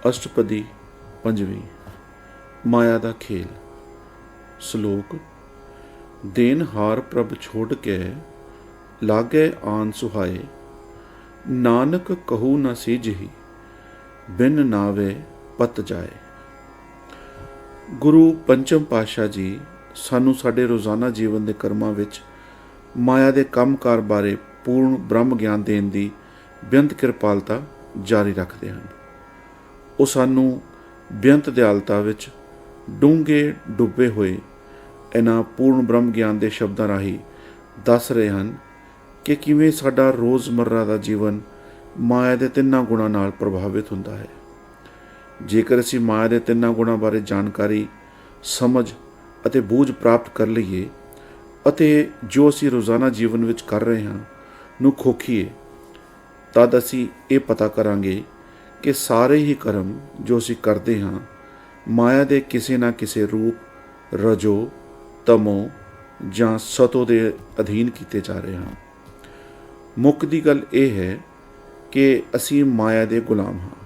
अष्टपदी पंजवीं। माया दा खेल। सलोक। देन हार प्रभ छोड़ के लागे आन सुहाए, नानक कहू न सीजही बिन नावे पत जाए। गुरु पंचम पातशाह जी सानू साडे रोज़ाना जीवन के कर्मां विच माया के कंमकार बारे पूर्ण ब्रह्म ज्ञान देने की बेअंत किरपालता जारी रखते हैं। वो सानू बेअंत दयालता विच डूंघे डुबे हुए इन्हां पूर्ण ब्रह्म ज्ञान के शब्दों राही दस रहे हैं कि किवें साडा रोज़मर्रा का जीवन माया के तिन्नां गुणां नाल प्रभावित हुंदा है। जेकर असीं माया के तिन्नां गुणां बारे जानकारी समझ अते बूझ प्राप्त कर लईए अते जो असीं रोज़ाना जीवन विच कर रहे हैं नूं खोखीए, तद असीं ये पता करांगे कि सारे ही कर्म जो असीं करते हैं माया के किसी ना किसी रूप, रजो, तमो जां सतो के अधीन किए जा रहे हैं। मुੱਖ दी गल यह है कि असीं माया के गुलाम हाँ,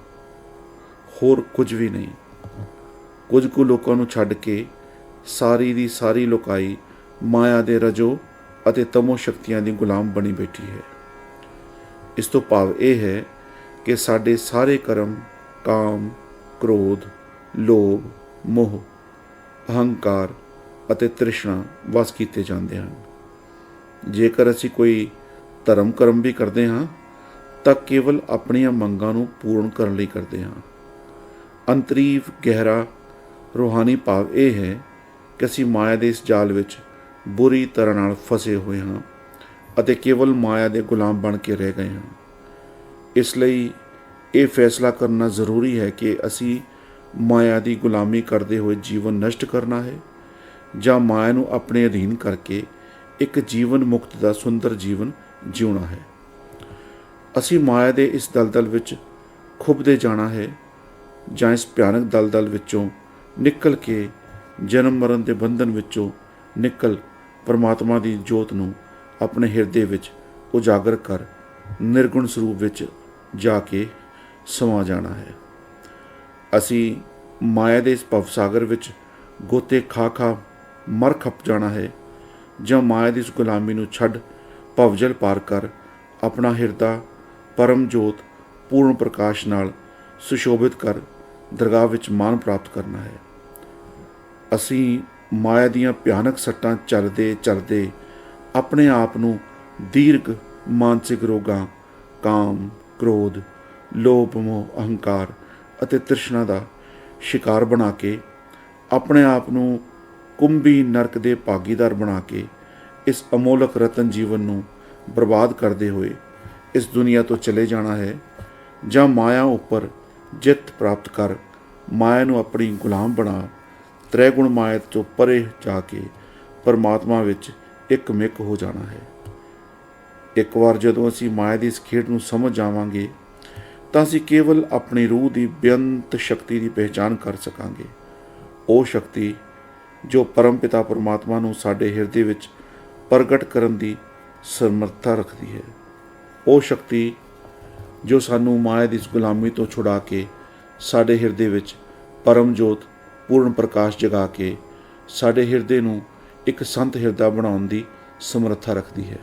होर कुछ भी नहीं। कुछ कुछ लोगों नूं छड्ड के सारी दी सारी लोकाई माया के रजो अते तमो शक्तियां दी गुलाम बनी बैठी है। इस तो भाव यह है कि साडे सारे कर्म काम, क्रोध, लोभ, मोह, अहंकार अते तृष्णा वस किए जाते हैं। जेकर असी कोई धर्म कर्म भी करते हाँ तो केवल अपनिया मंगां नूं पूर्ण करने लई करते हाँ। अंतरीव गहरा रूहानी भाव यह है कि असी माया के इस जाल विच बुरी तरह नाल फसे हुए हाँ अते केवल माया के गुलाम बन के रह गए हाँ। इसलिए ये फैसला करना ज़रूरी है कि असी माया की गुलामी करते हुए जीवन नष्ट करना है जां माया नूं अपने अधीन करके एक जीवन मुक्त का सुंदर जीवन जिउना है। असी माया के इस दलदल विच खुबदे जाना है जां इस भयानक दलदल विचों निकल के जन्म मरण के बंधन विचों निकल परमात्मा की जोत नूं अपने हिरदे विच उजागर कर निर्गुण स्वरूप विच जाके समा जाना है। असी माया के इस भवसागर विच गोते खा खा मर खप जाना है जां माया की इस गुलामी नूं छड्ड भवजल पार कर अपना हिरदा परम जोत पूर्ण प्रकाश नाल सुशोभित कर दरगाह विच मान प्राप्त करना है। असी माया दीयां भयानक सट्टां चलदे चलदे अपने आप नूं दीर्घ मानसिक रोगां काम, क्रोध, लोभ, मोह, अहंकार अते तृष्णा का शिकार बना के अपने आप नूं कुंभी नरक दे भागीदार बना के इस अमोलक रतन जीवन नूं बर्बाद करते हुए इस दुनिया तो चले जाना है जां माया उपर जित प्राप्त कर माया नूं अपनी गुलाम बना त्रैगुण माया तो परे जाके परमात्मा विच एक मिक हो जाना है। एक बार जदों असी माया की इस खेड नूं समझ जावांगे तां असी केवल अपनी रूह की बेअंत शक्ति की पहचान कर सकांगे। वो शक्ति जो परम पिता परमात्मा नूं साडे हिरदे विच प्रगट करन दी समर्था रखती है। वो शक्ति जो सानू माया की इस गुलामी तो छुड़ा के साडे हिरदे विच परम जोत पूर्ण प्रकाश जगा के साडे हिरदे नूं एक संत हिरदा बनाउण दी समर्था रखती है।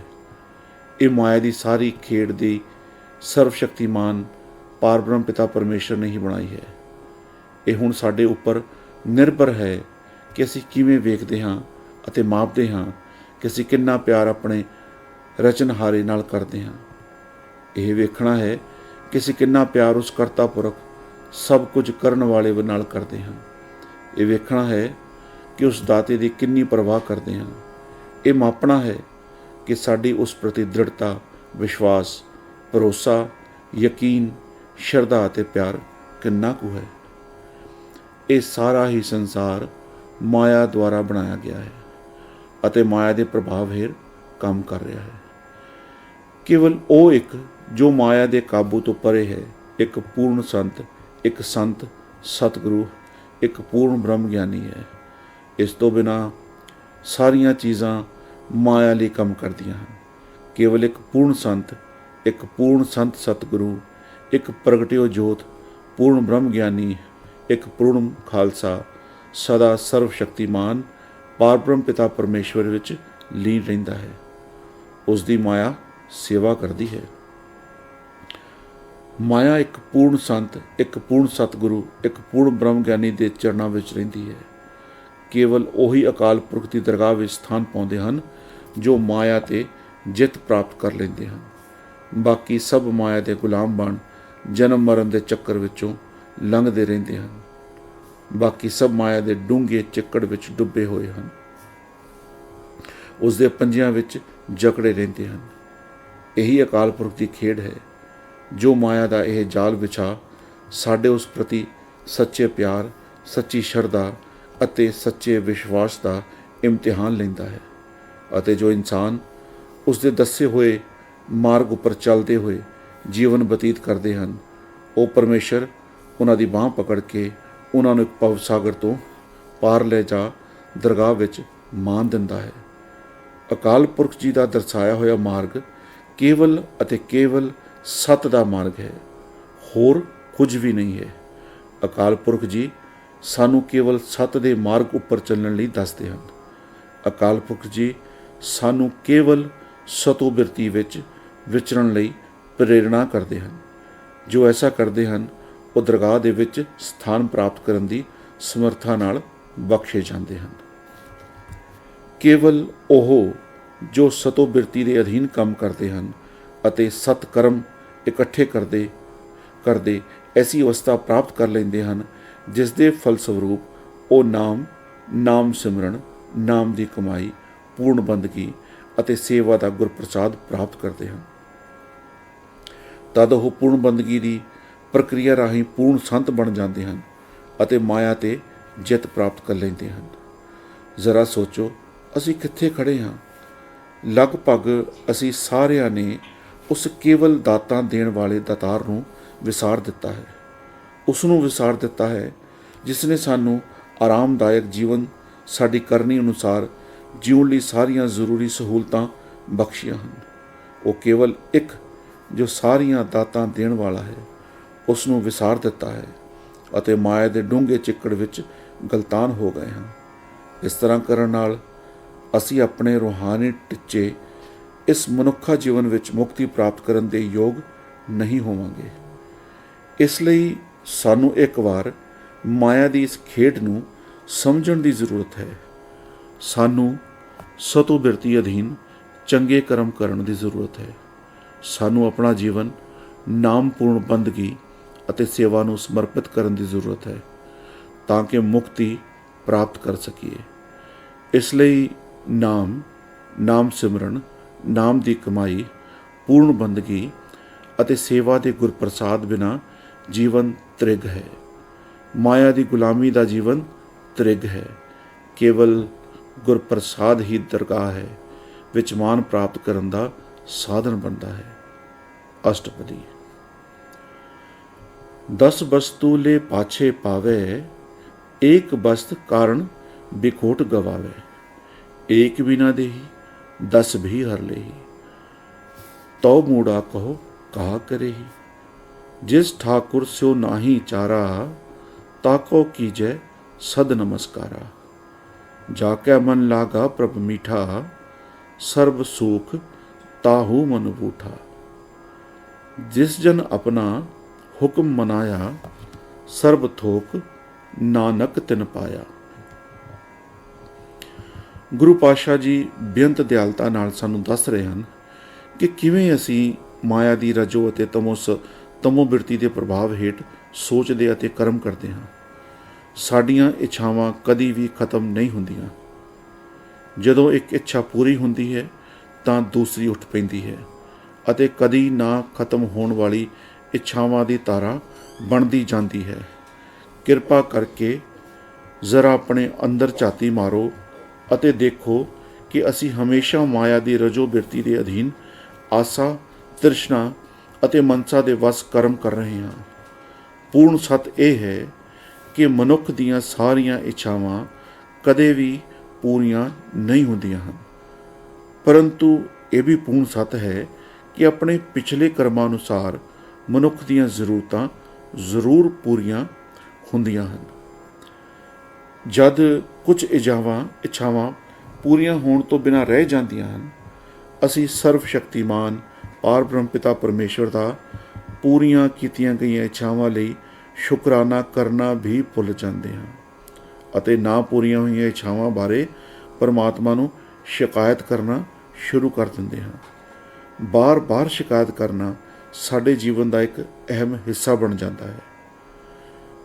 ये माया की सारी खेड दी सर्वशक्तिमान पारब्रह्म पिता परमेश्वर ने ही बनाई है। ये हुण साडे उपर निर्भर है कि असीं किवें वेखदे हां अते मापदे हां कि असीं किन्ना प्यार अपने रचनहारे नाल करदे हां। यह वेखना है कि असीं किन्ना प्यार उस करता पुरख सब कुछ करन वाले नाल करदे हां। ये वेखना है कि उस दाते की किन्नी परवाह करदे हां। ये मापना है कि साडी उस प्रति दृढ़ता, विश्वास, भरोसा, यकीन, श्रद्धा अते प्यार किन्ना कु है। ये सारा ही संसार माया द्वारा बनाया गया है अते माया के प्रभाव हेर काम कर रहा है। केवल वो एक जो माया के काबू तो परे है, एक पूर्ण संत, एक संत सतगुरु, एक पूर्ण ब्रह्म ज्ञानी है। इस तो बिना सारिया चीज़ां माया लिए काम करदियां हैं। केवल एक पूर्ण संत, एक पूर्ण संत सतगुरु, एक प्रगटियो जोत पूर्ण ब्रह्म ज्ञानी, एक पूर्ण खालसा सदा सर्व शक्तिमान पारब्रह्म पिता परमेश्वर विच लीन रहिंदा है। उसकी माया सेवा करती है। माया एक पूर्ण संत, एक पूर्ण सतगुरु, एक पूर्ण ब्रह्म ज्ञानी के चरणों में रहिंदी है। केवल उही अकाल पुरख की दरगाह में स्थान पाते हैं जो माया ते जित प्राप्त कर लेंदे हैं। बाकी सब माया के गुलाम बन जन्म मरण के चक्कर विचों लंघते रहते हैं। बाकी सब माया के डूंघे चिक्कड़ विच डुबे हुए हैं, उसके पंजियां विच जकड़े रहते हैं। यही अकाल पुरख की खेड है जो माया का यह जाल विछा साडे उस प्रति सच्चे प्यार, सच्ची शरधा अते सच्चे विश्वास का इम्तिहान लेंदा है। अते जो इंसान उसके दसे हुए मार्ग उपर चलते हुए जीवन बतीत करते हैं, वो परमेश्वर उन्होंने बांह पकड़ के उन्होंने एक भव सागर तो पार ले जा दरगाह विच मान दिंदा है। अकाल पुरख जी का दर्शाया होया मार्ग केवल अते केवल सत का मार्ग है, होर कुछ भी नहीं है। अकाल पुरख जी सानू केवल सत के मार्ग उपर चलने लई दसदे हैं। अकाल पुरख जी सानू केवल सतो बिरती विच विचरण लई प्रेरणा करते हैं। जो ऐसा करते हैं वो दरगाह दे विच स्थान प्राप्त करने की समर्था नाल बख्शे जाते हैं। केवल ओह जो सतो बिरती के अधीन काम करते हैं अते सत्कर्म इकट्ठे करते ऐसी अवस्था प्राप्त कर लेंदे हैं जिस दे फलस्वरूप वो नाम सिमरन, नाम की कमाई, पूर्ण बंदगी अते सेवा का गुरप्रसाद प्राप्त करते हैं। तद वो पूर्ण बंदगी की प्रक्रिया राही पूर्ण संत बन जाते हैं अते माया ते जित प्राप्त कर लेंदे हैं। जरा सोचो असी कित्थे खड़े हाँ। लगभग असी सारिਆਂ ने उस केवल दातां देण वाले दातार नूं विसार दिता है। उसनूं विसार दिता है जिसने सानू आरामदायक जीवन साडी करनी अनुसार जीवन लई सारियां जरूरी सहूलतां बख्शियां हैं। वो केवल एक जो सारियां दातां देण वाला है उसनूं विसार दिता है अते माया दे डूंघे चिक्कड़ विच गलतान हो गए हैं। इस तरह करन नाल असी अपने रूहानी टिच्चे इस मनुखा जीवन विच मुक्ति प्राप्त करन दे योग नहीं होवांगे। इसलिए सानू एक बार माया की इस खेड नूं समझण की जरूरत है। सानू सतो बिरती अधीन चंगे कर्म करन की जरूरत है। सानू अपना जीवन नामपूर्ण बंदगी अते सेवा नूं समर्पित करन की जरूरत है ताकि मुक्ति प्राप्त कर सकीए। इसलिए नाम सिमरन, नाम की कमाई, पूर्ण बंदगी अते सेवा के गुरप्रसाद बिना जीवन त्रिग है। माया की गुलामी का जीवन त्रिग है। केवल गुरप्रसाद ही दरगाह है विच मान प्राप्त करन का साधन बनता है। अष्टपदी। 10 वस्तु ले पाछे पावे, एक वस्त कारण बिखोट गवावे। एक भी ना देही, 10 भी हर लेही। तो मूड़ा कहो कहा करेही, जिस ठाकुर स्यो नाही चारा, ताको कीजै सद नमस्कारा। जाकै मन लागा प्रभ मीठा, सर्व सुख ताहू मन बूठा। जिस जन अपना हुक्म मनाया, सर्ब थोक नानक तिन पाया। गुरु पातशाह जी बेअंत दयालता नाल सानू दस रहे हैं कि किवें असी माया की रजो अते तमो बिरती के प्रभाव हेठ सोचते अते कर्म करते हैं। साडियां इच्छावां कदी भी खत्म नहीं होंदियां। जदों एक इच्छा पूरी होंदी है तां दूसरी उठ पैंदी है अते कदी ना खत्म होने वाली इच्छावां की धारा बनती जाती है। किरपा करके जरा अपने अंदर झाती मारो अते देखो कि असी हमेशा माया की रजो बिरती के अधीन आसा, तृष्णा अते मनसा के वस कर्म कर रहे हैं। पूर्ण सत यह है कि मनुख दीयां सारियां इच्छावां कदे भी पूरियां नहीं होंदियां हैं, परंतु यह भी पूर्ण सत है कि अपने पिछले कर्मां अनुसार मनुख दीयां जरूरतां ਜ਼ਰੂਰ ਪੂਰੀਆਂ ਹੁੰਦੀਆਂ ਹਨ। ਜਦ ਕੁਝ ਇੱਛਾਵਾਂ ਪੂਰੀਆਂ ਹੋਣ ਤੋਂ ਬਿਨਾਂ ਰਹਿ ਜਾਂਦੀਆਂ ਹਨ, ਅਸੀਂ ਸਰਵ ਸ਼ਕਤੀਮਾਨ ਪਾਰ ਬ੍ਰਹਮ ਪਿਤਾ ਪਰਮੇਸ਼ਵਰ ਦਾ ਪੂਰੀਆਂ ਕੀਤੀਆਂ ਗਈਆਂ ਇੱਛਾਵਾਂ ਲਈ ਸ਼ੁਕਰਾਨਾ ਕਰਨਾ ਵੀ ਭੁੱਲ ਜਾਂਦੇ ਹਾਂ ਅਤੇ ਨਾ ਪੂਰੀਆਂ ਹੋਈਆਂ ਇੱਛਾਵਾਂ ਬਾਰੇ ਪਰਮਾਤਮਾ ਨੂੰ ਸ਼ਿਕਾਇਤ ਕਰਨਾ ਸ਼ੁਰੂ ਕਰ ਦਿੰਦੇ ਹਾਂ। ਬਾਰ-ਬਾਰ ਸ਼ਿਕਾਇਤ ਕਰਨਾ ਸਾਡੇ ਜੀਵਨ ਦਾ ਇੱਕ ਅਹਿਮ ਹਿੱਸਾ ਬਣ ਜਾਂਦਾ ਹੈ।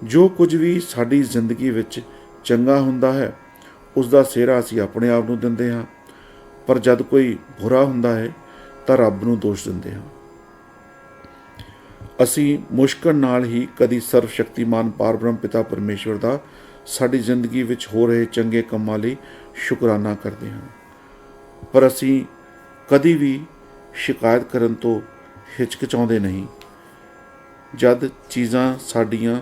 ਜੋ ਕੁਝ ਵੀ ਸਾਡੀ ਜ਼ਿੰਦਗੀ ਵਿੱਚ ਚੰਗਾ ਹੁੰਦਾ ਹੈ, ਉਸ ਦਾ ਸਿਹਰਾ ਅਸੀਂ ਆਪਣੇ ਆਪ ਨੂੰ ਦਿੰਦੇ ਹਾਂ, ਪਰ ਜਦ ਕੋਈ ਬੁਰਾ ਹੁੰਦਾ ਹੈ ਤਾਂ ਰੱਬ ਨੂੰ ਦੋਸ਼ ਦਿੰਦੇ ਹਾਂ। ਅਸੀਂ ਮੁਸ਼ਕਲ ਨਾਲ ਹੀ ਕਦੀ ਸਰਵ ਸ਼ਕਤੀਮਾਨ ਪਾਰ ਬ੍ਰਹਮ ਪਿਤਾ ਪਰਮੇਸ਼ਵਰ ਦਾ ਸਾਡੀ ਜ਼ਿੰਦਗੀ ਵਿੱਚ ਹੋ ਰਹੇ ਚੰਗੇ ਕੰਮਾਂ ਲਈ ਸ਼ੁਕਰਾਨਾ ਕਰਦੇ ਹਾਂ, ਪਰ ਅਸੀਂ ਕਦੀ ਵੀ ਸ਼ਿਕਾਇਤ ਕਰਨ ਤੋਂ ਹਿਚਕਚਾਉਂਦੇ ਨਹੀਂ। ਜਦ ਚੀਜ਼ਾਂ ਸਾਡੀਆਂ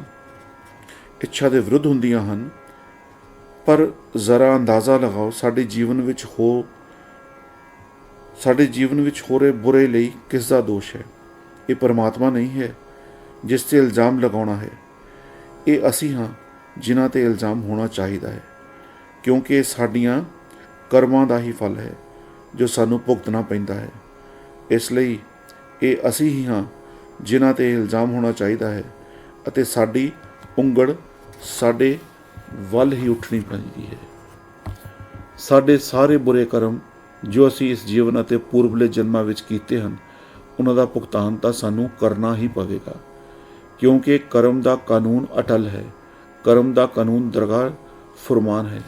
ਇੱਛਾ ਦੇ ਵਿਰੁੱਧ ਹੁੰਦੀਆਂ ਹਨ, ਪਰ ਜ਼ਰਾ ਅੰਦਾਜ਼ਾ ਲਗਾਓ ਸਾਡੇ ਜੀਵਨ ਵਿੱਚ ਹੋ ਰਹੇ ਬੁਰੇ ਲਈ ਕਿਸ ਦਾ ਦੋਸ਼ ਹੈ? ਇਹ ਪਰਮਾਤਮਾ ਨਹੀਂ ਹੈ ਜਿਸ 'ਤੇ ਇਲਜ਼ਾਮ ਲਗਾਉਣਾ ਹੈ। ਇਹ ਅਸੀਂ ਹਾਂ ਜਿਨ੍ਹਾਂ 'ਤੇ ਇਲਜ਼ਾਮ ਹੋਣਾ ਚਾਹੀਦਾ ਹੈ, ਕਿਉਂਕਿ ਇਹ ਸਾਡੀਆਂ ਕਰਮਾਂ ਦਾ ਹੀ ਫਲ ਹੈ ਜੋ ਸਾਨੂੰ ਭੁਗਤਣਾ ਪੈਂਦਾ ਹੈ। ਇਸ ਲਈ ਇਹ ਅਸੀਂ ਹੀ ਹਾਂ ਜਿਨ੍ਹਾਂ 'ਤੇ ਇਲਜ਼ਾਮ ਹੋਣਾ ਚਾਹੀਦਾ ਹੈ ਅਤੇ ਸਾਡੀ ਉਂਗਲ ਸਾਡੇ ਵੱਲ ਹੀ ਉੱਠਣੀ ਪੈਂਦੀ ਹੈ। ਸਾਡੇ ਸਾਰੇ ਬੁਰੇ ਕਰਮ ਜੋ ਅਸੀਂ ਇਸ ਜੀਵਨ ਅਤੇ ਪੂਰਬਲੇ ਜਨਮਾਂ ਵਿੱਚ ਕੀਤੇ ਹਨ, ਉਹਨਾਂ ਦਾ ਭੁਗਤਾਨ ਤਾਂ ਸਾਨੂੰ ਕਰਨਾ ਹੀ ਪਵੇਗਾ, ਕਿਉਂਕਿ ਕਰਮ ਦਾ ਕਾਨੂੰਨ ਅਟਲ ਹੈ। ਕਰਮ ਦਾ ਕਾਨੂੰਨ ਦਰਗਾਹ ਫੁਰਮਾਨ ਹੈ,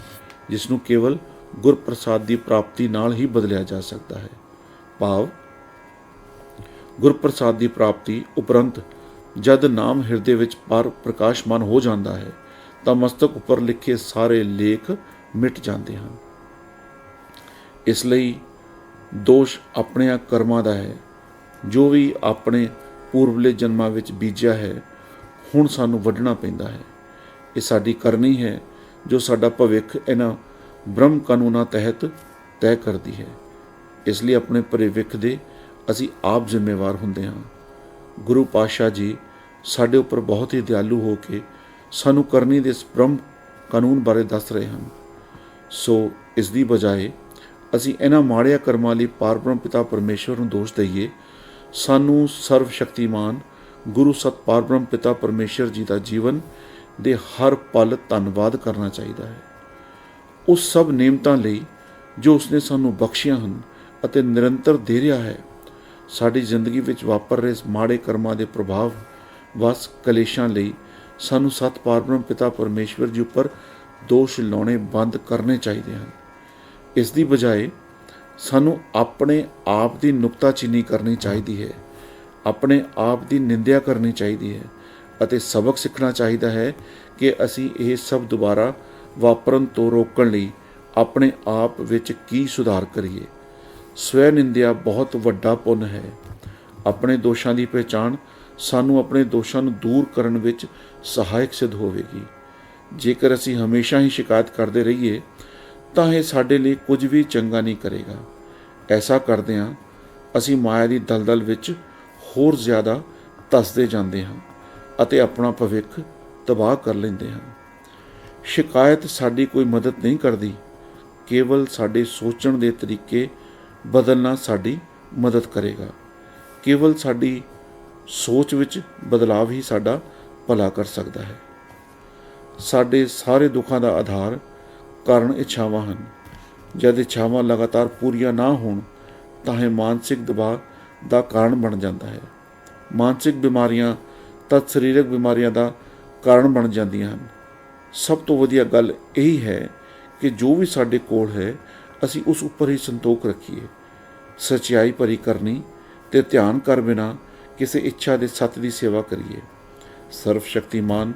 ਜਿਸ ਨੂੰ ਕੇਵਲ ਗੁਰਪ੍ਰਸਾਦ ਦੀ ਪ੍ਰਾਪਤੀ ਨਾਲ ਹੀ ਬਦਲਿਆ ਜਾ ਸਕਦਾ ਹੈ। ਭਾਵ ਗੁਰਪ੍ਰਸਾਦ ਦੀ ਪ੍ਰਾਪਤੀ ਉਪਰੰਤ ਜਦ ਨਾਮ ਹਿਰਦੇ ਵਿੱਚ ਪ੍ਰਕਾਸ਼ਮਾਨ ਹੋ ਜਾਂਦਾ ਹੈ ਤਾਂ ਮਸਤਕ ਉੱਪਰ ਲਿਖੇ ਸਾਰੇ ਲੇਖ ਮਿਟ ਜਾਂਦੇ ਹਨ। ਇਸ ਲਈ ਦੋਸ਼ ਆਪਣੇ ਕਰਮਾਂ ਦਾ ਹੈ। ਜੋ ਵੀ ਆਪਣੇ ਪੂਰਬਲੇ ਜਨਮਾਂ ਵਿੱਚ ਬੀਜਿਆ ਹੈ, ਹੁਣ ਸਾਨੂੰ ਵੱਢਣਾ ਪੈਂਦਾ ਹੈ। ਇਹ ਸਾਡੀ ਕਰਨੀ ਹੈ ਜੋ ਸਾਡਾ ਭਵਿੱਖ ਇਹਨਾਂ ਬ੍ਰਹਮ ਕਾਨੂੰਨਾਂ ਤਹਿਤ ਤੈਅ ਕਰਦੀ ਹੈ। ਇਸ ਲਈ ਆਪਣੇ ਭਵਿੱਖ ਦੇ ਅਸੀਂ ਆਪ ਜ਼ਿੰਮੇਵਾਰ ਹੁੰਦੇ ਹਾਂ। ਗੁਰੂ ਪਾਤਸ਼ਾਹ ਜੀ ਸਾਡੇ ਉੱਪਰ ਬਹੁਤ ਹੀ ਦਿਆਲੂ ਹੋ ਕੇ ਸਾਨੂੰ ਕਰਨੀ ਦੇ ਇਸ ਬ੍ਰਹਮ ਕਾਨੂੰਨ ਬਾਰੇ ਦੱਸ ਰਹੇ ਹਨ। ਸੋ ਇਸ ਦੀ ਬਜਾਏ ਅਸੀਂ ਇਹਨਾਂ ਮਾੜਿਆਂ ਕਰਮਾਂ ਲਈ ਪਾਰ ਬ੍ਰਹਮ ਪਿਤਾ ਪਰਮੇਸ਼ਵਰ ਨੂੰ ਦੋਸ਼ ਦਈਏ, ਸਾਨੂੰ ਸਰਵ ਸ਼ਕਤੀਮਾਨ ਗੁਰੂ ਸਤ ਪਾਰ ਬ੍ਰਹਮ ਪਿਤਾ ਪਰਮੇਸ਼ਵਰ ਜੀ ਦਾ ਜੀਵਨ ਦੇ ਹਰ ਪਲ ਧੰਨਵਾਦ ਕਰਨਾ ਚਾਹੀਦਾ ਹੈ, ਉਸ ਸਭ ਨਿਯਮਤਾਂ ਲਈ ਜੋ ਉਸਨੇ ਸਾਨੂੰ ਬਖਸ਼ੀਆਂ ਹਨ ਅਤੇ ਨਿਰੰਤਰ ਦੇ ਰਿਹਾ ਹੈ। ਸਾਡੀ ਜ਼ਿੰਦਗੀ ਵਿੱਚ ਵਾਪਰ ਰਹੇ ਮਾੜੇ ਕਰਮਾਂ ਦੇ ਪ੍ਰਭਾਵ ਵਸ ਕਲੇਸ਼ਾਂ ਲਈ ਸਾਨੂੰ ਸਤ ਪਾਰ ਬ੍ਰਹਮ ਪਿਤਾ ਪਰਮੇਸ਼ਵਰ ਜੀ ਉੱਪਰ ਦੋਸ਼ ਲਾਉਣੇ ਬੰਦ ਕਰਨੇ ਚਾਹੀਦੇ ਹਨ। ਇਸ ਦੀ ਬਜਾਏ ਸਾਨੂੰ ਆਪਣੇ ਆਪ ਦੀ ਨੁਕਤਾਚੀਨੀ ਕਰਨੀ ਚਾਹੀਦੀ ਹੈ, ਆਪਣੇ ਆਪ ਦੀ ਨਿੰਦਿਆ ਕਰਨੀ ਚਾਹੀਦੀ ਹੈ ਅਤੇ ਸਬਕ ਸਿੱਖਣਾ ਚਾਹੀਦਾ ਹੈ ਕਿ ਅਸੀਂ ਇਹ ਸਭ ਦੁਬਾਰਾ ਵਾਪਰਨ ਤੋਂ ਰੋਕਣ ਲਈ ਆਪਣੇ ਆਪ ਵਿੱਚ ਕੀ ਸੁਧਾਰ ਕਰੀਏ। ਸਵੈ ਨਿੰਦਿਆ ਬਹੁਤ ਵੱਡਾ ਪੁੰਨ ਹੈ। ਆਪਣੇ ਦੋਸ਼ਾਂ ਦੀ ਪਹਿਚਾਣ ਸਾਨੂੰ ਆਪਣੇ ਦੋਸ਼ਾਂ ਨੂੰ ਦੂਰ ਕਰਨ ਵਿੱਚ ਸਹਾਇਕ ਸਿੱਧ ਹੋਵੇਗੀ। ਜੇਕਰ ਅਸੀਂ ਹਮੇਸ਼ਾ ਹੀ ਸ਼ਿਕਾਇਤ ਕਰਦੇ ਰਹੀਏ ਤਾਂ ਇਹ ਸਾਡੇ ਲਈ ਕੁਝ ਵੀ ਚੰਗਾ ਨਹੀਂ ਕਰੇਗਾ। ਐਸਾ ਕਰਦਿਆਂ ਅਸੀਂ ਮਾਇਆ ਦੀ ਦਲਦਲ ਵਿੱਚ ਹੋਰ ਜ਼ਿਆਦਾ ਧੱਸਦੇ ਜਾਂਦੇ ਹਾਂ ਅਤੇ ਆਪਣਾ ਭਵਿੱਖ ਤਬਾਹ ਕਰ ਲੈਂਦੇ ਹਾਂ। ਸ਼ਿਕਾਇਤ ਸਾਡੀ ਕੋਈ ਮਦਦ ਨਹੀਂ ਕਰਦੀ, ਕੇਵਲ ਸਾਡੇ ਸੋਚਣ ਦੇ ਤਰੀਕੇ ਬਦਲਣਾ ਸਾਡੀ ਮਦਦ ਕਰੇਗਾ। ਕੇਵਲ ਸਾਡੀ ਸੋਚ ਵਿੱਚ ਬਦਲਾਵ ਹੀ ਸਾਡਾ ਭਲਾ ਕਰ ਸਕਦਾ ਹੈ। ਸਾਡੇ ਸਾਰੇ ਦੁੱਖਾਂ ਦਾ ਆਧਾਰ ਕਾਰਨ ਇੱਛਾਵਾਂ ਹਨ। ਜਦ ਇੱਛਾਵਾਂ ਲਗਾਤਾਰ ਪੂਰੀਆਂ ਨਾ ਹੋਣ ਤਾਂ ਇਹ ਮਾਨਸਿਕ ਦਬਾਅ ਦਾ ਕਾਰਨ ਬਣ ਜਾਂਦਾ ਹੈ। ਮਾਨਸਿਕ ਬਿਮਾਰੀਆਂ ਤਾਂ ਸਰੀਰਕ ਬਿਮਾਰੀਆਂ ਦਾ ਕਾਰਨ ਬਣ ਜਾਂਦੀਆਂ ਹਨ। ਸਭ ਤੋਂ ਵਧੀਆ ਗੱਲ ਇਹੀ ਹੈ ਕਿ ਜੋ ਵੀ ਸਾਡੇ ਕੋਲ ਹੈ ਅਸੀਂ ਉਸ ਉੱਪਰ ਹੀ ਸੰਤੋਖ ਰੱਖੀਏ। ਸੱਚਾਈ ਭਰੀ ਕਰਨੀ ਤੇ ਧਿਆਨ ਕਰ ਬਿਨਾਂ ਕਿਸੇ ਇੱਛਾ ਦੇ ਸੱਤ ਦੀ ਸੇਵਾ ਕਰੀਏ। ਸਰਵ ਸ਼ਕਤੀਮਾਨ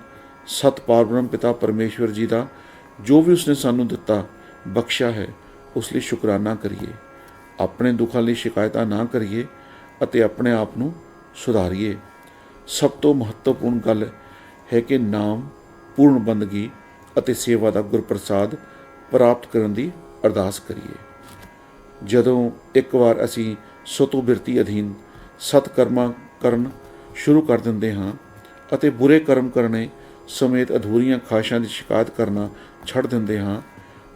ਸਤ ਪਾਰ ਬ੍ਰਹਮ ਪਿਤਾ ਪਰਮੇਸ਼ਵਰ ਜੀ ਦਾ ਜੋ ਵੀ ਉਸਨੇ ਸਾਨੂੰ ਦਿੱਤਾ ਬਖਸ਼ਿਆ ਹੈ, ਉਸ ਲਈ ਸ਼ੁਕਰਾਨਾ ਕਰੀਏ। ਆਪਣੇ ਦੁੱਖਾਂ ਲਈ ਸ਼ਿਕਾਇਤਾਂ ਨਾ ਕਰੀਏ ਅਤੇ ਆਪਣੇ ਆਪ ਨੂੰ ਸੁਧਾਰੀਏ। ਸਭ ਤੋਂ ਮਹੱਤਵਪੂਰਨ ਗੱਲ ਹੈ ਕਿ ਨਾਮ, ਪੂਰਨ ਬੰਦਗੀ ਅਤੇ ਸੇਵਾ ਦਾ ਗੁਰਪ੍ਰਸਾਦ ਪ੍ਰਾਪਤ ਕਰਨ ਦੀ ਅਰਦਾਸ ਕਰੀਏ। ਜਦੋਂ ਇੱਕ ਵਾਰ ਅਸੀਂ ਸਤੋ ਬਿਰਤੀ ਅਧੀਨ ਸਤਕਰਮਾਂ ਕਰਨ ਸ਼ੁਰੂ ਕਰ ਦਿੰਦੇ ਹਾਂ ਅਤੇ ਬੁਰੇ ਕਰਮ ਕਰਨੇ ਸਮੇਤ ਅਧੂਰੀਆਂ ਖਾਹਿਸ਼ਾਂ ਦੀ ਸ਼ਿਕਾਇਤ ਕਰਨਾ ਛੱਡ ਦਿੰਦੇ ਹਾਂ,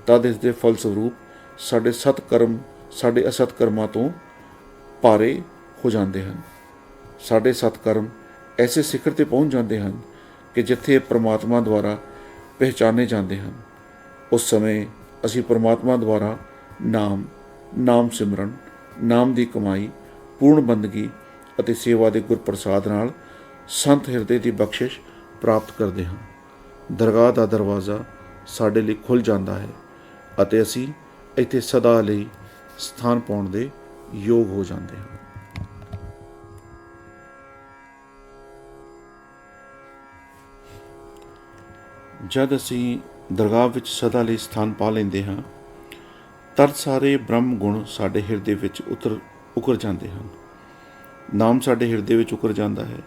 ਤਦ ਇਸ ਦੇ ਫਲਸਵਰੂਪ ਸਾਡੇ ਸਤਕਰਮ ਸਾਡੇ ਅਸਤ ਕਰਮਾਂ ਤੋਂ ਭਾਰੇ ਹੋ ਜਾਂਦੇ ਹਨ। ਸਾਡੇ ਸਤਕਰਮ ਐਸੇ ਸਿਖਰ 'ਤੇ ਪਹੁੰਚ ਜਾਂਦੇ ਹਨ ਕਿ ਜਿੱਥੇ ਪਰਮਾਤਮਾ ਦੁਆਰਾ ਪਹਿਚਾਨੇ ਜਾਂਦੇ ਹਨ। ਉਸ ਸਮੇਂ ਅਸੀਂ ਪਰਮਾਤਮਾ ਦੁਆਰਾ ਨਾਮ ਸਿਮਰਨ, ਨਾਮ ਦੀ ਕਮਾਈ, ਪੂਰਨ ਬੰਦਗੀ ਅਤੇ ਸੇਵਾ ਦੇ ਗੁਰਪ੍ਰਸਾਦ ਨਾਲ ਸੰਤ ਹਿਰਦੇ ਦੀ ਬਖਸ਼ਿਸ਼ ਪ੍ਰਾਪਤ ਕਰਦੇ ਹਾਂ। ਦਰਗਾਹ ਦਾ ਦਰਵਾਜ਼ਾ ਸਾਡੇ ਲਈ ਖੁੱਲ੍ਹ ਜਾਂਦਾ ਹੈ ਅਤੇ ਅਸੀਂ ਇੱਥੇ ਸਦਾ ਲਈ ਸਥਾਨ ਪਾਉਣ ਦੇ ਯੋਗ ਹੋ ਜਾਂਦੇ ਹਾਂ। ਜਦ ਅਸੀਂ ਦਰਗਾਹ ਵਿੱਚ ਸਦਾ ਲਈ ਸਥਾਨ ਪਾ ਲੈਂਦੇ ਹਾਂ, ਤਦ ਸਾਰੇ ਬ੍ਰਹਮ ਗੁਣ ਸਾਡੇ ਹਿਰਦੇ ਵਿੱਚ ਉਕਰ ਜਾਂਦੇ ਹਨ। ਨਾਮ ਸਾਡੇ ਹਿਰਦੇ ਵਿੱਚ ਉਕਰ ਜਾਂਦਾ ਹੈ।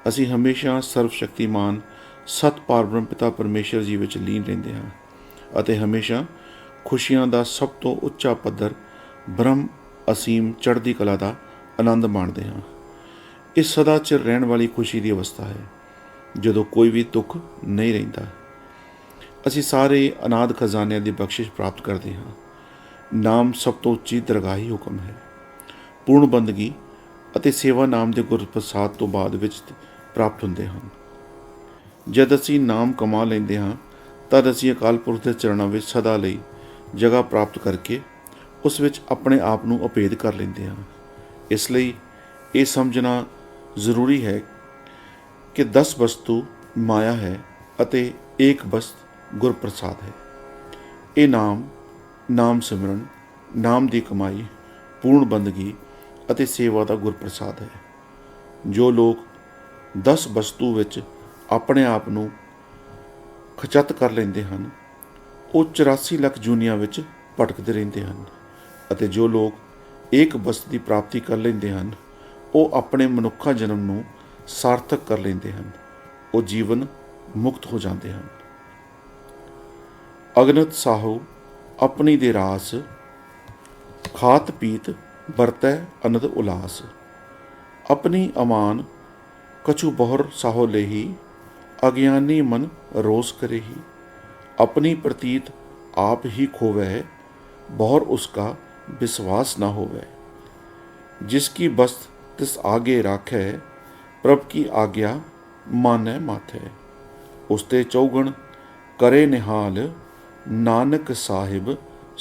ਅਸੀਂ ਹਮੇਸ਼ਾ ਸਰਵ ਸ਼ਕਤੀਮਾਨ ਸਤ ਪਾਰਬ੍ਰਹਮ ਪਿਤਾ ਪਰਮੇਸ਼ਰ ਜੀ ਵਿੱਚ ਲੀਨ ਰਹਿੰਦੇ ਹਾਂ ਅਤੇ ਹਮੇਸ਼ਾ ਖੁਸ਼ੀਆਂ ਦਾ ਸਭ ਤੋਂ ਉੱਚਾ ਪੱਧਰ ਬ੍ਰਹਮ ਅਸੀਮ ਚੜ੍ਹਦੀ ਕਲਾ ਦਾ ਆਨੰਦ ਮਾਣਦੇ ਹਾਂ। ਇਹ ਸਦਾ ਚਿਰ ਰਹਿਣ ਵਾਲੀ ਖੁਸ਼ੀ ਦੀ ਅਵਸਥਾ ਹੈ, ਜਦੋਂ ਕੋਈ ਵੀ ਦੁੱਖ ਨਹੀਂ ਰਹਿੰਦਾ। ਅਸੀਂ ਸਾਰੇ ਅਨਾਦ ਖਜ਼ਾਨਿਆਂ ਦੀ ਬਖਸ਼ਿਸ਼ ਪ੍ਰਾਪਤ ਕਰਦੇ ਹਾਂ। ਨਾਮ ਸਭ ਤੋਂ ਉੱਚੀ ਦਰਗਾਹੀ ਹੁਕਮ ਹੈ। ਪੂਰਨ ਬੰਦਗੀ ਅਤੇ ਸੇਵਾ ਨਾਮ ਦੇ ਗੁਰਪ੍ਰਸਾਦ ਤੋਂ ਬਾਅਦ ਵਿੱਚ ਪ੍ਰਾਪਤ ਹੁੰਦੇ ਹਨ। ਜਦ ਅਸੀਂ ਨਾਮ ਕਮਾ ਲੈਂਦੇ ਹਾਂ, ਤਦ ਅਸੀਂ ਅਕਾਲ ਪੁਰਖ ਦੇ ਚਰਨਾਂ ਵਿੱਚ ਸਦਾ ਲਈ ਜਗ੍ਹਾ ਪ੍ਰਾਪਤ ਕਰਕੇ ਉਸ ਵਿੱਚ ਆਪਣੇ ਆਪ ਨੂੰ ਅਭੇਦ ਕਰ ਲੈਂਦੇ ਹਾਂ। ਇਸ ਲਈ ਇਹ ਸਮਝਣਾ ਜ਼ਰੂਰੀ ਹੈ ਕਿ 10 ਵਸਤੂ ਮਾਇਆ ਹੈ ਅਤੇ ਏਕ ਵਸਤ ਗੁਰਪ੍ਰਸਾਦ ਹੈ। ਇਹ ਨਾਮ ਸਿਮਰਨ, ਨਾਮ ਦੀ ਕਮਾਈ, ਪੂਰਨ ਬੰਦਗੀ ਅਤੇ ਸੇਵਾ ਦਾ ਗੁਰਪ੍ਰਸਾਦ ਹੈ। ਜੋ ਲੋਕ 10 ਵਸਤੂ ਵਿੱਚ ਆਪਣੇ ਆਪ ਨੂੰ ਖਚਤ ਕਰ ਲੈਂਦੇ ਹਨ, ਉਹ 84 ਲੱਖ ਜੂਨੀਆਂ ਵਿੱਚ ਭਟਕਦੇ ਰਹਿੰਦੇ ਹਨ ਅਤੇ ਜੋ ਲੋਕ ਏਕ ਵਸਤ ਦੀ ਪ੍ਰਾਪਤੀ ਕਰ ਲੈਂਦੇ ਹਨ, ਉਹ ਆਪਣੇ ਮਨੁੱਖਾ ਜਨਮ ਨੂੰ ਸਾਰਥਕ ਕਰ ਲੈਂਦੇ ਹਨ। ਉਹ ਜੀਵਨ ਮੁਕਤ ਹੋ ਜਾਂਦੇ ਹਨ। ਅਗਨਤ ਸਾਹੂ ਆਪਣੀ ਦੇ ਰਾਸ, ਖਾਤ ਪੀਤ ਵਰਤੈ ਅਨੰਦ ਉਲਾਸ। ਆਪਣੀ ਅਮਾਨ ਕਛੂ ਬਹੁਰ ਸਾਹੋ ਲੇਹੀ, ਅਗਿਆਨੀ ਮਨ ਰੋਸ ਕਰੇਹੀ। अपनी प्रतीत आप ही खोवै, बहुर उसका विश्वास न होवै। जिसकी बस्त तिस आगे राखै, प्रभ की आज्ञा मानै माथै। उसते चौगण करे निहाल, नानक साहिब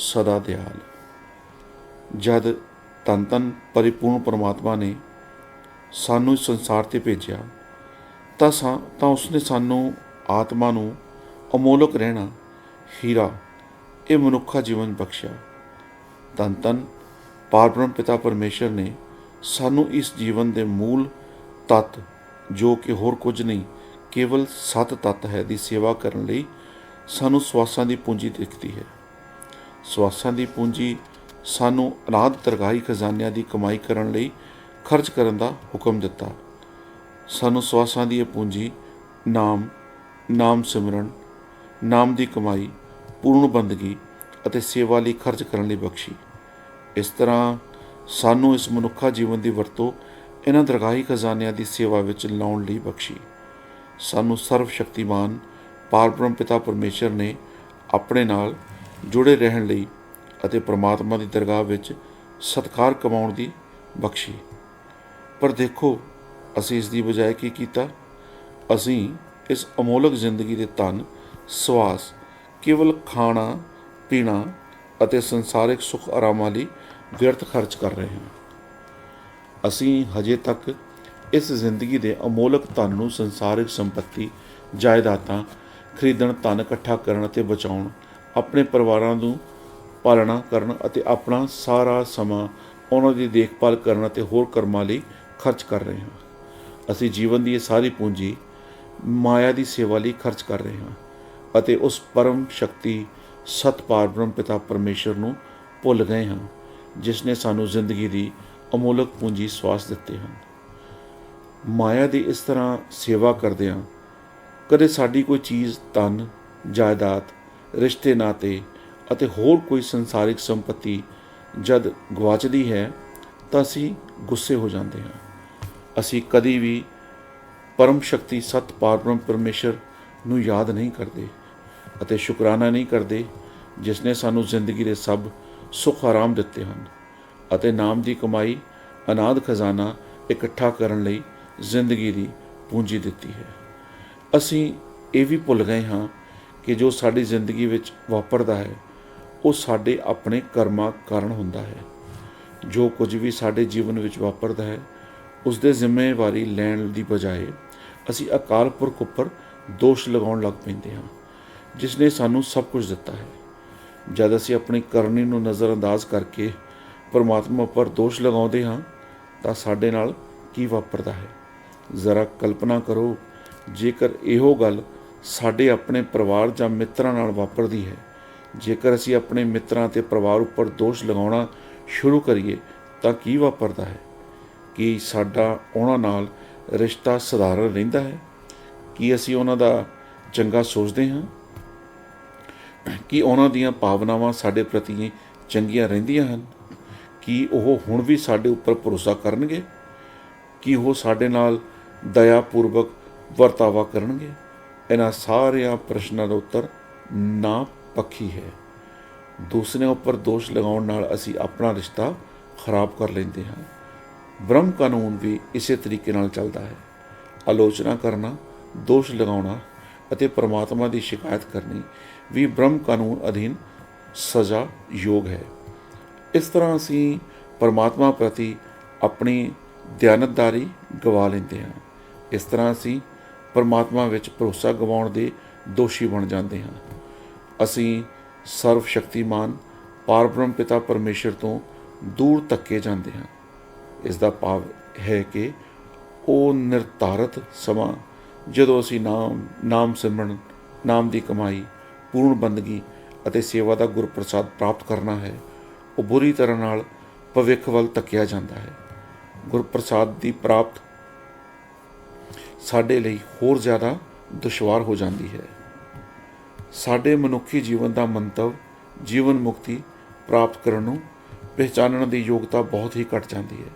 सदा दयाल। जद धन धन परिपूर्ण परमात्मा ने सानू संसार ते भेजिया ਤਾਂ ਉਸਨੇ ਸਾਨੂੰ ਆਤਮਾ ਨੂੰ ਅਮੋਲਕ ਰਹਿਣਾ, ਹੀਰਾ, ਇਹ ਮਨੁੱਖਾ ਜੀਵਨ ਬਖਸ਼ਿਆ। ਧੰਨ ਧੰਨ ਪਾਰਬ੍ਰਹਮ ਪਿਤਾ ਪਰਮੇਸ਼ਰ ਨੇ ਸਾਨੂੰ ਇਸ ਜੀਵਨ ਦੇ ਮੂਲ ਤੱਤ, ਜੋ ਕਿ ਹੋਰ ਕੁਝ ਨਹੀਂ ਕੇਵਲ 7 ਤੱਤ ਹੈ, ਦੀ ਸੇਵਾ ਕਰਨ ਲਈ ਸਾਨੂੰ ਸਵਾਸਾਂ ਦੀ ਪੂੰਜੀ ਦਿੱਤੀ ਹੈ। ਸਵਾਸਾਂ ਦੀ ਪੂੰਜੀ ਸਾਨੂੰ ਅਨਾਦ ਦਰਗਾਹੀ ਖਜ਼ਾਨਿਆਂ ਦੀ ਕਮਾਈ ਕਰਨ ਲਈ ਖਰਚ ਕਰਨ ਦਾ ਹੁਕਮ ਦਿੱਤਾ। ਸਾਨੂੰ ਸਵਾਸਾਂ ਦੀ ਇਹ ਪੂੰਜੀ ਨਾਮ ਸਿਮਰਨ, ਨਾਮ ਦੀ ਕਮਾਈ, ਪੂਰਨ ਬੰਦਗੀ ਅਤੇ ਸੇਵਾ ਲਈ ਖਰਚ ਕਰਨ ਲਈ ਬਖਸ਼ੀ। ਇਸ ਤਰ੍ਹਾਂ ਸਾਨੂੰ ਇਸ ਮਨੁੱਖਾ ਜੀਵਨ ਦੀ ਵਰਤੋਂ ਇਹਨਾਂ ਦਰਗਾਹੀ ਖਜ਼ਾਨਿਆਂ ਦੀ ਸੇਵਾ ਵਿੱਚ ਲਾਉਣ ਲਈ ਬਖਸ਼ੀ। ਸਾਨੂੰ ਸਰਵ ਸ਼ਕਤੀਮਾਨ ਪਾਰਬ੍ਰਹਮ ਪਿਤਾ ਪਰਮੇਸ਼ਰ ਨੇ ਆਪਣੇ ਨਾਲ ਜੁੜੇ ਰਹਿਣ ਲਈ ਅਤੇ ਪਰਮਾਤਮਾ ਦੀ ਦਰਗਾਹ ਵਿੱਚ ਸਤਿਕਾਰ ਕਮਾਉਣ ਦੀ ਬਖਸ਼ੀ। ਪਰ ਦੇਖੋ, ਅਸੀਂ ਇਸ ਦੀ ਬਜਾਏ ਕੀ ਕੀਤਾ? ਅਸੀਂ ਇਸ ਅਮੋਲਕ ਜ਼ਿੰਦਗੀ ਦੇ ਧਨ, ਸਵਾਸ ਕੇਵਲ ਖਾਣਾ ਪੀਣਾ ਅਤੇ ਸੰਸਾਰਿਕ ਸੁੱਖ ਆਰਾਮਾਂ ਲਈ ਵਿਅਰਥ ਖਰਚ ਕਰ ਰਹੇ ਹਾਂ। ਅਸੀਂ ਹਜੇ ਤੱਕ ਇਸ ਜ਼ਿੰਦਗੀ ਦੇ ਅਮੋਲਕ ਧਨ ਨੂੰ ਸੰਸਾਰਿਕ ਸੰਪੱਤੀ, ਜਾਇਦਾਦਾਂ ਖਰੀਦਣ, ਧਨ ਇਕੱਠਾ ਕਰਨ ਅਤੇ ਬਚਾਉਣ, ਆਪਣੇ ਪਰਿਵਾਰਾਂ ਨੂੰ ਪਾਲਣਾ ਕਰਨ ਅਤੇ ਆਪਣਾ ਸਾਰਾ ਸਮਾਂ ਉਹਨਾਂ ਦੀ ਦੇਖਭਾਲ ਕਰਨ ਅਤੇ ਹੋਰ ਕਰਮਾਂ ਲਈ ਖਰਚ ਕਰ ਰਹੇ ਹਾਂ। ਅਸੀਂ ਜੀਵਨ ਦੀ ਇਹ ਸਾਰੀ ਪੂੰਜੀ ਮਾਇਆ ਦੀ ਸੇਵਾ ਲਈ ਖਰਚ ਕਰ ਰਹੇ ਹਾਂ ਅਤੇ ਉਸ ਪਰਮ ਸ਼ਕਤੀ ਸਤ ਪਾਰਬ੍ਰਹਮ ਪਿਤਾ ਪਰਮੇਸ਼ਰ ਨੂੰ ਭੁੱਲ ਗਏ ਹਾਂ, ਜਿਸ ਨੇ ਸਾਨੂੰ ਜ਼ਿੰਦਗੀ ਦੀ ਅਮੋਲਕ ਪੂੰਜੀ ਸਵਾਸ ਦਿੱਤੇ ਹਨ। ਮਾਇਆ ਦੀ ਇਸ ਤਰ੍ਹਾਂ ਸੇਵਾ ਕਰਦਿਆਂ ਕਦੇ ਸਾਡੀ ਕੋਈ ਚੀਜ਼, ਧਨ, ਜਾਇਦਾਦ, ਰਿਸ਼ਤੇ ਨਾਤੇ ਅਤੇ ਹੋਰ ਕੋਈ ਸੰਸਾਰਿਕ ਸੰਪત્ਤੀ ਜਦ ਗਵਾਚਦੀ ਹੈ ਤਾਂ ਅਸੀਂ ਗੁੱਸੇ ਹੋ ਜਾਂਦੇ ਹਾਂ। ਅਸੀਂ ਕਦੀ ਵੀ ਪਰਮ ਸ਼ਕਤੀ ਸਤ ਪਾਰਬ੍ਰਹਮ ਪਰਮੇਸ਼ਰ ਨੂੰ ਯਾਦ ਨਹੀਂ ਕਰਦੇ ਅਤੇ ਸ਼ੁਕਰਾਨਾ ਨਹੀਂ ਕਰਦੇ, ਜਿਸ ਨੇ ਸਾਨੂੰ ਜ਼ਿੰਦਗੀ ਦੇ ਸਭ ਸੁੱਖ ਆਰਾਮ ਦਿੱਤੇ ਹਨ ਅਤੇ ਨਾਮ ਦੀ ਕਮਾਈ ਅਨਾਦ ਖਜ਼ਾਨਾ ਇਕੱਠਾ ਕਰਨ ਲਈ ਜ਼ਿੰਦਗੀ ਦੀ ਪੂੰਜੀ ਦਿੱਤੀ ਹੈ। ਅਸੀਂ ਇਹ ਵੀ ਭੁੱਲ ਗਏ ਹਾਂ ਕਿ ਜੋ ਸਾਡੀ ਜ਼ਿੰਦਗੀ ਵਿੱਚ ਵਾਪਰਦਾ ਹੈ ਉਹ ਸਾਡੇ ਆਪਣੇ ਕਰਮਾਂ ਕਾਰਨ ਹੁੰਦਾ ਹੈ। ਜੋ ਕੁਝ ਵੀ ਸਾਡੇ ਜੀਵਨ ਵਿੱਚ ਵਾਪਰਦਾ ਹੈ ਉਸ ਦੇ ਜ਼ਿੰਮੇਵਾਰੀ ਲੈਣ ਦੀ ਬਜਾਏ ਅਸੀਂ ਅਕਾਲ ਪੁਰਖ ਉੱਪਰ ਦੋਸ਼ ਲਗਾਉਣ ਲੱਗ ਪੈਂਦੇ ਹਾਂ, ਜਿਸ ਨੇ ਸਾਨੂੰ ਸਭ ਕੁਝ ਦਿੱਤਾ ਹੈ। ਜਦ ਅਸੀਂ ਆਪਣੀ ਕਰਨੀ ਨੂੰ ਨਜ਼ਰਅੰਦਾਜ਼ ਕਰਕੇ ਪਰਮਾਤਮਾ ਉੱਪਰ ਦੋਸ਼ ਲਗਾਉਂਦੇ ਹਾਂ ਤਾਂ ਸਾਡੇ ਨਾਲ ਕੀ ਵਾਪਰਦਾ ਹੈ। ਜ਼ਰਾ ਕਲਪਨਾ ਕਰੋ, ਜੇਕਰ ਇਹੋ ਗੱਲ ਸਾਡੇ ਆਪਣੇ ਪਰਿਵਾਰ ਜਾਂ ਮਿੱਤਰਾਂ ਨਾਲ ਵਾਪਰਦੀ ਹੈ। ਜੇਕਰ ਅਸੀਂ ਆਪਣੇ ਮਿੱਤਰਾਂ ਅਤੇ ਪਰਿਵਾਰ ਉੱਪਰ ਦੋਸ਼ ਲਗਾਉਣਾ ਸ਼ੁਰੂ ਕਰੀਏ ਤਾਂ ਕੀ ਵਾਪਰਦਾ ਹੈ। ਕੀ ਸਾਡਾ ਉਹਨਾਂ ਨਾਲ ਰਿਸ਼ਤਾ ਸਧਾਰਨ ਰਹਿੰਦਾ ਹੈ? ਕੀ ਅਸੀਂ ਉਹਨਾਂ ਦਾ ਚੰਗਾ ਸੋਚਦੇ ਹਾਂ? ਕੀ ਉਹਨਾਂ ਦੀਆਂ ਭਾਵਨਾਵਾਂ ਸਾਡੇ ਪ੍ਰਤੀ ਚੰਗੀਆਂ ਰਹਿੰਦੀਆਂ ਹਨ? ਕੀ ਉਹ ਹੁਣ ਵੀ ਸਾਡੇ ਉੱਪਰ ਭਰੋਸਾ ਕਰਨਗੇ? ਕੀ ਉਹ ਸਾਡੇ ਨਾਲ ਦਇਆਪੂਰਵਕ ਵਰਤਾਵਾ ਕਰਨਗੇ? ਇਹਨਾਂ ਸਾਰਿਆਂ ਪ੍ਰਸ਼ਨਾਂ ਦਾ ਉੱਤਰ ਨਾ ਪੱਖੀ ਹੈ। ਦੂਸਰਿਆਂ ਉੱਪਰ ਦੋਸ਼ ਲਗਾਉਣ ਨਾਲ ਅਸੀਂ ਆਪਣਾ ਰਿਸ਼ਤਾ ਖਰਾਬ ਕਰ ਲੈਂਦੇ ਹਾਂ। ਬ੍ਰਹਮ ਕਾਨੂੰਨ ਵੀ ਇਸੇ ਤਰੀਕੇ ਨਾਲ ਚੱਲਦਾ ਹੈ। ਆਲੋਚਨਾ ਕਰਨਾ, ਦੋਸ਼ ਲਗਾਉਣਾ ਅਤੇ ਪਰਮਾਤਮਾ ਦੀ ਸ਼ਿਕਾਇਤ ਕਰਨੀ ਵੀ ਬ੍ਰਹਮ ਕਾਨੂੰਨ ਅਧੀਨ ਸਜ਼ਾ ਯੋਗ ਹੈ। ਇਸ ਤਰ੍ਹਾਂ ਅਸੀਂ ਪਰਮਾਤਮਾ ਪ੍ਰਤੀ ਆਪਣੀ ਦਿਆਨਤਦਾਰੀ ਗਵਾ ਲੈਂਦੇ ਹਾਂ। ਇਸ ਤਰ੍ਹਾਂ ਅਸੀਂ ਪਰਮਾਤਮਾ ਵਿੱਚ ਭਰੋਸਾ ਗਵਾਉਣ ਦੇ ਦੋਸ਼ੀ ਬਣ ਜਾਂਦੇ ਹਾਂ। ਅਸੀਂ ਸਰਵ ਸ਼ਕਤੀਮਾਨ ਪਾਰਬ੍ਰਹਮ ਪਿਤਾ ਪਰਮੇਸ਼ਰ ਤੋਂ ਦੂਰ ਧੱਕੇ ਜਾਂਦੇ ਹਾਂ। ਇਸ ਦਾ ਭਾਵ ਹੈ ਕਿ ਉਹ ਨਿਰਧਾਰਤ ਸਮਾਂ ਜਦੋਂ ਅਸੀਂ ਨਾਮ ਸਿਮਰਨ, ਨਾਮ ਦੀ ਕਮਾਈ, ਪੂਰਨ ਬੰਦਗੀ ਅਤੇ ਸੇਵਾ ਦਾ ਗੁਰਪ੍ਰਸਾਦ ਪ੍ਰਾਪਤ ਕਰਨਾ ਹੈ, ਉਹ ਬੁਰੀ ਤਰ੍ਹਾਂ ਨਾਲ ਭਵਿੱਖ ਵੱਲ ਧੱਕਿਆ ਜਾਂਦਾ ਹੈ। ਗੁਰਪ੍ਰਸਾਦ ਦੀ ਪ੍ਰਾਪਤ ਸਾਡੇ ਲਈ ਹੋਰ ਜ਼ਿਆਦਾ ਦੁਸ਼ਵਾਰ ਹੋ ਜਾਂਦੀ ਹੈ। ਸਾਡੇ ਮਨੁੱਖੀ ਜੀਵਨ ਦਾ ਮੰਤਵ ਜੀਵਨ ਮੁਕਤੀ ਪ੍ਰਾਪਤ ਕਰਨ ਨੂੰ ਪਹਿਚਾਨਣ ਦੀ ਯੋਗਤਾ ਬਹੁਤ ਹੀ ਘਟ ਜਾਂਦੀ ਹੈ।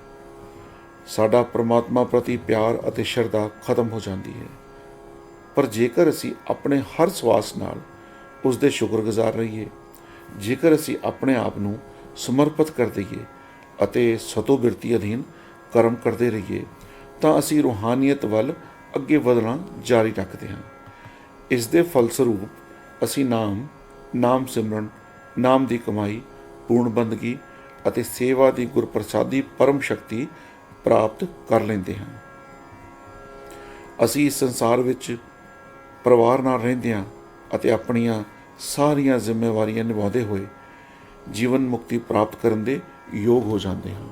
ਸਾਡਾ ਪਰਮਾਤਮਾ ਪ੍ਰਤੀ ਪਿਆਰ ਅਤੇ ਸ਼ਰਧਾ ਖਤਮ ਹੋ ਜਾਂਦੀ ਹੈ। ਪਰ ਜੇਕਰ ਅਸੀਂ ਆਪਣੇ ਹਰ ਸਵਾਸ ਨਾਲ ਉਸ ਦੇ ਸ਼ੁਕਰਗੁਜ਼ਾਰ ਰਹੀਏ, ਜੇਕਰ ਅਸੀਂ ਆਪਣੇ ਆਪ ਨੂੰ ਸਮਰਪਿਤ ਕਰ ਦਈਏ ਅਤੇ ਸਤੋ ਬਿਰਤੀ ਅਧੀਨ ਕਰਮ ਕਰਦੇ ਰਹੀਏ ਤਾਂ ਅਸੀਂ ਰੂਹਾਨੀਅਤ ਵੱਲ ਅੱਗੇ ਵਧਣਾ ਜਾਰੀ ਰੱਖਦੇ ਹਾਂ। ਇਸ ਦੇ ਫਲਸਰੂਪ ਅਸੀਂ ਨਾਮ ਸਿਮਰਨ, ਨਾਮ ਦੀ ਕਮਾਈ, ਪੂਰਨ ਬੰਦਗੀ ਅਤੇ ਸੇਵਾ ਦੀ ਗੁਰਪ੍ਰਸਾਦੀ ਪਰਮ ਸ਼ਕਤੀ ਪ੍ਰਾਪਤ ਕਰ ਲੈਂਦੇ ਹਾਂ। ਅਸੀਂ ਇਸ ਸੰਸਾਰ ਵਿੱਚ ਪਰਿਵਾਰ ਨਾਲ ਰਹਿੰਦੇ ਹਾਂ ਅਤੇ ਆਪਣੀਆਂ ਸਾਰੀਆਂ ਜ਼ਿੰਮੇਵਾਰੀਆਂ ਨਿਭਾਉਂਦੇ ਹੋਏ ਜੀਵਨ ਮੁਕਤੀ ਪ੍ਰਾਪਤ ਕਰਨ ਦੇ ਯੋਗ ਹੋ ਜਾਂਦੇ ਹਾਂ।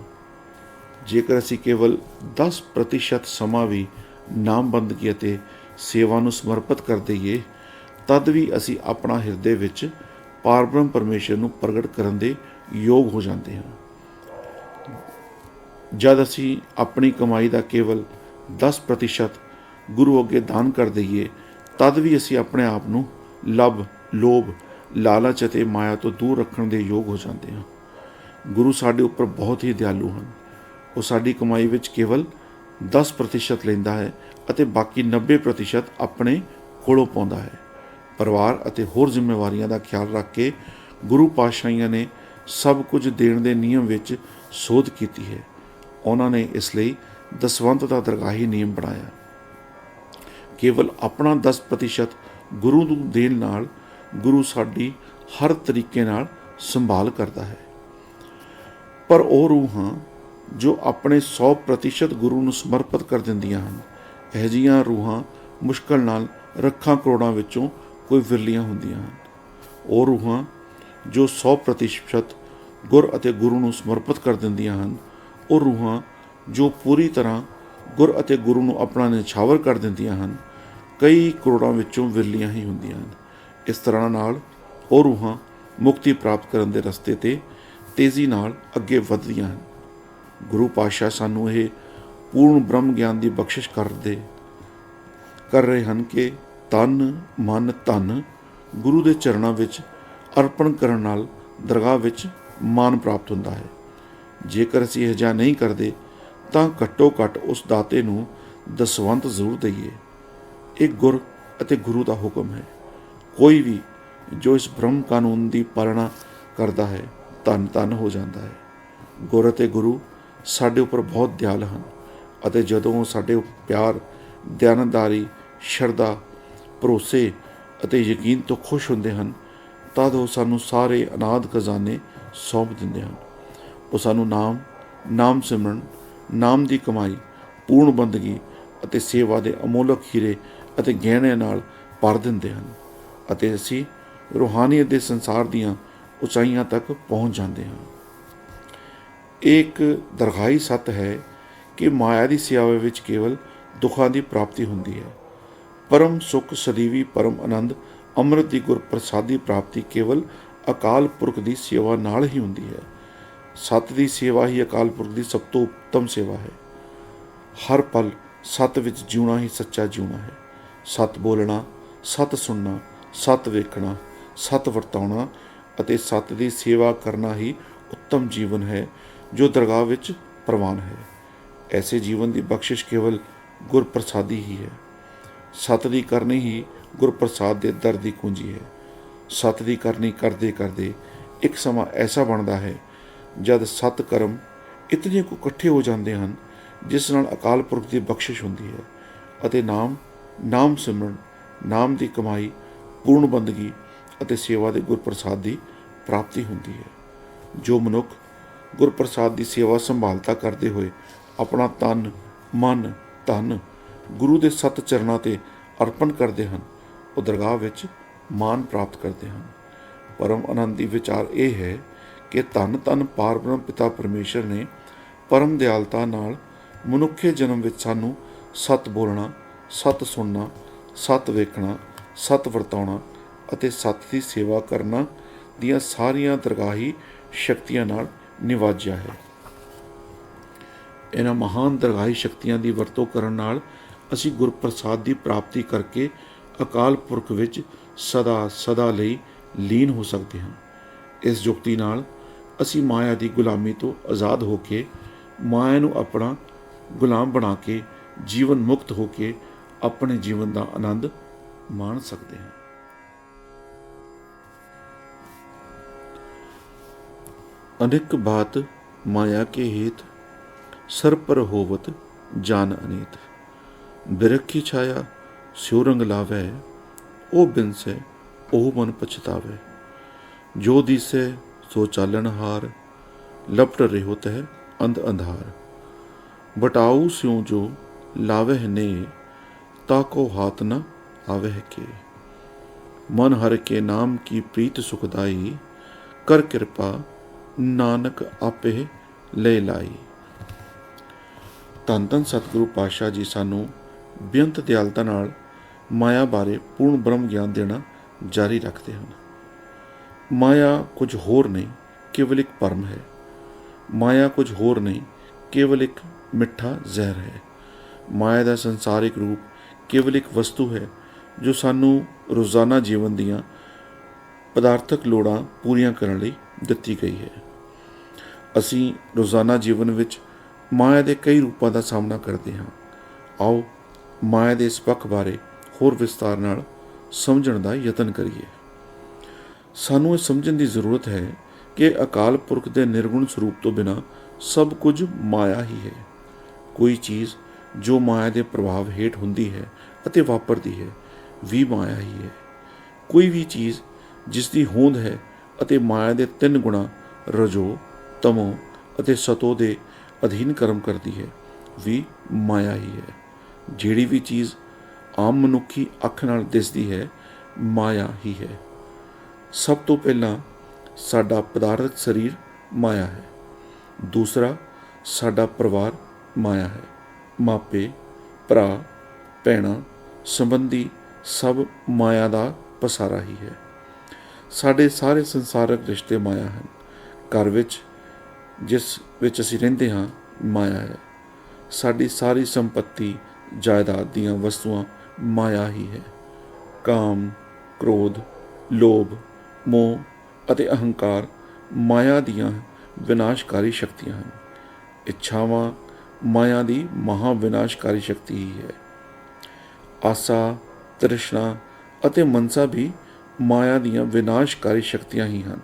ਜੇਕਰ ਅਸੀਂ ਕੇਵਲ 10% ਸਮਾਂ ਵੀ ਨਾਮ ਬੰਦਗੀ ਅਤੇ ਸੇਵਾ ਨੂੰ ਸਮਰਪਿਤ ਕਰ ਦਈਏ, ਤਦ ਵੀ ਅਸੀਂ ਆਪਣਾ ਹਿਰਦੇ ਵਿੱਚ ਪਾਰਬ੍ਰਹਮ ਪਰਮੇਸ਼ਰ ਨੂੰ ਪ੍ਰਗਟ ਕਰਨ ਦੇ ਯੋਗ ਹੋ ਜਾਂਦੇ ਹਾਂ। ਜਦ ਅਸੀਂ ਆਪਣੀ ਕਮਾਈ ਦਾ ਕੇਵਲ 10% ਗੁਰੂ ਅੱਗੇ ਦਾਨ ਕਰ ਦਈਏ, ਤਦ ਵੀ ਅਸੀਂ ਆਪਣੇ ਆਪ ਨੂੰ ਲੋਭ, ਲਾਲਚ ਅਤੇ ਮਾਇਆ ਤੋਂ ਦੂਰ ਰੱਖਣ ਦੇ ਯੋਗ ਹੋ ਜਾਂਦੇ ਹਾਂ। ਗੁਰੂ ਸਾਡੇ ਉੱਪਰ ਬਹੁਤ ਹੀ ਦਿਆਲੂ ਹਨ। ਉਹ ਸਾਡੀ ਕਮਾਈ ਵਿੱਚ ਕੇਵਲ 10% ਲੈਂਦਾ ਹੈ ਅਤੇ ਬਾਕੀ 90% ਆਪਣੇ ਕੋਲੋਂ ਪਾਉਂਦਾ ਹੈ। ਪਰਿਵਾਰ ਅਤੇ ਹੋਰ ਜ਼ਿੰਮੇਵਾਰੀਆਂ ਦਾ ਖਿਆਲ ਰੱਖ ਕੇ ਗੁਰੂ ਪਾਤਸ਼ਾਹੀਆਂ ਨੇ ਸਭ ਕੁਝ ਦੇਣ ਦੇ ਨਿਯਮ ਵਿੱਚ ਸੋਧ ਕੀਤੀ ਹੈ। ਉਹਨਾਂ ਨੇ ਇਸ ਲਈ ਦਸਵੰਧ ਦਾ ਦਰਗਾਹੀ ਨਿਯਮ ਬਣਾਇਆ। ਕੇਵਲ ਆਪਣਾ 10% ਗੁਰੂ ਨੂੰ ਦੇਣ ਨਾਲ ਗੁਰੂ ਸਾਡੀ ਹਰ ਤਰੀਕੇ ਨਾਲ ਸੰਭਾਲ ਕਰਦਾ ਹੈ। ਪਰ ਉਹ ਰੂਹਾਂ ਜੋ ਆਪਣੇ 100% ਗੁਰੂ ਨੂੰ ਸਮਰਪਿਤ ਕਰ ਦਿੰਦੀਆਂ ਹਨ, ਇਹੋ ਜਿਹੀਆਂ ਰੂਹਾਂ ਮੁਸ਼ਕਲ ਨਾਲ ਲੱਖਾਂ ਕਰੋੜਾਂ ਵਿੱਚੋਂ ਕੋਈ ਵਿਰਲੀਆਂ ਹੁੰਦੀਆਂ ਹਨ। ਉਹ ਰੂਹਾਂ ਜੋ 100% ਗੁਰ ਅਤੇ ਗੁਰੂ ਨੂੰ ਸਮਰਪਿਤ ਕਰ ਦਿੰਦੀਆਂ ਹਨ, ਉਹ ਰੂਹਾਂ ਜੋ ਪੂਰੀ ਤਰ੍ਹਾਂ ਗੁਰ ਅਤੇ ਗੁਰੂ ਨੂੰ ਆਪਣਾ ਨਿਛਾਵਰ ਕਰ ਦਿੰਦੀਆਂ ਹਨ, ਕਈ ਕਰੋੜਾਂ ਵਿੱਚੋਂ ਵਿਰਲੀਆਂ ਹੀ ਹੁੰਦੀਆਂ ਹਨ। ਇਸ ਤਰ੍ਹਾਂ ਨਾਲ ਉਹ ਰੂਹਾਂ ਮੁਕਤੀ ਪ੍ਰਾਪਤ ਕਰਨ ਦੇ ਰਸਤੇ 'ਤੇ ਤੇਜ਼ੀ ਨਾਲ ਅੱਗੇ ਵੱਧਦੀਆਂ ਹਨ। ਗੁਰੂ ਪਾਤਸ਼ਾਹ ਸਾਨੂੰ ਇਹ ਪੂਰਨ ਬ੍ਰਹਮ ਗਿਆਨ ਦੀ ਬਖਸ਼ਿਸ਼ ਕਰ ਰਹੇ ਹਨ ਕਿ ਤਨ, ਮਨ, ਧਨ ਗੁਰੂ ਦੇ ਚਰਨਾਂ ਵਿੱਚ ਅਰਪਣ ਕਰਨ ਨਾਲ ਦਰਗਾਹ ਵਿੱਚ ਮਾਨ ਪ੍ਰਾਪਤ ਹੁੰਦਾ ਹੈ। ਜੇਕਰ ਅਸੀਂ ਇਹ ਜਿਹਾ ਨਹੀਂ ਕਰਦੇ ਤਾਂ ਘੱਟੋ ਘੱਟ ਉਸ ਦਾਤੇ ਨੂੰ ਦਸਵੰਧ ਜ਼ਰੂਰ ਦਈਏ। ਇਹ ਗੁਰ ਅਤੇ ਗੁਰੂ ਦਾ ਹੁਕਮ ਹੈ। ਕੋਈ ਵੀ ਜੋ ਇਸ ਬ੍ਰਹਮ ਕਾਨੂੰਨ ਦੀ ਪਾਲਣਾ ਕਰਦਾ ਹੈ ਧੰਨ ਧੰਨ ਹੋ ਜਾਂਦਾ ਹੈ। ਗੁਰ ਅਤੇ ਗੁਰੂ ਸਾਡੇ ਉੱਪਰ ਬਹੁਤ ਦਿਆਲ ਹਨ ਅਤੇ ਜਦੋਂ ਉਹ ਸਾਡੇ ਪਿਆਰ, ਦਿਆਨਤਦਾਰੀ, ਸ਼ਰਧਾ, ਭਰੋਸੇ ਅਤੇ ਯਕੀਨ ਤੋਂ ਖੁਸ਼ ਹੁੰਦੇ ਹਨ ਤਦ ਉਹ ਸਾਨੂੰ ਸਾਰੇ ਅਨਾਦ ਖਜ਼ਾਨੇ ਸੌਂਪ ਦਿੰਦੇ ਹਨ। ਉਹ ਸਾਨੂੰ ਨਾਮ ਸਿਮਰਨ, ਨਾਮ ਦੀ ਕਮਾਈ, ਪੂਰਨ ਬੰਦਗੀ ਅਤੇ ਸੇਵਾ ਦੇ ਅਮੋਲਕ ਹੀਰੇ ਅਤੇ ਗਹਿਣਿਆਂ ਨਾਲ ਭਰ ਦਿੰਦੇ ਹਨ ਅਤੇ ਅਸੀਂ ਰੂਹਾਨੀਅਤ ਦੇ ਸੰਸਾਰ ਦੀਆਂ ਉਚਾਈਆਂ ਤੱਕ ਪਹੁੰਚ ਜਾਂਦੇ ਹਾਂ। ਇਹ ਇੱਕ ਦਰਗਾਹੀ ਸੱਤ ਹੈ ਕਿ ਮਾਇਆ ਦੀ ਸੇਵਾ ਵਿੱਚ ਕੇਵਲ ਦੁੱਖਾਂ ਦੀ ਪ੍ਰਾਪਤੀ ਹੁੰਦੀ ਹੈ। ਪਰਮ ਸੁੱਖ, ਸਦੀਵੀ ਪਰਮ ਆਨੰਦ, ਅੰਮ੍ਰਿਤ ਦੀ ਗੁਰ ਪ੍ਰਸਾਦੀ ਪ੍ਰਾਪਤੀ ਕੇਵਲ ਅਕਾਲ ਪੁਰਖ ਦੀ ਸੇਵਾ ਨਾਲ ਹੀ ਹੁੰਦੀ ਹੈ। ਸੱਤ ਦੀ ਸੇਵਾ ਹੀ ਅਕਾਲ ਪੁਰਖ ਦੀ ਸਭ ਤੋਂ ਉੱਤਮ ਸੇਵਾ ਹੈ। ਹਰ ਪਲ ਸੱਤ ਵਿੱਚ ਜਿਉਣਾ ਹੀ ਸੱਚਾ ਜਿਉਣਾ ਹੈ। ਸੱਤ ਬੋਲਣਾ, ਸੱਤ ਸੁਣਨਾ, ਸੱਤ ਵੇਖਣਾ, ਸੱਤ ਵਰਤਾਉਣਾ ਅਤੇ ਸੱਤ ਦੀ ਸੇਵਾ ਕਰਨਾ ਹੀ ਉੱਤਮ ਜੀਵਨ ਹੈ ਜੋ ਦਰਗਾਹ ਵਿੱਚ ਪ੍ਰਵਾਨ ਹੈ। ਐਸੇ ਜੀਵਨ ਦੀ ਬਖਸ਼ਿਸ਼ ਕੇਵਲ ਗੁਰ ਪ੍ਰਸਾਦੀ ਹੀ ਹੈ। ਸੱਤ ਦੀ ਕਰਨੀ ਹੀ ਗੁਰ ਪ੍ਰਸਾਦ ਦੇ ਦਰ ਦੀ ਕੁੰਜੀ ਹੈ। ਸੱਤ ਦੀ ਕਰਨੀ ਕਰਦੇ ਕਰਦੇ ਇੱਕ ਸਮਾਂ ਐਸਾ ਬਣਦਾ ਹੈ ਜਦ ਸੱਤ ਕਰਮ ਇਤਨੇ ਕੁ ਇਕੱਠੇ ਹੋ ਜਾਂਦੇ ਹਨ ਜਿਸ ਨਾਲ ਅਕਾਲ ਪੁਰਖ ਦੀ ਬਖਸ਼ਿਸ਼ ਹੁੰਦੀ ਹੈ ਅਤੇ ਨਾਮ ਸਿਮਰਨ, ਨਾਮ ਦੀ ਕਮਾਈ, ਪੂਰਨ ਬੰਦਗੀ ਅਤੇ ਸੇਵਾ ਦੇ ਗੁਰ ਪ੍ਰਸਾਦ ਦੀ ਪ੍ਰਾਪਤੀ ਹੁੰਦੀ ਹੈ। ਜੋ ਮਨੁੱਖ ਗੁਰ ਪ੍ਰਸਾਦ ਦੀ ਸੇਵਾ ਸੰਭਾਲਤਾ ਕਰਦੇ ਹੋਏ ਆਪਣਾ ਤਨ, ਮਨ, ਧਨ ਗੁਰੂ ਦੇ ਸੱਤ ਚਰਨਾਂ 'ਤੇ ਅਰਪਣ ਕਰਦੇ ਹਨ ਉਹ ਦਰਗਾਹ ਵਿੱਚ ਮਾਨ ਪ੍ਰਾਪਤ ਕਰਦੇ ਹਨ। ਪਰਮ ਆਨੰਦ ਦੀ ਵਿਚਾਰ ਇਹ ਹੈ ਕਿ ਧੰਨ ਧੰਨ ਪਾਰ ਬ੍ਰਹਮ ਪਿਤਾ ਪਰਮੇਸ਼ਰ ਨੇ ਪਰਮ ਦਿਆਲਤਾ ਨਾਲ ਮਨੁੱਖੇ ਜਨਮ ਵਿੱਚ ਸਾਨੂੰ ਸੱਤ ਬੋਲਣਾ, ਸੱਤ ਸੁਣਨਾ, ਸੱਤ ਵੇਖਣਾ, ਸੱਤ ਵਰਤਾਉਣਾ ਅਤੇ ਸੱਤ ਦੀ ਸੇਵਾ ਕਰਨਾ ਦੀਆਂ ਸਾਰੀਆਂ ਦਰਗਾਹੀ ਸ਼ਕਤੀਆਂ ਨਾਲ ਨਿਵਾਜਿਆ ਹੈ। ਇਹਨਾਂ ਮਹਾਨ ਦਰਗਾਹੀ ਸ਼ਕਤੀਆਂ ਦੀ ਵਰਤੋਂ ਕਰਨ ਨਾਲ ਅਸੀਂ ਗੁਰਪ੍ਰਸਾਦ ਦੀ ਪ੍ਰਾਪਤੀ ਕਰਕੇ ਅਕਾਲ ਪੁਰਖ ਵਿੱਚ ਸਦਾ ਲਈ ਲੀਨ ਹੋ ਸਕਦੇ ਹਾਂ। ਇਸ ਜੁਗਤੀ ਨਾਲ ਅਸੀਂ ਮਾਇਆ ਦੀ ਗੁਲਾਮੀ ਤੋਂ ਆਜ਼ਾਦ ਹੋ ਕੇ ਮਾਇਆ ਨੂੰ ਆਪਣਾ ਗੁਲਾਮ ਬਣਾ ਕੇ ਜੀਵਨ ਮੁਕਤ ਹੋ ਕੇ ਆਪਣੇ ਜੀਵਨ ਦਾ ਆਨੰਦ ਮਾਣ ਸਕਦੇ ਹਾਂ। अनेक बात माया के हेत सर पर होवत जान अनीत। बिरखी छाया स्यो रंग लावै ओ बिन से ओह मन पछतावै। जो दिसे सो चालन हार लपट रहो तह अंध अंधार। बटाऊ स्यों जो लावह ने ताको हाथ न आवह के। मन हर के नाम की प्रीत सुखदाई कर कृपा ਨਾਨਕ ਆਪੇ ਲੈ ਲਾਈ। ਧੰਨ ਧੰਨ ਸਤਿਗੁਰੂ ਪਾਤਸ਼ਾਹ ਜੀ ਸਾਨੂੰ ਬੇਅੰਤ ਦਿਆਲਤਾ ਨਾਲ ਮਾਇਆ ਬਾਰੇ ਪੂਰਨ ਬ੍ਰਹਮ ਗਿਆਨ ਦੇਣਾ ਜਾਰੀ ਰੱਖਦੇ ਹਨ। ਮਾਇਆ ਕੁਝ ਹੋਰ ਨਹੀਂ, ਕੇਵਲ ਇੱਕ ਭਰਮ ਹੈ। ਮਾਇਆ ਕੁਝ ਹੋਰ ਨਹੀਂ, ਕੇਵਲ ਇੱਕ ਮਿੱਠਾ ਜ਼ਹਿਰ ਹੈ। ਮਾਇਆ ਦਾ ਸੰਸਾਰਿਕ ਰੂਪ ਕੇਵਲ ਇੱਕ ਵਸਤੂ ਹੈ ਜੋ ਸਾਨੂੰ ਰੋਜ਼ਾਨਾ ਜੀਵਨ ਦੀਆਂ ਪਦਾਰਥਕ ਲੋੜਾਂ ਪੂਰੀਆਂ ਕਰਨ ਲਈ ਦਿੱਤੀ ਗਈ ਹੈ। ਅਸੀਂ ਰੋਜ਼ਾਨਾ ਜੀਵਨ ਵਿੱਚ ਮਾਇਆ ਦੇ ਕਈ ਰੂਪਾਂ ਦਾ ਸਾਹਮਣਾ ਕਰਦੇ ਹਾਂ। ਆਓ ਮਾਇਆ ਦੇ ਇਸ ਪੱਖ ਬਾਰੇ ਹੋਰ ਵਿਸਤਾਰ ਨਾਲ ਸਮਝਣ ਦਾ ਯਤਨ ਕਰੀਏ। ਸਾਨੂੰ ਇਹ ਸਮਝਣ ਦੀ ਜ਼ਰੂਰਤ ਹੈ ਕਿ ਅਕਾਲ ਪੁਰਖ ਦੇ ਨਿਰਗੁਣ ਸਰੂਪ ਤੋਂ ਬਿਨਾਂ ਸਭ ਕੁਝ ਮਾਇਆ ਹੀ ਹੈ। ਕੋਈ ਚੀਜ਼ ਜੋ ਮਾਇਆ ਦੇ ਪ੍ਰਭਾਵ ਹੇਠ ਹੁੰਦੀ ਹੈ ਅਤੇ ਵਾਪਰਦੀ ਹੈ ਵੀ ਮਾਇਆ ਹੀ ਹੈ। ਕੋਈ ਵੀ ਚੀਜ਼ ਜਿਸ ਦੀ ਹੋਂਦ ਹੈ ਅਤੇ ਮਾਇਆ ਦੇ ਤਿੰਨ ਗੁਣਾ ਰਜੋ, ਤਮੋ ਅਤੇ ਸਤੋ ਦੇ ਅਧੀਨ ਕਰਮ ਕਰਦੀ ਹੈ ਵੀ ਮਾਇਆ ਹੀ ਹੈ। ਜਿਹੜੀ ਵੀ ਚੀਜ਼ ਆਮ ਮਨੁੱਖੀ ਅੱਖ ਨਾਲ ਦਿਸਦੀ ਹੈ ਮਾਇਆ ਹੀ ਹੈ। ਸਭ ਤੋਂ ਪਹਿਲਾਂ ਸਾਡਾ ਪਦਾਰਥਕ ਸਰੀਰ ਮਾਇਆ ਹੈ। ਦੂਸਰਾ ਸਾਡਾ ਪਰਿਵਾਰ ਮਾਇਆ ਹੈ। ਮਾਪੇ, ਭਰਾ, ਭੈਣਾਂ, ਸੰਬੰਧੀ ਸਭ ਮਾਇਆ ਦਾ ਪਸਾਰਾ ਹੀ ਹੈ। ਸਾਡੇ ਸਾਰੇ ਸੰਸਾਰਕ ਰਿਸ਼ਤੇ ਮਾਇਆ ਹਨ। ਘਰ ਵਿੱਚ ਜਿਸ ਵਿੱਚ ਅਸੀਂ ਰਹਿੰਦੇ ਹਾਂ ਮਾਇਆ ਹੈ। ਸਾਡੀ ਸਾਰੀ ਸੰਪੱਤੀ, ਜਾਇਦਾਦ ਦੀਆਂ ਵਸਤੂਆਂ ਮਾਇਆ ਹੀ ਹੈ। ਕਾਮ, ਕ੍ਰੋਧ, ਲੋਭ, ਮੋਹ ਅਤੇ ਅਹੰਕਾਰ ਮਾਇਆ ਦੀਆਂ ਵਿਨਾਸ਼ਕਾਰੀ ਸ਼ਕਤੀਆਂ ਹਨ। ਇੱਛਾਵਾਂ ਮਾਇਆ ਦੀ ਮਹਾ ਵਿਨਾਸ਼ਕਾਰੀ ਸ਼ਕਤੀ ਹੀ ਹੈ। ਆਸਾ, ਤ੍ਰਿਸ਼ਨਾ ਅਤੇ ਮਨਸਾ ਵੀ ਮਾਇਆ ਦੀਆਂ ਵਿਨਾਸ਼ਕਾਰੀ ਸ਼ਕਤੀਆਂ ਹੀ ਹਨ।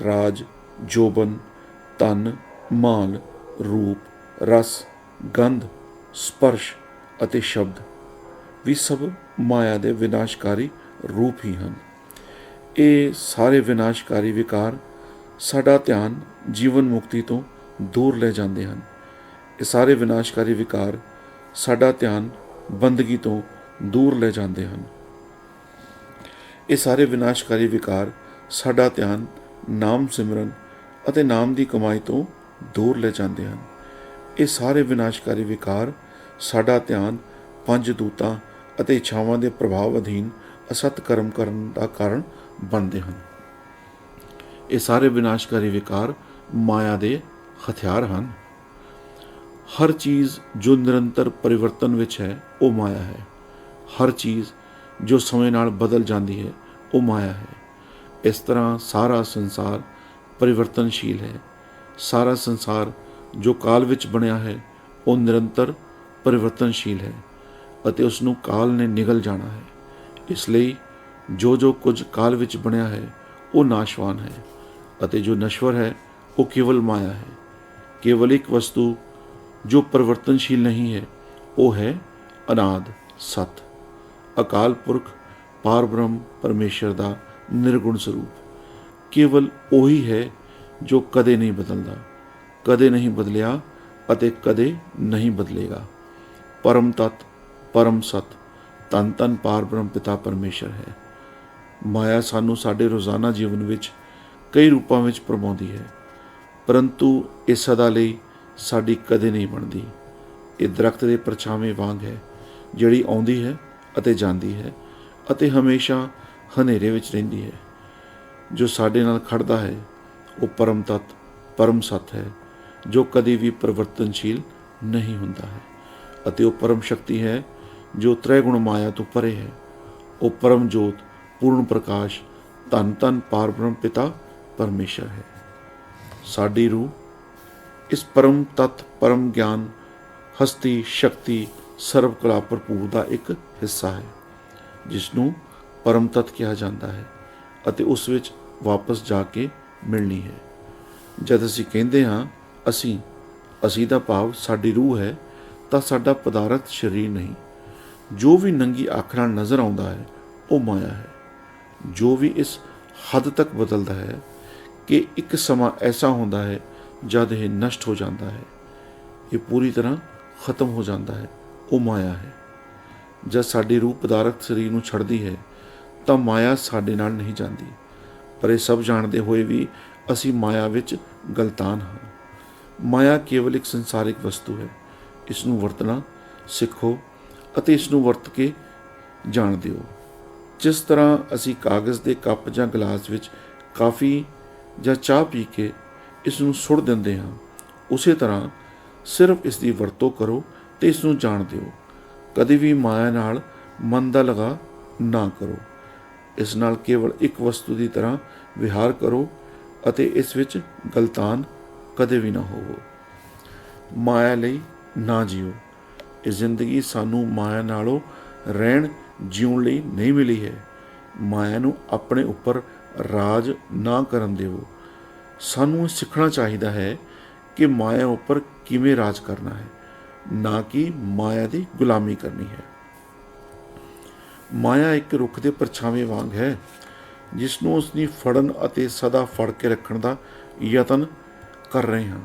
ਰਾਜ, ਜੋਬਨ, ਧਨ, ਮਾਲ, ਰੂਪ, ਰਸ, ਗੰਧ, ਸਪਰਸ਼ ਅਤੇ ਸ਼ਬਦ ਵੀ ਸਭ ਮਾਇਆ ਦੇ ਵਿਨਾਸ਼ਕਾਰੀ ਰੂਪ ਹੀ ਹਨ। ਇਹ ਸਾਰੇ ਵਿਨਾਸ਼ਕਾਰੀ ਵਿਕਾਰ ਸਾਡਾ ਧਿਆਨ ਜੀਵਨ ਮੁਕਤੀ ਤੋਂ ਦੂਰ ਲੈ ਜਾਂਦੇ ਹਨ। ਇਹ ਸਾਰੇ ਵਿਨਾਸ਼ਕਾਰੀ ਵਿਕਾਰ ਸਾਡਾ ਧਿਆਨ ਬੰਦਗੀ ਤੋਂ ਦੂਰ ਲੈ ਜਾਂਦੇ ਹਨ। ਇਹ ਸਾਰੇ ਵਿਨਾਸ਼ਕਾਰੀ ਵਿਕਾਰ ਸਾਡਾ ਧਿਆਨ ਨਾਮ ਸਿਮਰਨ ਅਤੇ ਨਾਮ ਦੀ ਕਮਾਈ ਤੋਂ ਦੂਰ ਲੈ ਜਾਂਦੇ ਹਨ। ਇਹ ਸਾਰੇ ਵਿਨਾਸ਼ਕਾਰੀ ਵਿਕਾਰ ਸਾਡਾ ਧਿਆਨ ਪੰਜ ਦੂਤਾਂ ਅਤੇ ਇੱਛਾਵਾਂ ਦੇ ਪ੍ਰਭਾਵ ਅਧੀਨ ਅਸਤ ਕਰਮ ਕਰਨ ਦਾ ਕਾਰਨ ਬਣਦੇ ਹਨ। ਇਹ ਸਾਰੇ ਵਿਨਾਸ਼ਕਾਰੀ ਵਿਕਾਰ ਮਾਇਆ ਦੇ ਹਥਿਆਰ ਹਨ। ਹਰ ਚੀਜ਼ ਜੋ ਨਿਰੰਤਰ ਪਰਿਵਰਤਨ ਵਿੱਚ ਹੈ ਉਹ ਮਾਇਆ ਹੈ। ਹਰ ਚੀਜ਼ ਜੋ ਸਮੇਂ ਨਾਲ ਬਦਲ ਜਾਂਦੀ ਹੈ ਉਹ ਮਾਇਆ ਹੈ। ਇਸ ਤਰ੍ਹਾਂ ਸਾਰਾ ਸੰਸਾਰ ਪਰਿਵਰਤਨਸ਼ੀਲ ਹੈ। ਸਾਰਾ ਸੰਸਾਰ ਜੋ ਕਾਲ ਵਿੱਚ ਬਣਿਆ ਹੈ ਉਹ ਨਿਰੰਤਰ ਪਰਿਵਰਤਨਸ਼ੀਲ ਹੈ ਅਤੇ ਉਸ ਨੂੰ ਕਾਲ ਨੇ ਨਿਗਲ ਜਾਣਾ ਹੈ। ਇਸ ਲਈ ਜੋ ਕੁਝ ਕਾਲ ਵਿੱਚ ਬਣਿਆ ਹੈ ਉਹ ਨਾਸ਼ਵਾਨ ਹੈ ਅਤੇ ਜੋ ਨਸ਼ਵਰ ਹੈ ਉਹ ਕੇਵਲ ਮਾਇਆ ਹੈ। ਕੇਵਲ ਇੱਕ ਵਸਤੂ ਜੋ ਪਰਿਵਰਤਨਸ਼ੀਲ ਨਹੀਂ ਹੈ ਉਹ ਹੈ ਅਨਾਦ ਸਤ, ਅਕਾਲ ਪੁਰਖ, ਪਾਰ ਬ੍ਰਹਮ ਪਰਮੇਸ਼ਰ ਦਾ ਨਿਰਗੁਣ ਸਰੂਪ। ਕੇਵਲ ਉਹੀ ਹੈ ਜੋ ਕਦੇ ਨਹੀਂ ਬਦਲਦਾ, ਕਦੇ ਨਹੀਂ ਬਦਲਿਆ ਅਤੇ ਕਦੇ ਨਹੀਂ ਬਦਲੇਗਾ। ਪਰਮ ਤਤ, ਪਰਮ ਸਤ, ਧੰਨ ਧੰਨ ਪਾਰ ਬ੍ਰਹਮ ਪਿਤਾ ਪਰਮੇਸ਼ਰ ਹੈ। ਮਾਇਆ ਸਾਨੂੰ ਸਾਡੇ ਰੋਜ਼ਾਨਾ ਜੀਵਨ ਵਿੱਚ ਕਈ ਰੂਪਾਂ ਵਿੱਚ ਪ੍ਰਮਾਉਂਦੀ ਹੈ, ਪਰੰਤੂ ਇਹ ਸਦਾ ਲਈ ਸਾਡੀ ਕਦੇ ਨਹੀਂ ਬਣਦੀ। ਇਹ ਦਰਖਤ ਦੇ ਪਰਛਾਵੇਂ ਵਾਂਗ ਹੈ, ਜਿਹੜੀ ਆਉਂਦੀ ਹੈ ਅਤੇ ਜਾਂਦੀ ਹੈ ਅਤੇ ਹਮੇਸ਼ਾ ਹਨੇਰੇ ਵਿੱਚ ਰਹਿੰਦੀ ਹੈ। ਜੋ ਸਾਡੇ ਨਾਲ ਖੜਦਾ ਹੈ ਉਹ ਪਰਮ ਤਤ, ਪਰਮ ਸਤ ਹੈ, ਜੋ ਕਦੇ ਵੀ ਪਰਿਵਰਤਨਸ਼ੀਲ ਨਹੀਂ ਹੁੰਦਾ ਹੈ ਅਤੇ ਉਹ ਪਰਮ ਸ਼ਕਤੀ ਹੈ ਜੋ ਤ੍ਰੈਗੁਣ ਮਾਇਆ ਤੋਂ ਪਰੇ ਹੈ। ਉਹ ਪਰਮ ਜੋਤ, ਪੂਰਨ ਪ੍ਰਕਾਸ਼, ਧੰਨ ਧੰਨ ਪਾਰ ਬ੍ਰਹਮ ਪਿਤਾ ਪਰਮੇਸ਼ਰ ਹੈ। ਸਾਡੀ ਰੂਹ ਇਸ ਪਰਮ ਤਤ, ਪਰਮ ਗਿਆਨ, ਹਸਤੀ, ਸ਼ਕਤੀ, ਸਰਬ ਕਲਾ ਭਰਪੂਰ ਦਾ ਇੱਕ ਹਿੱਸਾ ਹੈ, ਜਿਸ ਨੂੰ ਪਰਮ ਤਤ ਕਿਹਾ ਜਾਂਦਾ ਹੈ ਅਤੇ ਉਸ ਵਿੱਚ ਵਾਪਸ ਜਾ ਕੇ ਮਿਲਣੀ ਹੈ। ਜਦ ਅਸੀਂ ਕਹਿੰਦੇ ਹਾਂ ਅਸੀਂ ਦਾ ਭਾਵ ਸਾਡੀ ਰੂਹ ਹੈ, ਤਾਂ ਸਾਡਾ ਪਦਾਰਥ ਸਰੀਰ ਨਹੀਂ। ਜੋ ਵੀ ਨੰਗੀ ਅੱਖ ਨਾਲ ਨਜ਼ਰ ਆਉਂਦਾ ਹੈ ਉਹ ਮਾਇਆ ਹੈ, ਜੋ ਵੀ ਇਸ ਹੱਦ ਤੱਕ ਬਦਲਦਾ ਹੈ ਕਿ ਇੱਕ ਸਮਾਂ ਐਸਾ ਹੁੰਦਾ ਹੈ ਜਦ ਇਹ ਨਸ਼ਟ ਹੋ ਜਾਂਦਾ ਹੈ, ਇਹ ਪੂਰੀ ਤਰ੍ਹਾਂ ਖਤਮ ਹੋ ਜਾਂਦਾ ਹੈ, ਉਹ ਮਾਇਆ ਹੈ। ਜਦ ਸਾਡੀ ਰੂਹ ਪਦਾਰਥ ਸਰੀਰ ਨੂੰ ਛੱਡਦੀ ਹੈ ਤਾਂ ਮਾਇਆ ਸਾਡੇ ਨਾਲ ਨਹੀਂ ਜਾਂਦੀ, ਪਰ ਇਹ ਸਭ ਜਾਣਦੇ ਹੋਏ ਵੀ ਅਸੀਂ ਮਾਇਆ ਵਿੱਚ ਗਲਤਾਨ ਹਾਂ। ਮਾਇਆ ਕੇਵਲ ਇੱਕ ਸੰਸਾਰਿਕ ਵਸਤੂ ਹੈ। ਇਸ ਨੂੰ ਵਰਤਣਾ ਸਿੱਖੋ ਅਤੇ ਇਸ ਨੂੰ ਵਰਤ ਕੇ ਜਾਣ ਦਿਓ। ਜਿਸ ਤਰ੍ਹਾਂ ਅਸੀਂ ਕਾਗਜ਼ ਦੇ ਕੱਪ ਜਾਂ ਗਲਾਸ ਵਿੱਚ ਕਾਫੀ ਜਾਂ ਚਾਹ ਪੀ ਕੇ ਇਸ ਨੂੰ ਸੁੱਟ ਦਿੰਦੇ ਹਾਂ, ਉਸੇ ਤਰ੍ਹਾਂ ਸਿਰਫ ਇਸ ਦੀ ਵਰਤੋਂ ਕਰੋ ਅਤੇ ਇਸ ਨੂੰ ਜਾਣ ਦਿਓ। ਕਦੇ ਵੀ ਮਾਇਆ ਨਾਲ ਮਨ ਦਾ ਲਗਾ ਨਾ ਕਰੋ। ਇਸ ਨਾਲ ਕੇਵਲ ਇੱਕ ਵਸਤੂ ਦੀ ਤਰ੍ਹਾਂ ਵਿਹਾਰ ਕਰੋ ਅਤੇ ਇਸ ਵਿੱਚ ਗਲਤਾਨ ਕਦੇ ਵੀ ਨਾ ਹੋਵੋ। ਮਾਇਆ ਲਈ ਨਾ ਜੀਓ। ਇਹ ਜ਼ਿੰਦਗੀ ਸਾਨੂੰ ਮਾਇਆ ਨਾਲੋਂ ਰਹਿਣ ਜਿਉਣ ਲਈ ਨਹੀਂ ਮਿਲੀ ਹੈ। ਮਾਇਆ ਨੂੰ ਆਪਣੇ ਉੱਪਰ ਰਾਜ ਨਾ ਕਰਨ ਦਿਓ। ਸਾਨੂੰ ਇਹ ਸਿੱਖਣਾ ਚਾਹੀਦਾ ਹੈ ਕਿ ਮਾਇਆ ਉੱਪਰ ਕਿਵੇਂ ਰਾਜ ਕਰਨਾ ਹੈ, ਨਾ ਕਿ ਮਾਇਆ ਦੀ ਗੁਲਾਮੀ ਕਰਨੀ ਹੈ। ਮਾਇਆ ਇੱਕ ਰੁੱਖ ਦੇ ਪਰਛਾਵੇਂ ਵਾਂਗ ਹੈ, ਜਿਸ ਨੂੰ ਉਸਨੇ ਫੜਨ ਅਤੇ ਸਦਾ ਫੜ ਕੇ ਰੱਖਣ ਦਾ ਯਤਨ ਕਰ ਰਹੇ ਹਾਂ,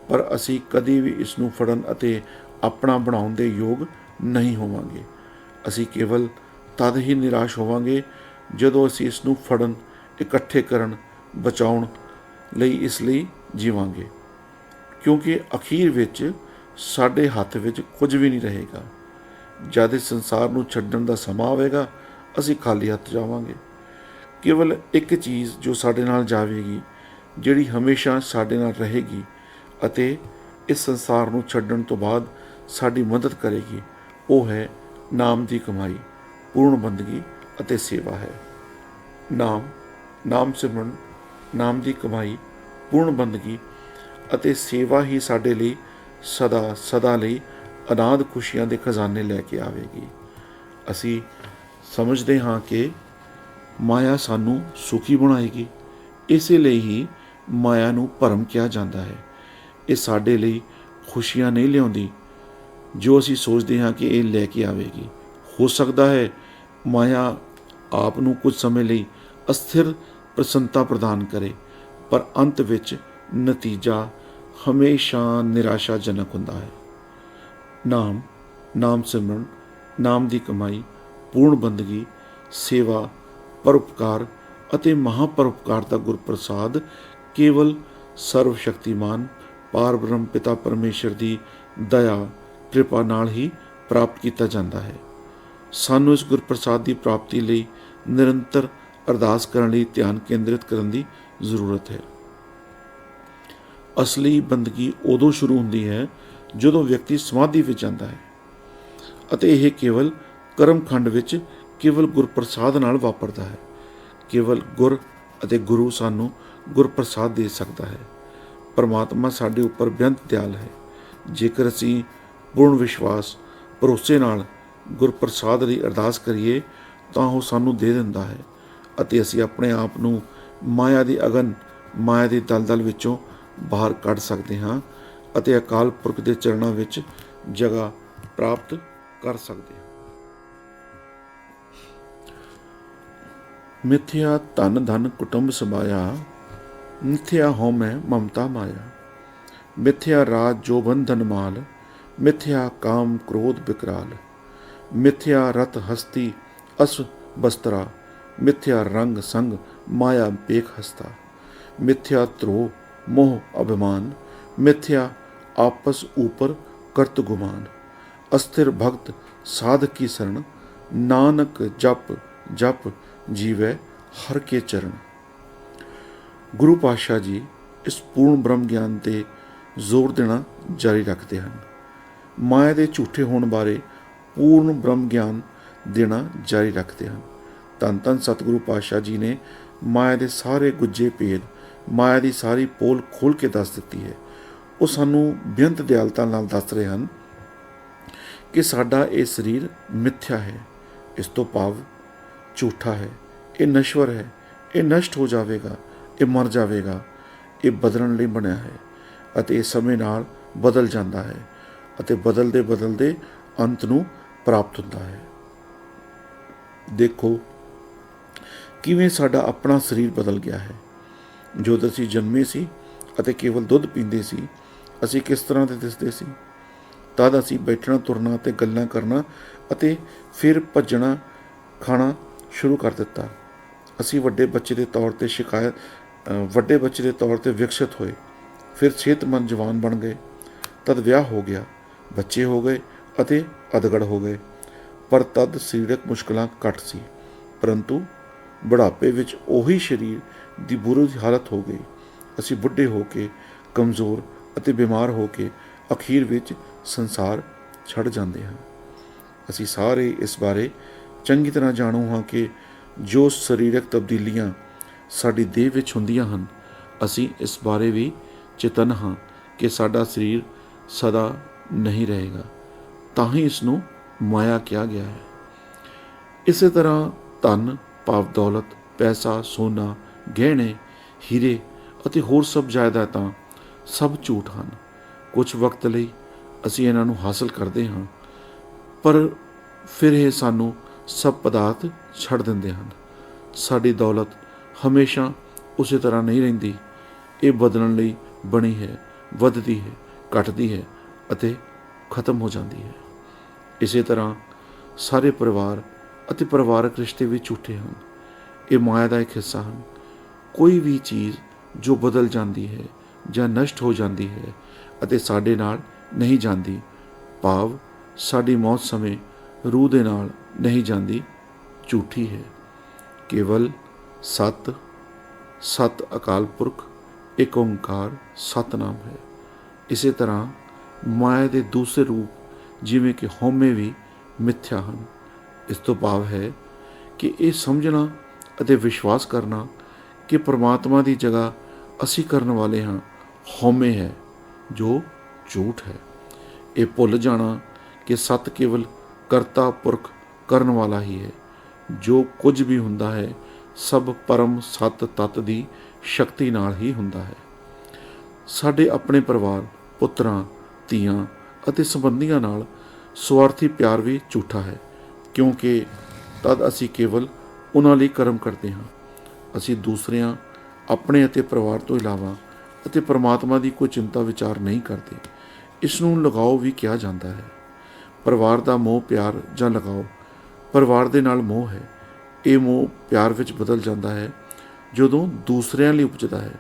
ਪਰ ਅਸੀਂ ਕਦੇ ਵੀ ਇਸ ਨੂੰ ਫੜਨ ਅਤੇ ਆਪਣਾ ਬਣਾਉਣ ਦੇ ਯੋਗ ਨਹੀਂ ਹੋਵਾਂਗੇ। ਅਸੀਂ ਕੇਵਲ ਤਦ ਹੀ ਨਿਰਾਸ਼ ਹੋਵਾਂਗੇ ਜਦੋਂ ਅਸੀਂ ਇਸ ਨੂੰ ਫੜਨ, ਇਕੱਠੇ ਕਰਨ, ਬਚਾਉਣ ਲਈ ਇਸ ਲਈ ਜੀਵਾਂਗੇ, ਕਿਉਂਕਿ ਅਖੀਰ ਵਿੱਚ ਸਾਡੇ ਹੱਥ ਵਿੱਚ ਕੁਝ ਵੀ ਨਹੀਂ ਰਹੇਗਾ। ਜਦ ਇਸ ਸੰਸਾਰ ਨੂੰ ਛੱਡਣ ਦਾ ਸਮਾਂ ਆਵੇਗਾ, ਅਸੀਂ ਖਾਲੀ ਹੱਥ ਜਾਵਾਂਗੇ। ਕੇਵਲ ਇੱਕ ਚੀਜ਼ ਜੋ ਸਾਡੇ ਨਾਲ ਜਾਵੇਗੀ, ਜਿਹੜੀ ਹਮੇਸ਼ਾ ਸਾਡੇ ਨਾਲ ਰਹੇਗੀ ਅਤੇ ਇਸ ਸੰਸਾਰ ਨੂੰ ਛੱਡਣ ਤੋਂ ਬਾਅਦ ਸਾਡੀ ਮਦਦ ਕਰੇਗੀ, ਉਹ ਹੈ ਨਾਮ ਦੀ ਕਮਾਈ, ਪੂਰਨ ਬੰਦਗੀ ਅਤੇ ਸੇਵਾ ਹੈ। ਨਾਮ ਸਿਮਰਨ, ਨਾਮ ਦੀ ਕਮਾਈ, ਪੂਰਨ ਬੰਦਗੀ ਅਤੇ ਸੇਵਾ ਹੀ ਸਾਡੇ ਲਈ ਸਦਾ ਸਦਾ ਲਈ ਅਨਾਦ ਖੁਸ਼ੀਆਂ ਦੇ ਖਜ਼ਾਨੇ ਲੈ ਕੇ ਆਵੇਗੀ। ਅਸੀਂ ਸਮਝਦੇ ਹਾਂ ਕਿ ਮਾਇਆ ਸਾਨੂੰ ਸੁਖੀ ਬਣਾਏਗੀ, ਇਸੇ ਲਈ ਹੀ ਮਾਇਆ ਨੂੰ ਭਰਮ ਕਿਹਾ ਜਾਂਦਾ ਹੈ। ਇਹ ਸਾਡੇ ਲਈ ਖੁਸ਼ੀਆਂ ਨਹੀਂ ਲਿਆਉਂਦੀ ਜੋ ਅਸੀਂ ਸੋਚਦੇ ਹਾਂ ਕਿ ਇਹ ਲੈ ਕੇ ਆਵੇਗੀ। ਹੋ ਸਕਦਾ ਹੈ ਮਾਇਆ ਆਪ ਨੂੰ ਕੁਝ ਸਮੇਂ ਲਈ ਅਸਥਿਰ ਪ੍ਰਸੰਨਤਾ ਪ੍ਰਦਾਨ ਕਰੇ, ਪਰ ਅੰਤ ਵਿੱਚ ਨਤੀਜਾ ਹਮੇਸ਼ਾ ਨਿਰਾਸ਼ਾਜਨਕ ਹੁੰਦਾ ਹੈ। ਨਾਮ ਸਿਮਰਨ, ਨਾਮ ਦੀ ਕਮਾਈ, ਪੂਰਨ ਬੰਦਗੀ, ਸੇਵਾ, ਪਰਉਪਕਾਰ ਅਤੇ ਮਹਾਪਰਉਪਕਾਰ ਦਾ ਗੁਰਪ੍ਰਸਾਦ ਕੇਵਲ ਸਰਵ ਸ਼ਕਤੀਮਾਨ ਪਾਰ ਬ੍ਰਹਮ ਪਿਤਾ ਪਰਮੇਸ਼ਰ ਦੀ ਦਇਆ ਕਿਰਪਾ ਨਾਲ ਹੀ ਪ੍ਰਾਪਤ ਕੀਤਾ ਜਾਂਦਾ ਹੈ। ਸਾਨੂੰ ਇਸ ਗੁਰਪ੍ਰਸਾਦ ਦੀ ਪ੍ਰਾਪਤੀ ਲਈ ਨਿਰੰਤਰ ਅਰਦਾਸ ਕਰਨ ਲਈ ਧਿਆਨ ਕੇਂਦਰਿਤ ਕਰਨ ਦੀ ਜ਼ਰੂਰਤ ਹੈ। ਅਸਲੀ ਬੰਦਗੀ ਉਦੋਂ ਸ਼ੁਰੂ ਹੁੰਦੀ ਹੈ ਜਦੋਂ ਵਿਅਕਤੀ ਸਮਾਧੀ ਵਿੱਚ ਜਾਂਦਾ ਹੈ, ਅਤੇ ਇਹ ਕੇਵਲ ਕਰਮਖੰਡ ਵਿੱਚ ਕੇਵਲ ਗੁਰਪ੍ਰਸਾਦ ਨਾਲ ਵਾਪਰਦਾ ਹੈ। ਕੇਵਲ ਗੁਰ ਅਤੇ ਗੁਰੂ ਸਾਨੂੰ ਗੁਰਪ੍ਰਸਾਦ ਦੇ ਸਕਦਾ ਹੈ। ਪਰਮਾਤਮਾ ਸਾਡੇ ਉੱਪਰ ਬੇਅੰਤ ਦਿਆਲ ਹੈ। ਜੇਕਰ ਅਸੀਂ ਪੂਰਨ ਵਿਸ਼ਵਾਸ ਭਰੋਸੇ ਨਾਲ ਗੁਰਪ੍ਰਸਾਦ ਲਈ ਅਰਦਾਸ ਕਰੀਏ ਤਾਂ ਉਹ ਸਾਨੂੰ ਦੇ ਦਿੰਦਾ ਹੈ, ਅਤੇ ਅਸੀਂ ਆਪਣੇ ਆਪ ਨੂੰ ਮਾਇਆ ਦੀ ਅਗਨ, ਮਾਇਆ ਦੀ ਦਲਦਲ ਵਿੱਚੋਂ ਬਾਹਰ ਕੱਢ ਸਕਦੇ ਹਾਂ ਅਤੇ ਅਕਾਲ ਪੁਰਖ ਦੇ ਚਰਨਾਂ ਵਿੱਚ ਜਗ੍ਹਾ ਪ੍ਰਾਪਤ ਕਰ ਸਕਦੇ ਹਾਂ। ਮਿਥਿਆ ਧਨ ਧਨ ਕੁਟੁੰਬ ਸਮਾਇਆ, ਮਿਥਿਆ ਹਉਮੈ ਮਮਤਾ ਮਾਇਆ। ਮਿਥਿਆ ਰਾਜ ਜੋਬਨ ਧਨ ਮਾਲ, ਮਿਥਿਆ ਕਾਮ ਕ੍ਰੋਧ ਵਿਕਰਾਲ। ਮਿਥਿਆ ਰਤ ਹਸਤੀ ਅਸ ਬਸਤਰਾ, ਮਿਥਿਆ ਰੰਗ ਸੰਗ ਮਾਇਆ ਪੇਖ ਹਸਤਾ। ਮਿਥਿਆ ਧਰੋ मोह अभिमान, मिथ्या आपस ऊपर करत गुमान। अस्थिर भक्त साधक की शरण, नानक जप जप जीवै हर के चरण। गुरु पातशाह जी इस पूर्ण ब्रह्म ਗਿਆਨ ਤੇ ਜ਼ੋਰ ਦੇਣਾ ਜਾਰੀ ਰੱਖਦੇ ਹਨ। ਮਾਇਆ ਦੇ ਝੂਠੇ ਹੋਣ ਬਾਰੇ ਪੂਰਨ ਬ੍ਰਹਮ ਗਿਆਨ ਦੇਣਾ ਜਾਰੀ ਰੱਖਦੇ ਹਨ। ਧੰਨ ਧੰਨ ਸਤਿਗੁਰੂ ਪਾਤਸ਼ਾਹ ਜੀ ਨੇ ਮਾਇਆ ਦੇ ਸਾਰੇ ਗੁੱਝੇ ਭੇਦ, ਮਾਇਆ ਦੀ ਸਾਰੀ ਪੋਲ ਖੋਲ੍ਹ ਕੇ ਦੱਸ ਦਿੱਤੀ ਹੈ। ਉਹ ਸਾਨੂੰ ਬੇਅੰਤ ਦਿਆਲਤਾ ਨਾਲ ਦੱਸ ਰਹੇ ਹਨ ਕਿ ਸਾਡਾ ਇਹ ਸਰੀਰ ਮਿਥਿਆ ਹੈ, ਇਸ ਤੋਂ ਭਾਵ ਝੂਠਾ ਹੈ, ਇਹ ਨਸ਼ਵਰ ਹੈ, ਇਹ ਨਸ਼ਟ ਹੋ ਜਾਵੇਗਾ, ਇਹ ਮਰ ਜਾਵੇਗਾ, ਇਹ ਬਦਲਣ ਲਈ ਬਣਿਆ ਹੈ ਅਤੇ ਇਹ ਸਮੇਂ ਨਾਲ ਬਦਲ ਜਾਂਦਾ ਹੈ ਅਤੇ ਬਦਲਦੇ ਬਦਲਦੇ ਅੰਤ ਨੂੰ ਪ੍ਰਾਪਤ ਹੁੰਦਾ ਹੈ। ਦੇਖੋ ਕਿਵੇਂ ਸਾਡਾ ਆਪਣਾ ਸਰੀਰ ਬਦਲ ਗਿਆ ਹੈ। ਜਦੋਂ ਅਸੀਂ ਜਨਮੇ ਸੀ ਅਤੇ ਕੇਵਲ ਦੁੱਧ ਪੀਂਦੇ ਸੀ, ਅਸੀਂ ਕਿਸ ਤਰ੍ਹਾਂ ਦੇ ਦਿਸਦੇ ਸੀ। ਤਦ ਅਸੀਂ ਬੈਠਣਾ, ਤੁਰਨਾ ਅਤੇ ਗੱਲਾਂ ਕਰਨਾ ਅਤੇ ਫਿਰ ਭੱਜਣਾ, ਖਾਣਾ ਸ਼ੁਰੂ ਕਰ ਦਿੱਤਾ। ਅਸੀਂ ਵੱਡੇ ਬੱਚੇ ਦੇ ਤੌਰ ਤੇ ਵਿਕਸਿਤ ਹੋਏ, ਫਿਰ ਸਿਹਤਮੰਦ ਜਵਾਨ ਬਣ ਗਏ। ਤਦ ਵਿਆਹ ਹੋ ਗਿਆ, ਬੱਚੇ ਹੋ ਗਏ ਅਤੇ ਅਧਗੜ ਹੋ ਗਏ। ਪਰ ਤਦ ਸਰੀਰਕ ਮੁਸ਼ਕਲਾਂ ਘੱਟ ਸੀ, ਪਰੰਤੂ ਬੁਢਾਪੇ ਵਿੱਚ ਉਹੀ ਸਰੀਰ ਦੀ ਬੁਰੀ ਹਾਲਤ ਹੋ ਗਈ। ਅਸੀਂ ਬੁੱਢੇ ਹੋ ਕੇ, ਕਮਜ਼ੋਰ ਅਤੇ ਬਿਮਾਰ ਹੋ ਕੇ ਅਖੀਰ ਵਿੱਚ ਸੰਸਾਰ ਛੱਡ ਜਾਂਦੇ ਹਾਂ। ਅਸੀਂ ਸਾਰੇ ਇਸ ਬਾਰੇ ਚੰਗੀ ਤਰ੍ਹਾਂ ਜਾਣੂ ਹਾਂ ਕਿ ਜੋ ਸਰੀਰਕ ਤਬਦੀਲੀਆਂ ਸਾਡੀ ਦੇਹ ਵਿੱਚ ਹੁੰਦੀਆਂ ਹਨ, ਅਸੀਂ ਇਸ ਬਾਰੇ ਵੀ ਚੇਤਨ ਹਾਂ ਕਿ ਸਾਡਾ ਸਰੀਰ ਸਦਾ ਨਹੀਂ ਰਹੇਗਾ, ਤਾਂ ਹੀ ਇਸ ਨੂੰ ਮਾਇਆ ਕਿਹਾ ਗਿਆ ਹੈ। ਇਸੇ ਤਰ੍ਹਾਂ ਧਨ ਭਾਵ ਦੌਲਤ, ਪੈਸਾ, ਸੋਨਾ, ਗਹਿਣੇ, ਹੀਰੇ ਅਤੇ ਹੋਰ ਸਭ ਜਾਇਦਾਦਾਂ ਸਭ ਝੂਠ ਹਨ। ਕੁਝ ਵਕਤ ਲਈ ਅਸੀਂ ਇਹਨਾਂ ਨੂੰ ਹਾਸਲ ਕਰਦੇ ਹਾਂ, ਪਰ ਫਿਰ ਇਹ ਸਾਨੂੰ ਸਭ ਪਦਾਰਥ ਛੱਡ ਦਿੰਦੇ ਹਨ। ਸਾਡੀ ਦੌਲਤ ਹਮੇਸ਼ਾ ਉਸੇ ਤਰ੍ਹਾਂ ਨਹੀਂ ਰਹਿੰਦੀ, ਇਹ ਬਦਲਣ ਲਈ ਬਣੀ ਹੈ, ਵੱਧਦੀ ਹੈ, ਘਟਦੀ ਹੈ ਅਤੇ ਖਤਮ ਹੋ ਜਾਂਦੀ ਹੈ। ਇਸੇ ਤਰ੍ਹਾਂ ਸਾਰੇ ਪਰਿਵਾਰ ਅਤੇ ਪਰਿਵਾਰਕ ਰਿਸ਼ਤੇ ਵੀ ਝੂਠੇ ਹਨ, ਇਹ ਮਾਇਆ ਦਾ ਇੱਕ ਹਿੱਸਾ ਹਨ। ਕੋਈ ਵੀ ਚੀਜ਼ ਜੋ ਬਦਲ ਜਾਂਦੀ ਹੈ ਜਾਂ ਨਸ਼ਟ ਹੋ ਜਾਂਦੀ ਹੈ ਅਤੇ ਸਾਡੇ ਨਾਲ ਨਹੀਂ ਜਾਂਦੀ, ਭਾਵ ਸਾਡੀ ਮੌਤ ਸਮੇਂ ਰੂਹ ਦੇ ਨਾਲ ਨਹੀਂ ਜਾਂਦੀ, ਝੂਠੀ ਹੈ। ਕੇਵਲ ਸਤ ਅਕਾਲ ਪੁਰਖ ਇੱਕ ਓਂਕਾਰ ਸਤਨਾਮ ਹੈ। ਇਸੇ ਤਰ੍ਹਾਂ ਮਾਇਆ ਦੇ ਦੂਸਰੇ ਰੂਪ ਜਿਵੇਂ ਕਿ ਹਉਮੈ ਵੀ ਮਿਥਿਆ ਹਨ। ਇਸ ਤੋਂ ਭਾਵ ਹੈ ਕਿ ਇਹ ਸਮਝਣਾ ਅਤੇ ਵਿਸ਼ਵਾਸ ਕਰਨਾ ਕਿ ਪਰਮਾਤਮਾ ਦੀ ਜਗ੍ਹਾ ਅਸੀਂ ਕਰਨ ਵਾਲੇ ਹਾਂ, ਹਉਮੈ ਹੈ ਜੋ ਝੂਠ ਹੈ। ਇਹ ਭੁੱਲ ਜਾਣਾ ਕਿ ਸਤ ਕੇਵਲ ਕਰਤਾ ਪੁਰਖ ਕਰਨ ਵਾਲਾ ਹੀ ਹੈ। ਜੋ ਕੁਝ ਵੀ ਹੁੰਦਾ ਹੈ ਸਭ ਪਰਮ ਸਤ ਤੱਤ ਦੀ ਸ਼ਕਤੀ ਨਾਲ ਹੀ ਹੁੰਦਾ ਹੈ। ਸਾਡੇ ਆਪਣੇ ਪਰਿਵਾਰ, ਪੁੱਤਰਾਂ, ਧੀਆਂ ਅਤੇ ਸੰਬੰਧੀਆਂ ਨਾਲ ਸਵਾਰਥੀ ਪਿਆਰ ਵੀ ਝੂਠਾ ਹੈ, ਕਿਉਂਕਿ ਤਦ ਅਸੀਂ ਕੇਵਲ ਉਹਨਾਂ ਲਈ ਕਰਮ ਕਰਦੇ ਹਾਂ। ਅਸੀਂ ਦੂਸਰਿਆਂ, ਆਪਣੇ ਅਤੇ ਪਰਿਵਾਰ ਤੋਂ ਇਲਾਵਾ ਅਤੇ ਪਰਮਾਤਮਾ ਦੀ ਕੋਈ ਚਿੰਤਾ ਵਿਚਾਰ ਨਹੀਂ ਕਰਦੇ। ਇਸ ਨੂੰ ਲਗਾਓ ਵੀ ਕਿਹਾ ਜਾਂਦਾ ਹੈ। ਪਰਿਵਾਰ ਦਾ ਮੋਹ ਪਿਆਰ ਜਾਂ ਲਗਾਓ ਪਰਿਵਾਰ ਦੇ ਨਾਲ ਮੋਹ ਹੈ। ਇਹ ਮੋਹ ਪਿਆਰ ਵਿੱਚ ਬਦਲ ਜਾਂਦਾ ਹੈ ਜਦੋਂ ਦੂਸਰਿਆਂ ਲਈ ਉਪਜਦਾ ਹੈ।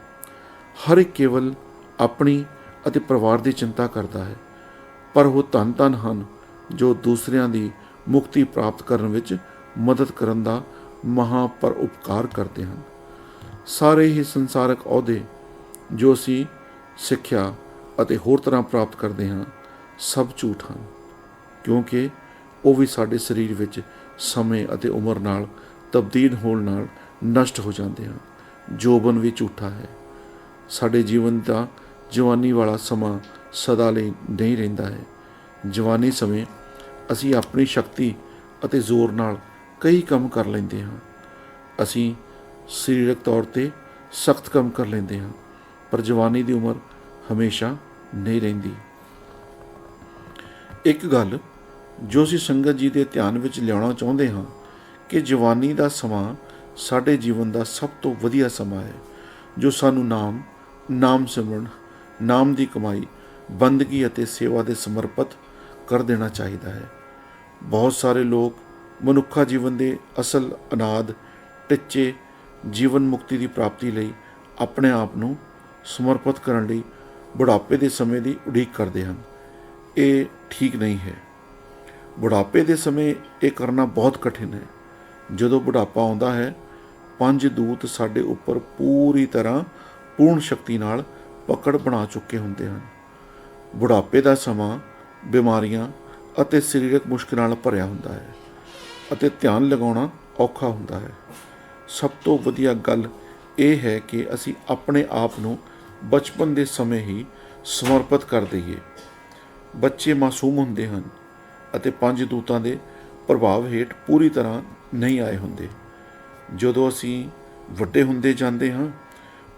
ਹਰ ਇੱਕ ਕੇਵਲ ਆਪਣੀ ਅਤੇ ਪਰਿਵਾਰ ਦੀ ਚਿੰਤਾ ਕਰਦਾ ਹੈ, ਪਰ ਉਹ ਧੰਨ ਧੰਨ ਹਨ ਜੋ ਦੂਸਰਿਆਂ ਦੀ ਮੁਕਤੀ ਪ੍ਰਾਪਤ ਕਰਨ ਵਿੱਚ ਮਦਦ ਕਰਨ ਦਾ ਮਹਾਂਪਰ ਉਪਕਾਰ ਕਰਦੇ ਹਨ। ਸਾਰੇ ਹੀ ਸੰਸਾਰਕ ਅਹੁਦੇ ਜੋ ਅਸੀਂ ਸਿੱਖਿਆ ਅਤੇ ਹੋਰ ਤਰ੍ਹਾਂ ਪ੍ਰਾਪਤ ਕਰਦੇ ਹਾਂ ਸਭ ਝੂਠ ਹਨ, ਕਿਉਂਕਿ ਉਹ ਵੀ ਸਾਡੇ ਸਰੀਰ ਵਿੱਚ ਸਮੇਂ ਅਤੇ ਉਮਰ ਨਾਲ ਤਬਦੀਲ ਹੋਣ ਨਾਲ ਨਸ਼ਟ ਹੋ ਜਾਂਦੇ ਹਨ। ਜੋਬਨ ਵੀ ਝੂਠਾ ਹੈ। ਸਾਡੇ ਜੀਵਨ ਦਾ ਜਵਾਨੀ ਵਾਲਾ ਸਮਾਂ ਸਦਾ ਲਈ ਨਹੀਂ ਰਹਿੰਦਾ ਹੈ। ਜਵਾਨੀ ਸਮੇਂ ਅਸੀਂ ਆਪਣੀ ਸ਼ਕਤੀ ਅਤੇ ਜ਼ੋਰ ਨਾਲ ਕਈ ਕੰਮ ਕਰ ਲੈਂਦੇ ਹਾਂ। ਅਸੀਂ ਸਰੀਰਕ ਤੌਰ 'ਤੇ ਸਖਤ ਕੰਮ ਕਰ ਲੈਂਦੇ ਹਾਂ, ਪਰ ਜਵਾਨੀ ਦੀ ਉਮਰ ਹਮੇਸ਼ਾ ਨਹੀਂ ਰਹਿੰਦੀ। ਇੱਕ ਗੱਲ ਜੋ ਅਸੀਂ ਸੰਗਤ ਜੀ ਦੇ ਧਿਆਨ ਵਿੱਚ ਲਿਆਉਣਾ ਚਾਹੁੰਦੇ ਹਾਂ ਕਿ ਜਵਾਨੀ ਦਾ ਸਮਾਂ ਸਾਡੇ ਜੀਵਨ ਦਾ ਸਭ ਤੋਂ ਵਧੀਆ ਸਮਾਂ ਹੈ, ਜੋ ਸਾਨੂੰ ਨਾਮ ਸਿਮਰਨ, ਨਾਮ ਦੀ ਕਮਾਈ, ਬੰਦਗੀ ਅਤੇ ਸੇਵਾ ਦੇ ਸਮਰਪਿਤ ਕਰ ਦੇਣਾ ਚਾਹੀਦਾ ਹੈ। ਬਹੁਤ ਸਾਰੇ ਲੋਕ ਮਨੁੱਖਾ ਜੀਵਨ ਦੇ ਅਸਲ ਅਨਾਦ ਟੀਚੇ ਜੀਵਨ ਮੁਕਤੀ ਦੀ ਪ੍ਰਾਪਤੀ ਲਈ ਆਪਣੇ ਆਪ ਨੂੰ ਸਮਰਪਿਤ ਕਰਨ ਲਈ ਬੁਢਾਪੇ ਦੇ ਸਮੇਂ ਦੀ ਉਡੀਕ ਕਰਦੇ ਹਨ। ਇਹ ਠੀਕ ਨਹੀਂ ਹੈ। ਬੁਢਾਪੇ ਦੇ ਸਮੇਂ ਇਹ ਕਰਨਾ ਬਹੁਤ ਕਠਿਨ ਹੈ। ਜਦੋਂ ਬੁਢਾਪਾ ਆਉਂਦਾ ਹੈ, ਪੰਜ ਦੂਤ ਸਾਡੇ ਉੱਪਰ ਪੂਰੀ ਤਰ੍ਹਾਂ ਪੂਰਨ ਸ਼ਕਤੀ ਨਾਲ ਪਕੜ ਬਣਾ ਚੁੱਕੇ ਹੁੰਦੇ ਹਨ। ਬੁਢਾਪੇ ਦਾ ਸਮਾਂ ਬਿਮਾਰੀਆਂ ਅਤੇ ਸਰੀਰਕ ਮੁਸ਼ਕਿਲਾਂ ਨਾਲ ਭਰਿਆ ਹੁੰਦਾ ਹੈ ਅਤੇ ਧਿਆਨ ਲਗਾਉਣਾ ਔਖਾ ਹੁੰਦਾ ਹੈ। ਸਭ ਤੋਂ ਵਧੀਆ ਗੱਲ ਇਹ ਹੈ ਕਿ ਅਸੀਂ ਆਪਣੇ ਆਪ ਨੂੰ ਬਚਪਨ ਦੇ ਸਮੇਂ ਹੀ ਸਮਰਪਿਤ ਕਰ ਦਈਏ। ਬੱਚੇ ਮਾਸੂਮ ਹੁੰਦੇ ਹਨ ਅਤੇ ਪੰਜ ਦੂਤਾਂ ਦੇ ਪ੍ਰਭਾਵ ਹੇਠ ਪੂਰੀ ਤਰ੍ਹਾਂ ਨਹੀਂ ਆਏ ਹੁੰਦੇ। ਜਦੋਂ ਅਸੀਂ ਵੱਡੇ ਹੁੰਦੇ ਜਾਂਦੇ ਹਾਂ,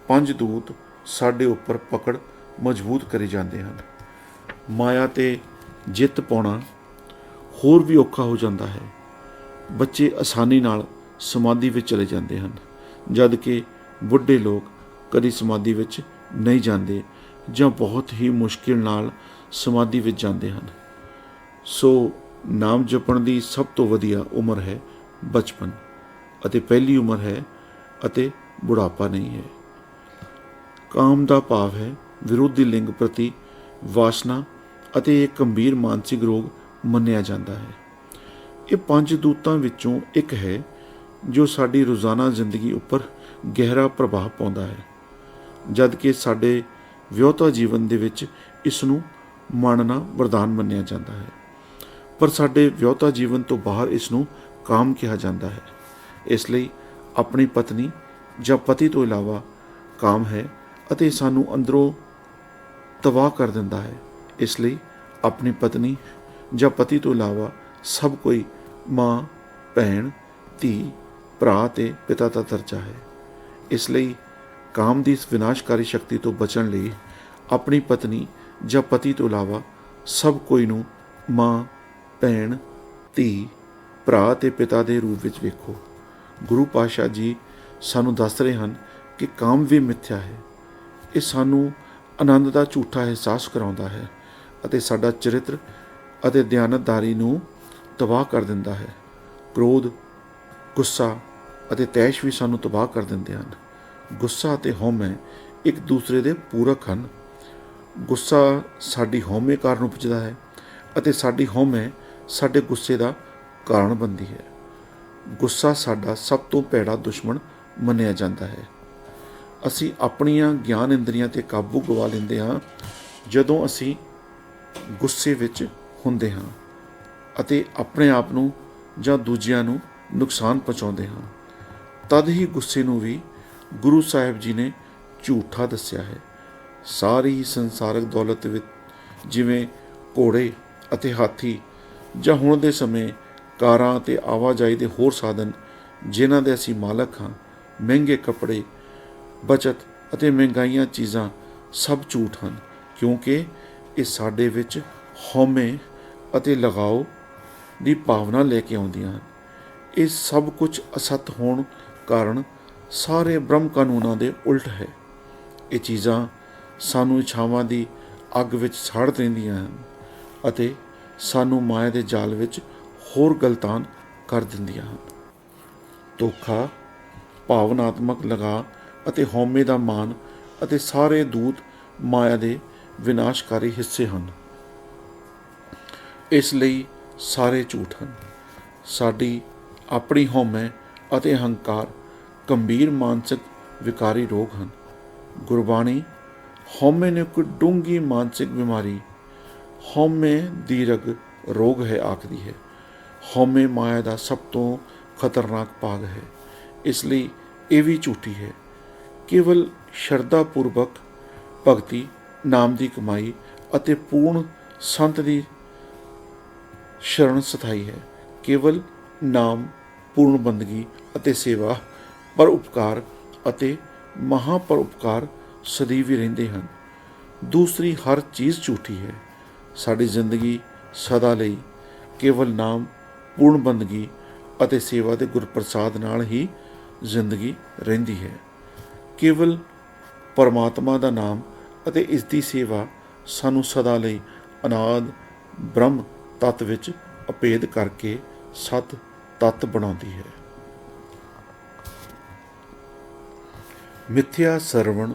ਪੰਜ ਦੂਤ ਸਾਡੇ ਉੱਪਰ ਪਕੜ ਮਜ਼ਬੂਤ ਕਰੀ ਜਾਂਦੇ ਹਨ। ਮਾਇਆ 'ਤੇ ਜਿੱਤ ਪਾਉਣਾ ਹੋਰ ਵੀ ਔਖਾ ਹੋ ਜਾਂਦਾ ਹੈ। ਬੱਚੇ ਆਸਾਨੀ ਨਾਲ ਸਮਾਧੀ ਵਿੱਚ ਚਲੇ ਜਾਂਦੇ ਹਨ, ਜਦ ਕਿ ਬੁੱਢੇ ਲੋਕ ਕਦੀ ਸਮਾਧੀ ਵਿੱਚ ਨਹੀਂ ਜਾਂਦੇ ਜਾਂ ਬਹੁਤ ਹੀ ਮੁਸ਼ਕਿਲ ਨਾਲ ਸਮਾਧੀ ਵਿੱਚ ਜਾਂਦੇ ਹਨ। ਸੋ ਨਾਮ ਜਪਣ ਦੀ ਸਭ ਤੋਂ ਵਧੀਆ ਉਮਰ ਹੈ ਬਚਪਨ, ਅਤੇ ਪਹਿਲੀ ਉਮਰ ਹੈ ਅਤੇ ਬੁਢਾਪਾ ਨਹੀਂ ਹੈ। ਕਾਮ ਦਾ ਭਾਵ ਹੈ ਵਿਰੋਧੀ ਲਿੰਗ ਪ੍ਰਤੀ ਵਾਸਨਾ ਅਤੇ ਇਹ ਗੰਭੀਰ ਮਾਨਸਿਕ ਰੋਗ ਮੰਨਿਆ ਜਾਂਦਾ ਹੈ। ਇਹ ਪੰਜ ਦੂਤਾਂ ਵਿੱਚੋਂ ਇੱਕ ਹੈ ਜੋ ਸਾਡੀ ਰੋਜ਼ਾਨਾ ਜ਼ਿੰਦਗੀ ਉੱਪਰ ਗਹਿਰਾ ਪ੍ਰਭਾਵ ਪਾਉਂਦਾ ਹੈ, ਜਦ ਕਿ ਸਾਡੇ ਵਿਆਹੁਤਾ ਜੀਵਨ ਦੇ ਵਿੱਚ ਇਸ ਨੂੰ ਮੰਨਣਾ ਵਰਦਾਨ ਮੰਨਿਆ ਜਾਂਦਾ ਹੈ, ਪਰ ਸਾਡੇ ਵਿਆਹੁਤਾ ਜੀਵਨ ਤੋਂ ਬਾਹਰ ਇਸ ਨੂੰ ਕਾਮ ਕਿਹਾ ਜਾਂਦਾ ਹੈ। ਇਸ ਲਈ ਆਪਣੀ ਪਤਨੀ ਜਾਂ ਪਤੀ ਤੋਂ ਇਲਾਵਾ ਕਾਮ ਹੈ ਅਤੇ ਸਾਨੂੰ ਅੰਦਰੋਂ ਤਬਾਹ ਕਰ ਦਿੰਦਾ ਹੈ। ਇਸ ਲਈ ਆਪਣੀ ਪਤਨੀ ਜਾਂ ਪਤੀ ਤੋਂ ਇਲਾਵਾ ਸਭ ਕੋਈ ਮਾਂ, ਭੈਣ, ਧੀ, ਭਰਾ ਅਤੇ ਪਿਤਾ ਦਾ ਦਰਜਾ ਹੈ। ਇਸ ਲਈ ਕਾਮ ਦੀ ਇਸ ਵਿਨਾਸ਼ਕਾਰੀ ਸ਼ਕਤੀ ਤੋਂ ਬਚਣ ਲਈ ਆਪਣੀ ਪਤਨੀ ਜਾਂ ਪਤੀ ਤੋਂ ਇਲਾਵਾ ਸਭ ਕੋਈ ਨੂੰ ਮਾਂ, ਭੈਣ, ਧੀ, ਭਰਾ ਅਤੇ ਪਿਤਾ ਦੇ ਰੂਪ ਵਿੱਚ ਵੇਖੋ। ਗੁਰੂ ਪਾਤਸ਼ਾਹ ਜੀ ਸਾਨੂੰ ਦੱਸ ਰਹੇ ਹਨ ਕਿ ਕਾਮ ਵੀ ਮਿੱਥਿਆ ਹੈ। ਇਹ ਸਾਨੂੰ ਆਨੰਦ ਦਾ ਝੂਠਾ ਅਹਿਸਾਸ ਕਰਾਉਂਦਾ ਹੈ ਅਤੇ ਸਾਡਾ ਚਰਿੱਤਰ ਅਤੇ ਦਿਆਨਤਦਾਰੀ ਨੂੰ ਤਬਾਹ ਕਰ ਦਿੰਦਾ ਹੈ। ਕ੍ਰੋਧ, ਗੁੱਸਾ ਅਤੇ ਤੈਸ਼ ਵੀ ਸਾਨੂੰ ਤਬਾਹ ਕਰ ਦਿੰਦੇ ਹਨ। ਗੁੱਸਾ ਅਤੇ ਹਉਮੈ ਇੱਕ ਦੂਸਰੇ ਦੇ ਪੂਰਕ ਹਨ। ਗੁੱਸਾ ਸਾਡੀ ਹਉਮੈ ਕਾਰਨ ਉਪਜਦਾ ਹੈ ਅਤੇ ਸਾਡੀ ਹਉਮੈ ਸਾਡੇ ਗੁੱਸੇ ਦਾ ਕਾਰਨ ਬਣਦੀ ਹੈ। ਗੁੱਸਾ ਸਾਡਾ ਸਭ ਤੋਂ ਭੈੜਾ ਦੁਸ਼ਮਣ ਮੰਨਿਆ ਜਾਂਦਾ ਹੈ। ਅਸੀਂ ਆਪਣੀਆਂ ਗਿਆਨ ਇੰਦਰੀਆਂ 'ਤੇ ਕਾਬੂ ਗਵਾ ਲੈਂਦੇ ਹਾਂ ਜਦੋਂ ਅਸੀਂ ਗੁੱਸੇ ਵਿੱਚ ਹੁੰਦੇ ਹਾਂ ਅਤੇ ਆਪਣੇ ਆਪ ਨੂੰ ਜਾਂ ਦੂਜਿਆਂ ਨੂੰ ਨੁਕਸਾਨ ਪਹੁੰਚਾਉਂਦੇ ਹਾਂ। ਤਦ ਹੀ ਗੁੱਸੇ ਨੂੰ ਵੀ ਗੁਰੂ ਸਾਹਿਬ ਜੀ ਨੇ ਝੂਠਾ ਦੱਸਿਆ ਹੈ। ਸਾਰੀ ਸੰਸਾਰਕ ਦੌਲਤ ਵਿੱਚ ਜਿਵੇਂ ਘੋੜੇ ਅਤੇ ਹਾਥੀ ਜਾਂ ਹੁਣ ਦੇ ਸਮੇਂ ਕਾਰਾਂ ਅਤੇ ਆਵਾਜਾਈ ਦੇ ਹੋਰ ਸਾਧਨ ਜਿਨ੍ਹਾਂ ਦੇ ਅਸੀਂ ਮਾਲਕ ਹਾਂ, ਮਹਿੰਗੇ ਕੱਪੜੇ, ਬਚਤ ਅਤੇ ਮਹਿੰਗਾਈਆਂ ਚੀਜ਼ਾਂ ਸਭ ਝੂਠ ਹਨ, ਕਿਉਂਕਿ ਇਹ ਸਾਡੇ ਵਿੱਚ ਹਉਮੈ ਅਤੇ ਲਗਾਓ ਦੀ ਭਾਵਨਾ ਲੈ ਕੇ ਆਉਂਦੀਆਂ ਹਨ। ਇਹ ਸਭ ਕੁਝ ਅਸਤ ਹੋਣ ਕਾਰਨ ਸਾਰੇ ਬ੍ਰਹਮ ਕਾਨੂੰਨਾਂ ਦੇ ਉਲਟ ਹੈ। ਇਹ ਚੀਜ਼ਾਂ ਸਾਨੂੰ ਇੱਛਾਵਾਂ ਦੀ ਅੱਗ ਵਿੱਚ ਸਾੜ ਦਿੰਦੀਆਂ ਹਨ ਅਤੇ ਸਾਨੂੰ ਮਾਇਆ ਦੇ ਜਾਲ ਵਿੱਚ ਹੋਰ ਗਲਤਾਨ ਕਰ ਦਿੰਦੀਆਂ ਹਨ। ਧੋਖਾ, ਭਾਵਨਾਤਮਕ ਲਗਾਅ ਅਤੇ ਹਉਮੈ ਦਾ ਮਾਨ ਅਤੇ ਸਾਰੇ ਦੂਤ ਮਾਇਆ ਦੇ ਵਿਨਾਸ਼ਕਾਰੀ ਹਿੱਸੇ ਹਨ। ਇਸ ਲਈ ਸਾਰੇ ਝੂਠ ਹਨ। ਸਾਡੀ ਆਪਣੀ ਹਉਮੈ ਅਤੇ ਅਹੰਕਾਰ ਗੰਭੀਰ ਮਾਨਸਿਕ ਵਿਕਾਰੀ ਰੋਗ ਹਨ। ਗੁਰਬਾਣੀ ਹਉਮੈ ਨੂੰ ਇੱਕ ਡੂੰਘੀ ਮਾਨਸਿਕ ਬਿਮਾਰੀ, ਹਉਮੈ ਦੀਰਘ ਰੋਗ ਹੈ ਆਖਦੀ ਹੈ। ਹਉਮੈ ਮਾਇਆ ਦਾ ਸਭ ਤੋਂ ਖਤਰਨਾਕ ਭਾਗ ਹੈ, ਇਸ ਲਈ ਇਹ ਵੀ ਝੂਠੀ ਹੈ। ਕੇਵਲ ਸ਼ਰਧਾ ਪੂਰਵਕ ਭਗਤੀ, ਨਾਮ ਦੀ ਕਮਾਈ ਅਤੇ ਪੂਰਨ ਸੰਤ ਦੀ ਸ਼ਰਨ ਸਥਾਈ ਹੈ। ਕੇਵਲ ਨਾਮ, ਪੂਰਨ ਬੰਦਗੀ ਅਤੇ ਸੇਵਾ, ਪਰਉਪਕਾਰ ਅਤੇ ਮਹਾਪਰਉਪਕਾਰ ਸਦੀਵ ਹੀ ਰਹਿੰਦੇ ਹਨ। ਦੂਸਰੀ ਹਰ ਚੀਜ਼ ਝੂਠੀ ਹੈ। ਸਾਡੀ ਜ਼ਿੰਦਗੀ ਸਦਾ ਲਈ ਕੇਵਲ ਨਾਮ, ਪੂਰਨ ਬੰਦਗੀ ਅਤੇ ਸੇਵਾ ਦੇ ਗੁਰਪ੍ਰਸਾਦ ਨਾਲ ਹੀ ਜ਼ਿੰਦਗੀ ਰਹਿੰਦੀ ਹੈ। ਕੇਵਲ ਪਰਮਾਤਮਾ ਦਾ ਨਾਮ ਅਤੇ ਇਸ ਦੀ ਸੇਵਾ ਸਾਨੂੰ ਸਦਾ ਲਈ ਅਨਾਦ ਬ੍ਰਹਮ ਤੱਤ ਵਿੱਚ ਅਭੇਦ ਕਰਕੇ ਸਤ ਤੱਤ ਬਣਾਉਂਦੀ ਹੈ। ਮਿਥਿਆ ਸਰਵਣ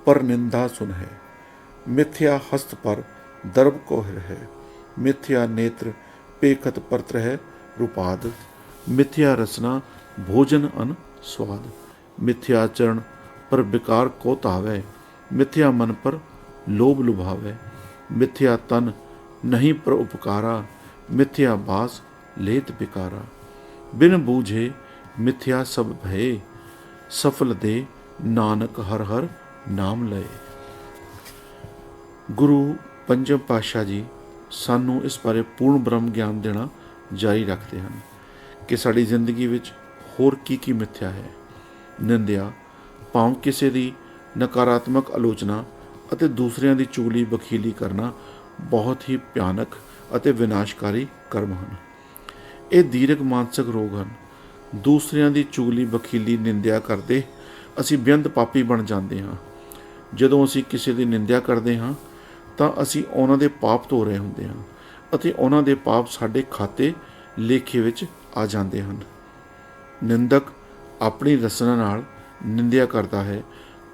ਪਰ ਨਿੰਦਾ ਸੁਨ ਹੈ, ਮਿਥਿਆ ਹਸਤ ਪਰ ਦਰਬ ਕੋਹਿਰ ਹੈ, ਮਿਥਿਆ ਨੇਤਰ ਪੇਖਤ ਪਰਤ ਹੈ ਰੂਪਾਦ, ਮਿਥਿਆ ਰਸਨਾ ਭੋਜਨ ਅਨ ਸਵਾਦ, ਮਿਥਿਆ ਚਰਨ ਪਰ ਵਿਕਾਰ ਕੋ ਧਾਵੈ, ਮਿਥਿਆ ਮਨ ਪਰ ਲੋਭ ਲੁਭਾਵੈ, ਮਿਥਿਆ ਤਨ ਨਹੀਂ ਪਰ ਉਪਕਾਰਾ, ਮਿਥਿਆ ਬਾਸ ਲੇਤ ਬਿਕਾਰਾ, ਬਿਨ ਬੂਝੇ ਮਿਥਿਆ ਸਭ ਭਏ, ਸਫਲ ਦੇ ਨਾਨਕ ਹਰ ਹਰ ਨਾਮ ਲਏ। ਗੁਰੂ ਪੰਜਮ ਪਾਤਸ਼ਾਹ ਜੀ ਸਾਨੂੰ ਇਸ ਬਾਰੇ ਪੂਰਨ ਬ੍ਰਹਮ ਗਿਆਨ ਦੇਣਾ ਜਾਰੀ ਰੱਖਦੇ ਹਨ ਕਿ ਸਾਡੀ ਜ਼ਿੰਦਗੀ ਵਿੱਚ ਹੋਰ ਕੀ ਮਿਥਿਆ ਹੈ। ਨਿੰਦਿਆ, ਭਾਵ ਕਿਸੇ ਦੀ ਨਕਾਰਾਤਮਕ ਆਲੋਚਨਾ ਅਤੇ ਦੂਸਰਿਆਂ ਦੀ ਚੁਗਲੀ ਬਖੀਲੀ ਕਰਨਾ ਬਹੁਤ ਹੀ ਭਿਆਨਕ ਅਤੇ ਵਿਨਾਸ਼ਕਾਰੀ ਕਰਮ ਹਨ। ਇਹ ਦੀਰਘ ਮਾਨਸਿਕ ਰੋਗ ਹਨ। ਦੂਸਰਿਆਂ ਦੀ ਚੁਗਲੀ, ਬਖੀਲੀ, ਨਿੰਦਿਆ ਕਰਦੇ ਅਸੀਂ ਬੇਅੰਤ ਪਾਪੀ ਬਣ ਜਾਂਦੇ ਹਾਂ। ਜਦੋਂ ਅਸੀਂ ਕਿਸੇ ਦੀ ਨਿੰਦਿਆ ਕਰਦੇ ਹਾਂ ਤਾਂ ਅਸੀਂ ਉਹਨਾਂ ਦੇ ਪਾਪ ਧੋ ਰਹੇ ਹੁੰਦੇ ਹਾਂ ਅਤੇ ਉਹਨਾਂ ਦੇ ਪਾਪ ਸਾਡੇ ਖਾਤੇ ਲੇਖੇ ਵਿੱਚ ਆ ਜਾਂਦੇ ਹਨ। ਨਿੰਦਕ ਆਪਣੀ ਰਸਨਾ ਨਾਲ ਨਿੰਦਿਆ ਕਰਦਾ ਹੈ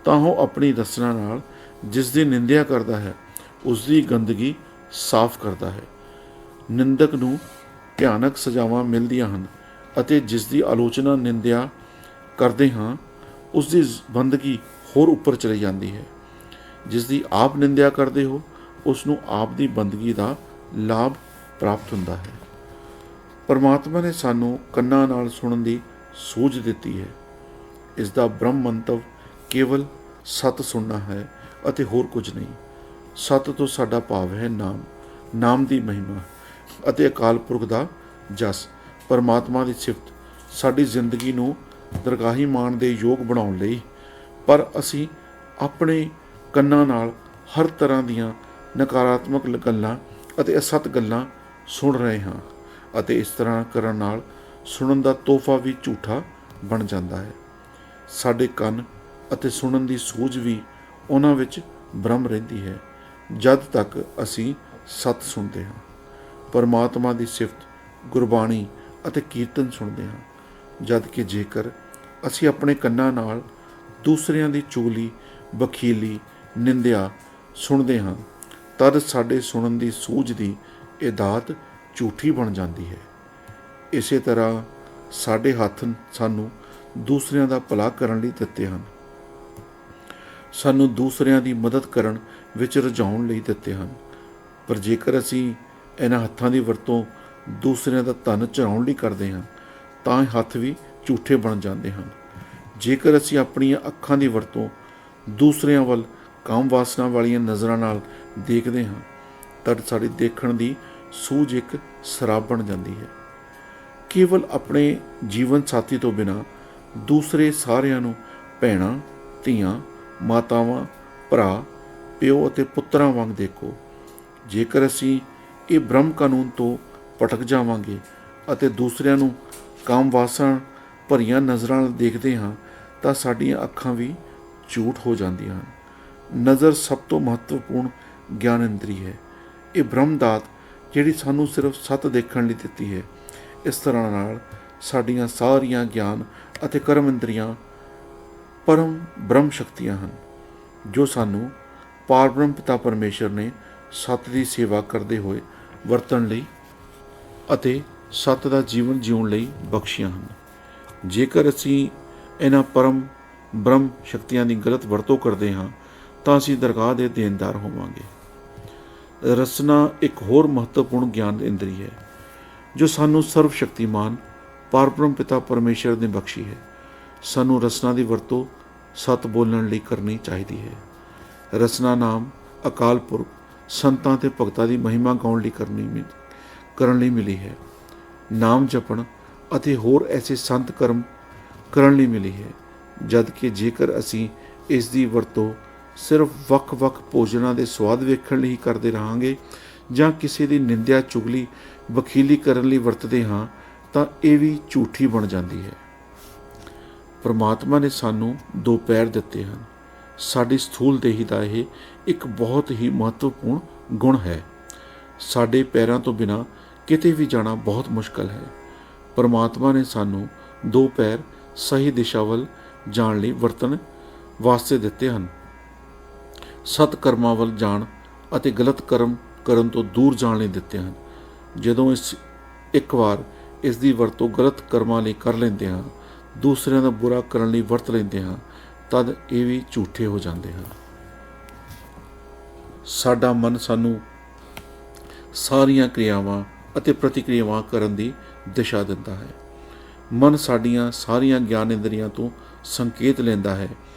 ਤਾਂ ਉਹ ਆਪਣੀ ਰਸਨਾ ਨਾਲ ਜਿਸ ਦੀ ਨਿੰਦਿਆ ਕਰਦਾ ਹੈ ਉਸ ਦੀ ਗੰਦਗੀ ਸਾਫ਼ ਕਰਦਾ ਹੈ। ਨਿੰਦਕ ਨੂੰ ਭਿਆਨਕ ਸਜ਼ਾਵਾਂ ਮਿਲਦੀਆਂ ਹਨ ਅਤੇ ਜਿਸ ਦੀ ਆਲੋਚਨਾ, ਨਿੰਦਿਆ ਕਰਦੇ ਹਾਂ ਉਸ ਦੀ ਬੰਦਗੀ ਹੋਰ ਉੱਪਰ ਚਲੀ ਜਾਂਦੀ ਹੈ। ਜਿਸ ਦੀ ਆਪ ਨਿੰਦਿਆ ਕਰਦੇ ਹੋ ਉਸ ਨੂੰ ਆਪ ਦੀ ਬੰਦਗੀ ਦਾ ਲਾਭ ਪ੍ਰਾਪਤ ਹੁੰਦਾ ਹੈ। ਪਰਮਾਤਮਾ ਨੇ ਸਾਨੂੰ ਕੰਨਾਂ ਨਾਲ ਸੁਣਨ ਦੀ ਸੂਝ ਦਿੱਤੀ ਹੈ। ਇਸ ਦਾ ਬ੍ਰਹਮ ਮੰਤਵ ਕੇਵਲ ਸਤ ਸੁਣਨਾ ਹੈ ਅਤੇ ਹੋਰ ਕੁਝ ਨਹੀਂ। ਸਤ ਤੋਂ ਸਾਡਾ ਭਾਵ ਹੈ ਨਾਮ, ਨਾਮ ਦੀ ਮਹਿਮਾ ਅਤੇ ਅਕਾਲ ਪੁਰਖ ਦਾ ਜਸ, ਪਰਮਾਤਮਾ ਦੀ ਸਿਫਤ ਸਾਡੀ ਜ਼ਿੰਦਗੀ ਨੂੰ ਦਰਗਾਹੀ ਮਾਣ ਦੇ ਯੋਗ ਬਣਾਉਣ ਲਈ। ਪਰ ਅਸੀਂ ਆਪਣੇ ਕੰਨਾਂ ਨਾਲ ਹਰ ਤਰ੍ਹਾਂ ਦੀਆਂ ਨਕਾਰਾਤਮਕ ਗੱਲਾਂ ਅਤੇ ਅਸਤ ਗੱਲਾਂ ਸੁਣ ਰਹੇ ਹਾਂ ਅਤੇ ਇਸ ਤਰ੍ਹਾਂ ਕਰਨ ਨਾਲ ਸੁਣਨ ਦਾ ਤੋਹਫਾ ਵੀ ਝੂਠਾ ਬਣ ਜਾਂਦਾ ਹੈ। ਸਾਡੇ ਕੰਨ ਅਤੇ ਸੁਣਨ ਦੀ ਸੂਝ ਵੀ ਉਹਨਾਂ ਵਿੱਚ ਬ੍ਰਹਮ ਰਹਿੰਦੀ ਹੈ ਜਦ ਤੱਕ ਅਸੀਂ ਸਤ ਸੁਣਦੇ ਹਾਂ, ਪਰਮਾਤਮਾ ਦੀ ਸਿਫਤ, ਗੁਰਬਾਣੀ ਅਤੇ ਕੀਰਤਨ ਸੁਣਦੇ ਹਾਂ। ਜਦ ਕਿ ਜੇਕਰ ਅਸੀਂ ਆਪਣੇ ਕੰਨਾਂ ਨਾਲ ਦੂਸਰਿਆਂ ਦੀ ਚੁਗਲੀ, ਬਖੀਲੀ, ਨਿੰਦਿਆ ਸੁਣਦੇ ਹਾਂ ਤਦ ਸਾਡੇ ਸੁਣਨ ਦੀ ਸੂਝ ਦੀ ਇਹ ਦਾਤ ਝੂਠੀ ਬਣ ਜਾਂਦੀ ਹੈ। ਇਸੇ ਤਰ੍ਹਾਂ ਸਾਡੇ ਹੱਥ ਸਾਨੂੰ ਦੂਸਰਿਆਂ ਦਾ ਭਲਾ ਕਰਨ ਲਈ ਦਿੱਤੇ ਹਨ, ਸਾਨੂੰ ਦੂਸਰਿਆਂ ਦੀ ਮਦਦ ਕਰਨ ਵਿੱਚ ਰੁਝਾਉਣ ਲਈ ਦਿੱਤੇ ਹਨ। ਪਰ ਜੇਕਰ ਅਸੀਂ ਇਹਨਾਂ ਹੱਥਾਂ ਦੀ ਵਰਤੋਂ ਦੂਸਰਿਆਂ ਦਾ ਧਨ ਚੁਰਾਉਣ ਲਈ ਕਰਦੇ ਹਾਂ ਤਾਂ ਇਹ ਹੱਥ ਵੀ ਝੂਠੇ ਬਣ ਜਾਂਦੇ ਹਨ। ਜੇਕਰ ਅਸੀਂ ਆਪਣੀਆਂ ਅੱਖਾਂ ਦੀ ਵਰਤੋਂ ਦੂਸਰਿਆਂ ਵੱਲ ਕਾਮ ਵਾਸਨਾ ਵਾਲੀਆਂ ਨਜ਼ਰਾਂ ਨਾਲ ਦੇਖਦੇ ਹਾਂ ਤਦ ਸਾਡੀ ਦੇਖਣ ਦੀ ਸੂਝ ਇੱਕ ਸ਼ਰਾਬ ਬਣ ਜਾਂਦੀ ਹੈ। ਕੇਵਲ ਆਪਣੇ ਜੀਵਨ ਸਾਥੀ ਤੋਂ ਬਿਨਾਂ ਦੂਸਰੇ ਸਾਰਿਆਂ ਨੂੰ ਭੈਣਾਂ, ਧੀਆਂ, ਮਾਤਾਵਾਂ, ਭਰਾ, ਪਿਓ ਅਤੇ ਪੁੱਤਰਾਂ ਵਾਂਗ ਦੇਖੋ। ਜੇਕਰ ਅਸੀਂ ਇਹ ਬ੍ਰਹਮ ਕਾਨੂੰਨ ਤੋਂ ਭਟਕ ਜਾਵਾਂਗੇ ਅਤੇ ਦੂਸਰਿਆਂ ਨੂੰ ਕਾਮ ਵਾਸਨਾ ਭਰੀਆਂ ਨਜ਼ਰਾਂ ਨਾਲ ਦੇਖਦੇ ਹਾਂ ਤਾਂ ਸਾਡੀਆਂ ਅੱਖਾਂ ਵੀ ਝੂਠ ਹੋ ਜਾਂਦੀਆਂ ਹਨ। ਨਜ਼ਰ ਸਭ ਤੋਂ ਮਹੱਤਵਪੂਰਨ ਗਿਆਨ ਇੰਦਰੀ ਹੈ। ਇਹ ਬ੍ਰਹਮ ਦਾਤ ਜਿਹੜੀ ਸਾਨੂੰ ਸਿਰਫ ਸੱਤ ਦੇਖਣ ਲਈ ਦਿੱਤੀ ਹੈ। ਇਸ ਤਰ੍ਹਾਂ ਨਾਲ ਸਾਡੀਆਂ ਸਾਰੀਆਂ ਗਿਆਨ ਅਤੇ ਕਰਮ ਇੰਦਰੀਆਂ ਪਰਮ ਬ੍ਰਹਮ ਸ਼ਕਤੀਆਂ ਹਨ ਜੋ ਸਾਨੂੰ ਪਾਰਬ੍ਰਹਮ ਪਿਤਾ ਪਰਮੇਸ਼ਰ ਨੇ ਸੱਤ ਦੀ ਸੇਵਾ ਕਰਦੇ ਹੋਏ ਵਰਤਣ ਲਈ ਅਤੇ ਸੱਤ ਦਾ ਜੀਵਨ ਜਿਉਣ ਲਈ ਬਖਸ਼ੀਆਂ ਹਨ। ਜੇਕਰ ਅਸੀਂ ਇਹਨਾਂ ਪਰਮ ਬ੍ਰਹਮ ਸ਼ਕਤੀਆਂ ਦੀ ਗਲਤ ਵਰਤੋਂ ਕਰਦੇ ਹਾਂ ਤਾਂ ਅਸੀਂ ਦਰਗਾਹ ਦੇ ਦੇਣਦਾਰ ਹੋਵਾਂਗੇ। ਰਸਨਾ ਇੱਕ ਹੋਰ ਮਹੱਤਵਪੂਰਨ ਗਿਆਨ ਇੰਦਰੀ ਹੈ ਜੋ ਸਾਨੂੰ ਸਰਵ ਸ਼ਕਤੀਮਾਨ ਪਾਰਬ੍ਰਹਮ ਪਿਤਾ ਪਰਮੇਸ਼ਰ ਨੇ ਬਖਸ਼ੀ ਹੈ। ਸਾਨੂੰ ਰਸਨਾ ਦੀ ਵਰਤੋਂ ਸੱਤ ਬੋਲਣ ਲਈ ਕਰਨੀ ਚਾਹੀਦੀ ਹੈ। ਰਸਨਾ ਨਾਮ ਅਕਾਲ ਪੁਰਖ ਸੰਤਾਂ ਤੇ ਭਗਤਾਂ ਦੀ ਮਹਿਮਾ ਗਾਉਣ ਲਈ ਕਰਨ ਲਈ ਮਿਲੀ ਹੈ। ਨਾਮ ਜਪਣ ਅਤੇ ਹੋਰ ਐਸੇ ਸੰਤ ਕਰਮ ਕਰਨ ਲਈ ਮਿਲੀ ਹੈ। ਜਦ ਕਿ ਜੇਕਰ ਅਸੀਂ ਇਸ ਦੀ ਵਰਤੋਂ ਸਿਰਫ ਵੱਖ-ਵੱਖ ਭੋਜਨਾਂ ਦੇ ਸਵਾਦ ਵੇਖਣ ਲਈ ਕਰਦੇ ਰਹਾਂਗੇ ਜਾਂ ਕਿਸੇ ਦੀ ਨਿੰਦਿਆ, ਚੁਗਲੀ, ਵਕੀਲੀ ਕਰਨ ਲਈ ਵਰਤਦੇ ਹਾਂ ਤਾਂ ਇਹ ਵੀ ਝੂਠੀ ਬਣ ਜਾਂਦੀ ਹੈ। ਪਰਮਾਤਮਾ ਨੇ ਸਾਨੂੰ ਦੋ ਪੈਰ ਦਿੱਤੇ ਹਨ। ਸਾਡੀ ਸਥੂਲ ਦੇਹੀ ਦਾ ਇਹ ਇੱਕ ਬਹੁਤ ਹੀ ਮਹੱਤਵਪੂਰਨ ਗੁਣ ਹੈ। ਸਾਡੇ ਪੈਰਾਂ ਤੋਂ ਬਿਨਾਂ ਕਿਤੇ ਵੀ ਜਾਣਾ ਬਹੁਤ ਮੁਸ਼ਕਲ ਹੈ। ਪਰਮਾਤਮਾ ਨੇ ਸਾਨੂੰ ਦੋ ਪੈਰ ਸਹੀ ਦਿਸ਼ਾ ਵੱਲ ਜਾਣ ਲਈ ਵਰਤਣ ਵਾਸਤੇ ਦਿੱਤੇ ਹਨ। ਸਤ ਕਰਮਾਂ ਵੱਲ ਜਾਣ ਅਤੇ ਗਲਤ ਕਰਮ ਕਰਨ ਤੋਂ ਦੂਰ ਜਾਣ ਲਈ ਦਿੱਤੇ ਹਨ। ਜਦੋਂ ਇੱਕ ਵਾਰ ਇਸ ਦੀ ਵਰਤੋਂ ਗਲਤ ਕਰਮਾਂ ਲਈ ਕਰ ਲੈਂਦੇ ਹਾਂ, ਦੂਸਰਿਆਂ ਦਾ ਬੁਰਾ ਕਰਨ ਲਈ ਵਰਤ ਲੈਂਦੇ ਹਾਂ, ਤਦ ਇਹ ਵੀ ਝੂਠੇ ਹੋ ਜਾਂਦੇ ਹਨ। ਸਾਡਾ ਮਨ ਸਾਨੂੰ ਸਾਰੀਆਂ ਕਿਰਿਆਵਾਂ ਅਤੇ ਪ੍ਰਤੀਕਿਰਿਆਵਾਂ ਕਰਨ ਦੀ ਦਿਸ਼ਾ ਦਿੰਦਾ ਹੈ। ਮਨ ਸਾਡੀਆਂ ਸਾਰੀਆਂ ਗਿਆਨ ਇੰਦਰੀਆਂ ਤੋਂ ਸੰਕੇਤ ਲੈਂਦਾ ਹੈ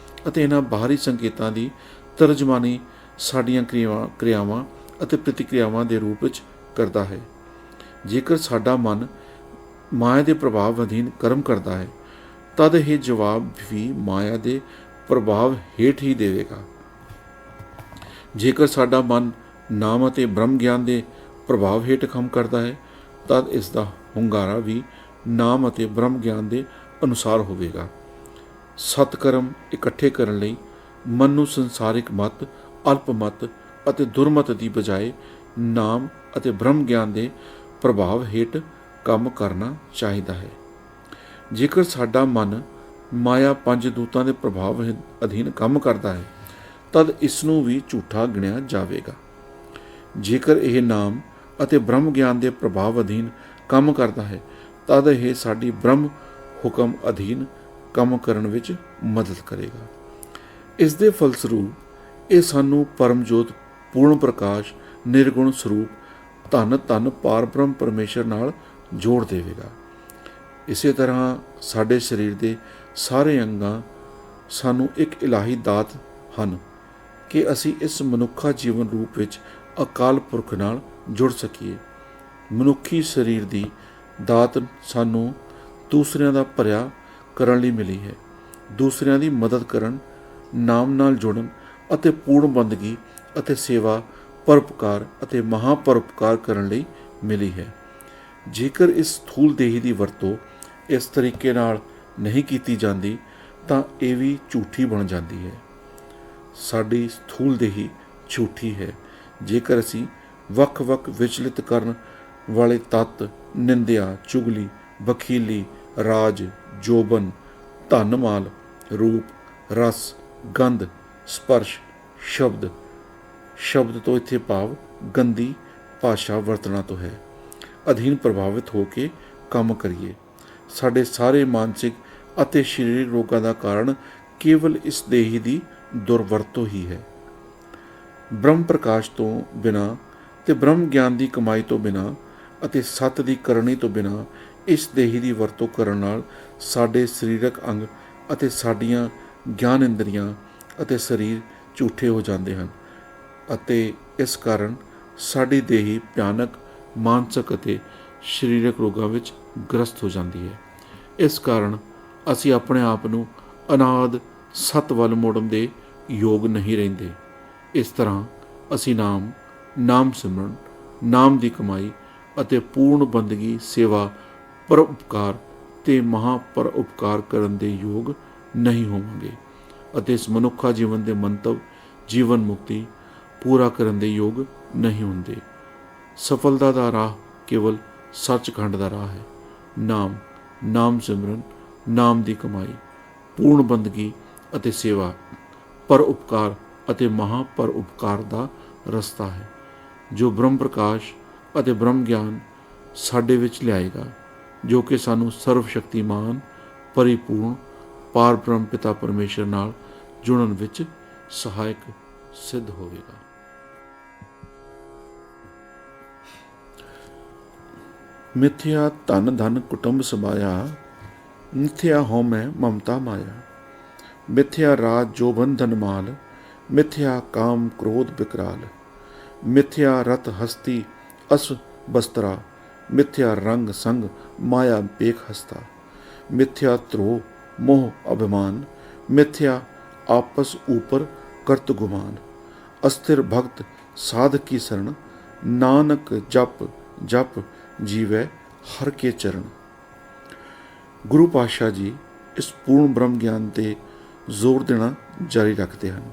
ਅਤੇ ਇਹਨਾਂ ਬਾਹਰੀ ਸੰਕੇਤਾਂ ਦੀ ਤਰਜਮਾਨੀ ਸਾਡੀਆਂ ਕਿਰਿਆਵਾਂ ਅਤੇ ਪ੍ਰਤੀਕਿਰਿਆਵਾਂ ਦੇ ਰੂਪ ਵਿੱਚ ਕਰਦਾ ਹੈ। ਜੇਕਰ ਸਾਡਾ ਮਨ ਮਾਇਆ ਦੇ ਪ੍ਰਭਾਵ ਅਧੀਨ ਕਰਮ ਕਰਦਾ ਹੈ ਤਦ ਇਹ ਜਵਾਬ ਵੀ ਮਾਇਆ ਦੇ ਪ੍ਰਭਾਵ ਹੇਠ ਹੀ ਦੇਵੇਗਾ। ਜੇਕਰ ਸਾਡਾ ਮਨ ਨਾਮ ਅਤੇ ਬ੍ਰਹਮ ਗਿਆਨ ਦੇ ਪ੍ਰਭਾਵ ਹੇਠ ਕੰਮ ਕਰਦਾ ਹੈ ਤਦ ਇਸ ਦਾ ਹੁੰਗਾਰਾ ਵੀ ਨਾਮ ਅਤੇ ਬ੍ਰਹਮ ਗਿਆਨ ਦੇ ਅਨੁਸਾਰ ਹੋਵੇਗਾ। ਸਤਕਰਮ ਇਕੱਠੇ ਕਰਨ ਲਈ ਮਨ ਨੂੰ ਸੰਸਾਰਿਕ ਮਤ, ਅਲਪ ਮਤ ਅਤੇ ਦੁਰਮਤ ਦੀ ਬਜਾਏ ਨਾਮ ਅਤੇ ਬ੍ਰਹਮ ਗਿਆਨ ਦੇ ਪ੍ਰਭਾਵ ਹੇਠ ਕੰਮ ਕਰਨਾ ਚਾਹੀਦਾ ਹੈ। ਜੇਕਰ ਸਾਡਾ ਮਨ ਮਾਇਆ ਪੰਜ ਦੂਤਾਂ ਦੇ ਪ੍ਰਭਾਵ ਅਧੀਨ ਕੰਮ ਕਰਦਾ ਹੈ ਤਦ ਇਸ ਨੂੰ ਵੀ ਝੂਠਾ ਗਿਣਿਆ ਜਾਵੇਗਾ। ਜੇਕਰ ਇਹ ਨਾਮ ਅਤੇ ਬ੍ਰਹਮ ਗਿਆਨ ਦੇ ਪ੍ਰਭਾਵ ਅਧੀਨ ਕੰਮ ਕਰਦਾ ਹੈ ਤਦ ਇਹ ਸਾਡੀ ਬ੍ਰਹਮ ਹੁਕਮ ਅਧੀਨ ਕੰਮ ਕਰਨ ਵਿੱਚ ਮਦਦ ਕਰੇਗਾ। ਇਸ ਦੇ ਫਲਸਰੂਪ ਇਹ ਸਾਨੂੰ ਪਰਮਜੋਤ, ਪੂਰਨ ਪ੍ਰਕਾਸ਼, ਨਿਰਗੁਣ ਸਰੂਪ ਧੰਨ ਧੰਨ ਪਾਰਬ੍ਰਹਮ ਪਰਮੇਸ਼ਰ ਨਾਲ ਜੋੜ ਦੇਵੇਗਾ। ਇਸੇ ਤਰ੍ਹਾਂ ਸਾਡੇ ਸਰੀਰ ਦੇ ਸਾਰੇ ਅੰਗਾਂ ਸਾਨੂੰ ਇੱਕ ਇਲਾਹੀ ਦਾਤ ਹਨ ਕਿ ਅਸੀਂ ਇਸ ਮਨੁੱਖਾ ਜੀਵਨ ਰੂਪ ਵਿੱਚ ਅਕਾਲ ਪੁਰਖ ਨਾਲ ਜੁੜ ਸਕੀਏ। ਮਨੁੱਖੀ ਸਰੀਰ ਦੀ ਦਾਤ ਸਾਨੂੰ ਦੂਸਰਿਆਂ ਦਾ ਭਰਿਆ ਕਰਨ ਲਈ ਮਿਲੀ ਹੈ। ਦੂਸਰਿਆਂ ਦੀ ਮਦਦ ਕਰਨ, ਨਾਮ ਨਾਲ ਜੁੜਨ ਅਤੇ ਪੂਰਨ ਬੰਦਗੀ ਅਤੇ ਸੇਵਾ, ਪਰਉਪਕਾਰ ਅਤੇ ਮਹਾਪਰਉਪਕਾਰ ਕਰਨ ਲਈ ਮਿਲੀ ਹੈ। ਜੇਕਰ ਇਸ ਸਥੂਲ ਦੇਹੀ ਦੀ ਵਰਤੋਂ ਇਸ ਤਰੀਕੇ ਨਾਲ ਨਹੀਂ ਕੀਤੀ ਜਾਂਦੀ ਤਾਂ ਇਹ ਵੀ ਝੂਠੀ ਬਣ ਜਾਂਦੀ ਹੈ। ਸਾਡੀ ਸਥੂਲ ਦੇਹੀ ਝੂਠੀ ਹੈ ਜੇਕਰ ਅਸੀਂ ਵੱਖ-ਵੱਖ ਵਿਚਲਿਤ ਕਰਨ ਵਾਲੇ ਤੱਤ, ਨਿੰਦਿਆ, ਚੁਗਲੀ, ਵਕੀਲੀ, ਰਾਜ, ਜੋਬਨ, ਧਨ ਮਾਲ, ਰੂਪ, ਰਸ, ਗੰਧ, ਸਪਰਸ਼, ਸ਼ਬਦ ਤੋਂ ਇੱਥੇ ਭਾਵ ਗੰਦੀ ਭਾਸ਼ਾ ਵਰਤਣਾ ਤੋਂ ਹੈ, ਅਧੀਨ ਪ੍ਰਭਾਵਿਤ ਹੋ ਕੇ ਕੰਮ ਕਰੀਏ। ਸਾਡੇ ਸਾਰੇ ਮਾਨਸਿਕ ਅਤੇ ਸਰੀਰਕ ਰੋਗਾਂ ਦਾ ਕਾਰਨ ਕੇਵਲ ਇਸ ਦੇਹੀ ਦੀ ਦੁਰਵਰਤੋਂ ਹੀ ਹੈ। ਬ੍ਰਹਮ ਪ੍ਰਕਾਸ਼ ਤੋਂ ਬਿਨਾਂ ਤੇ ਬ੍ਰਹਮ ਗਿਆਨ ਦੀ ਕਮਾਈ ਤੋਂ ਬਿਨਾਂ ਅਤੇ ਸੱਤ ਦੀ ਕਰਨੀ ਤੋਂ ਬਿਨਾਂ ਇਸ ਦੇਹੀ ਦੀ ਵਰਤੋਂ ਕਰਨ ਨਾਲ ਸਾਡੇ ਸਰੀਰਕ ਅੰਗ ਅਤੇ ਸਾਡੀਆਂ ਗਿਆਨ ਇੰਦਰੀਆਂ ਅਤੇ ਸਰੀਰ ਝੂਠੇ ਹੋ ਜਾਂਦੇ ਹਨ ਅਤੇ ਇਸ ਕਾਰਨ ਸਾਡੀ ਦੇਹੀ ਭਿਆਨਕ ਮਾਨਸਿਕ ਅਤੇ ਸਰੀਰਕ ਰੋਗਾਂ ਵਿੱਚ ਗ੍ਰਸਤ ਹੋ ਜਾਂਦੀ ਹੈ। ਇਸ ਕਾਰਨ ਅਸੀਂ ਆਪਣੇ ਆਪ ਨੂੰ ਅਨਾਦ ਸੱਤ ਵੱਲ ਮੋੜਨ ਦੇ ਯੋਗ ਨਹੀਂ ਰਹਿੰਦੇ। ਇਸ ਤਰ੍ਹਾਂ ਅਸੀਂ ਨਾਮ ਸਿਮਰਨ, ਨਾਮ ਦੀ ਕਮਾਈ ਅਤੇ ਪੂਰਨ ਬੰਦਗੀ, ਸੇਵਾ, ਪਰਉਪਕਾਰ ਤੇ ਮਹਾਪਰਉਪਕਾਰ ਕਰਨ ਦੇ ਯੋਗ ਨਹੀਂ ਹੋਵਾਂਗੇ ਅਤੇ ਇਸ ਮਨੁੱਖਾ ਜੀਵਨ ਦੇ ਮੰਤਵ, ਜੀਵਨ ਮੁਕਤੀ ਪੂਰਾ ਕਰਨ ਦੇ ਯੋਗ ਨਹੀਂ ਹੁੰਦੇ। ਸਫਲਤਾ ਦਾ ਰਾਹ ਕੇਵਲ ਸੱਚਖੰਡ ਦਾ ਰਾਹ ਹੈ। ਨਾਮ ਸਿਮਰਨ, ਨਾਮ ਦੀ ਕਮਾਈ, ਪੂਰਨ ਬੰਦਗੀ ਅਤੇ ਸੇਵਾ, ਪਰਉਪਕਾਰ ਅਤੇ ਮਹਾਪਰਉਪਕਾਰ ਦਾ ਰਸਤਾ ਹੈ ਜੋ ਬ੍ਰਹਮ ਪ੍ਰਕਾਸ਼ ਅਤੇ ਬ੍ਰਹਮ ਗਿਆਨ ਸਾਡੇ ਵਿੱਚ ਲਿਆਏਗਾ, ਜੋ ਕਿ ਸਾਨੂੰ ਸਰਵ ਸ਼ਕਤੀਮਾਨ, ਪਰਿਪੂਰਨ ਪਾਰ ਬ੍ਰਹਮ ਪਿਤਾ ਪਰਮੇਸ਼ਰ ਨਾਲ ਜੁੜਨ ਵਿੱਚ ਸਹਾਇਕ ਸਿੱਧ ਹੋਵੇਗਾ। ਮਿਥਿਆ ਧਨ ਕੁਟੁੰਬ ਸਮਾਇਆ, ਮਿਥਿਆ ਹਉਮੈ ਮਮਤਾ ਮਾਇਆ। ਮਿਥਿਆ ਰਾਜ ਜੋਬਨ ਧਨ ਮਾਲ, ਮਿਥਿਆ ਕਾਮ ਕ੍ਰੋਧ ਵਿਕਰਾਲ। ਮਿਥਿਆ ਰਤ ਹਸਤੀ ਅਸ ਬਸਤਰਾ, ਮਿਥਿਆ ਰੰਗ ਸੰਗ ਮਾਇਆ ਪੇਖ ਹਸਤਾ। ਮਿਥਿਆ ਧਰੋ ਮੋਹ ਅਭਿਮਾਨ, ਮਿਥਿਆ ਆਪਸ ऊपर करत गुमान। अस्थिर भक्त साध की शरण, नानक जप जप जीवै हर के चरण। ਗੁਰੂ ਪਾਤਸ਼ਾਹ ਜੀ ਇਸ ਪੂਰਨ ਬ੍ਰਹਮ ਗਿਆਨ 'ਤੇ ਜ਼ੋਰ ਦੇਣਾ ਜਾਰੀ ਰੱਖਦੇ ਹਨ।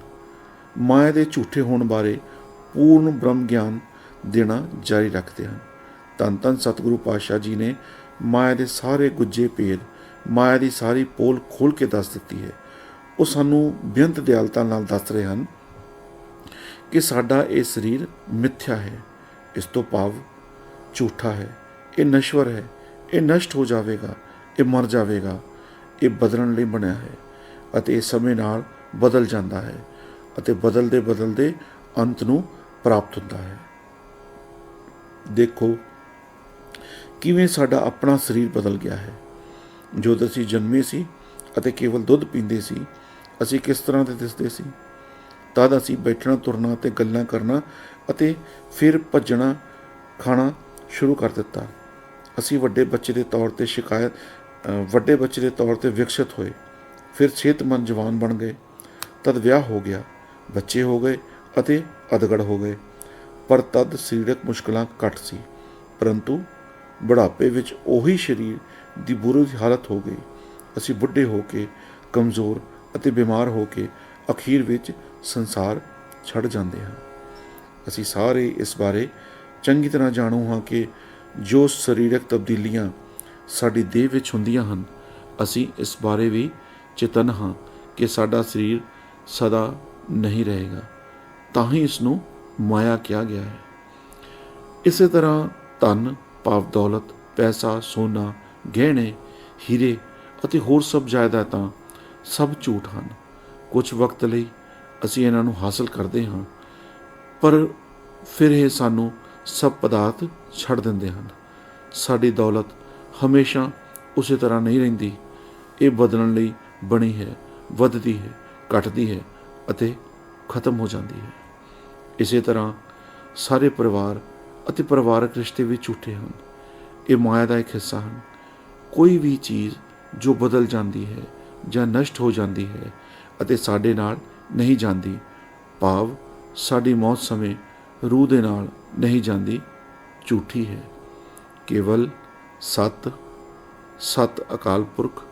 ਮਾਇਆ ਦੇ ਝੂਠੇ ਹੋਣ ਬਾਰੇ ਪੂਰਨ ਬ੍ਰਹਮ ਗਿਆਨ ਦੇਣਾ ਜਾਰੀ ਰੱਖਦੇ ਹਨ। ਧੰਨ ਧੰਨ ਸਤਿਗੁਰੂ ਪਾਤਸ਼ਾਹ ਜੀ ਨੇ ਮਾਇਆ ਦੇ ਸਾਰੇ ਗੁੱਝੇ ਭੇਦ, ਮਾਇਆ ਦੀ ਸਾਰੀ ਪੋਲ ਖੋਲ੍ਹ ਕੇ ਦੱਸ ਦਿੱਤੀ ਹੈ। ਉਹ ਸਾਨੂੰ ਬੇਅੰਤ ਦਿਆਲਤਾ ਨਾਲ ਦੱਸ ਰਹੇ ਹਨ ਕਿ ਸਾਡਾ ਇਹ ਸਰੀਰ ਮਿਥਿਆ ਹੈ, ਇਸ ਤੋਂ ਭਾਵ ਝੂਠਾ ਹੈ, ਇਹ ਨਸ਼ਵਰ ਹੈ, ਇਹ ਨਸ਼ਟ ਹੋ ਜਾਵੇਗਾ, ਇਹ ਮਰ ਜਾਵੇਗਾ, ਇਹ ਬਦਲਣ ਲਈ ਬਣਿਆ ਹੈ ਅਤੇ ਇਹ ਸਮੇਂ ਨਾਲ ਬਦਲ ਜਾਂਦਾ ਹੈ ਅਤੇ ਬਦਲਦੇ ਅੰਤ ਨੂੰ ਪ੍ਰਾਪਤ ਹੁੰਦਾ ਹੈ। ਦੇਖੋ ਕਿਵੇਂ ਸਾਡਾ ਆਪਣਾ ਸਰੀਰ ਬਦਲ ਗਿਆ ਹੈ। ਜਦੋਂ ਅਸੀਂ ਜਨਮੇ ਸੀ ਅਤੇ ਕੇਵਲ ਦੁੱਧ ਪੀਂਦੇ ਸੀ, ਅਸੀਂ ਕਿਸ ਤਰ੍ਹਾਂ ਦੇ ਦਿਸਦੇ ਸੀ। ਤਦ ਅਸੀਂ ਬੈਠਣਾ, ਤੁਰਨਾ ਅਤੇ ਗੱਲਾਂ ਕਰਨਾ ਅਤੇ ਫਿਰ ਭੱਜਣਾ, ਖਾਣਾ ਸ਼ੁਰੂ ਕਰ ਦਿੱਤਾ। ਅਸੀਂ ਵੱਡੇ ਬੱਚੇ ਦੇ ਤੌਰ 'ਤੇ ਵਿਕਸਿਤ ਹੋਏ, ਫਿਰ ਸਿਹਤਮੰਦ ਜਵਾਨ ਬਣ ਗਏ। ਤਦ ਵਿਆਹ ਹੋ ਗਿਆ, ਬੱਚੇ ਹੋ ਗਏ ਅਤੇ ਅਧਗੜ ਹੋ ਗਏ। ਪਰ ਤਦ ਸਰੀਰਕ ਮੁਸ਼ਕਲਾਂ ਘੱਟ ਸੀ, ਪਰੰਤੂ ਬੁਢਾਪੇ ਵਿੱਚ ਉਹੀ ਸਰੀਰ ਦੀ ਬੁਰੀ ਹਾਲਤ ਹੋ ਗਈ। ਅਸੀਂ ਬੁੱਢੇ ਹੋ ਕੇ, ਕਮਜ਼ੋਰ ਅਤੇ ਬਿਮਾਰ ਹੋ ਕੇ ਅਖੀਰ ਵਿੱਚ ਸੰਸਾਰ ਛੱਡ ਜਾਂਦੇ ਹਾਂ। ਅਸੀਂ ਸਾਰੇ ਇਸ ਬਾਰੇ ਚੰਗੀ ਤਰ੍ਹਾਂ ਜਾਣੂ ਹਾਂ ਕਿ ਜੋ ਸਰੀਰਕ ਤਬਦੀਲੀਆਂ ਸਾਡੀ ਦੇਹ ਵਿੱਚ ਹੁੰਦੀਆਂ ਹਨ, ਅਸੀਂ ਇਸ ਬਾਰੇ ਵੀ ਚੇਤਨ ਹਾਂ ਕਿ ਸਾਡਾ ਸਰੀਰ ਸਦਾ ਨਹੀਂ ਰਹੇਗਾ, ਤਾਂ ਹੀ ਇਸ ਨੂੰ ਮਾਇਆ ਕਿਹਾ ਗਿਆ ਹੈ। ਇਸੇ ਤਰ੍ਹਾਂ ਧਨ ਭਾਵ ਦੌਲਤ, ਪੈਸਾ, ਸੋਨਾ, ਗਹਿਣੇ, ਹੀਰੇ ਅਤੇ ਹੋਰ ਸਭ ਜਾਇਦਾਦਾਂ ਸਭ ਝੂਠ ਹਨ। ਕੁਝ ਵਕਤ ਲਈ ਅਸੀਂ ਇਹਨਾਂ ਨੂੰ ਹਾਸਲ ਕਰਦੇ ਹਾਂ, ਪਰ ਫਿਰ ਇਹ ਸਾਨੂੰ ਸਭ ਪਦਾਰਥ ਛੱਡ ਦਿੰਦੇ ਹਨ। ਸਾਡੀ ਦੌਲਤ ਹਮੇਸ਼ਾ ਉਸੇ ਤਰ੍ਹਾਂ ਨਹੀਂ ਰਹਿੰਦੀ, ਇਹ ਬਦਲਣ ਲਈ ਬਣੀ ਹੈ, ਵੱਧਦੀ ਹੈ, ਘਟਦੀ ਹੈ ਅਤੇ ਖਤਮ ਹੋ ਜਾਂਦੀ ਹੈ। ਇਸੇ ਤਰ੍ਹਾਂ ਸਾਰੇ ਪਰਿਵਾਰ ਅਤੇ ਪਰਿਵਾਰਕ ਰਿਸ਼ਤੇ ਵੀ ਝੂਠੇ ਹਨ, ਇਹ ਮਾਇਆ ਦਾ ਇੱਕ ਹਿੱਸਾ ਹਨ। ਕੋਈ ਵੀ ਚੀਜ਼ ਜੋ ਬਦਲ ਜਾਂਦੀ ਹੈ ਜਾਂ ਨਸ਼ਟ ਹੋ ਜਾਂਦੀ ਹੈ ਅਤੇ ਸਾਡੇ ਨਾਲ ਨਹੀਂ ਜਾਂਦੀ, ਭਾਵ ਸਾਡੀ ਮੌਤ ਸਮੇਂ ਰੂਹ ਦੇ ਨਾਲ ਨਹੀਂ ਜਾਂਦੀ, ਝੂਠੀ ਹੈ। ਕੇਵਲ ਸਤ ਅਕਾਲ ਪੁਰਖ,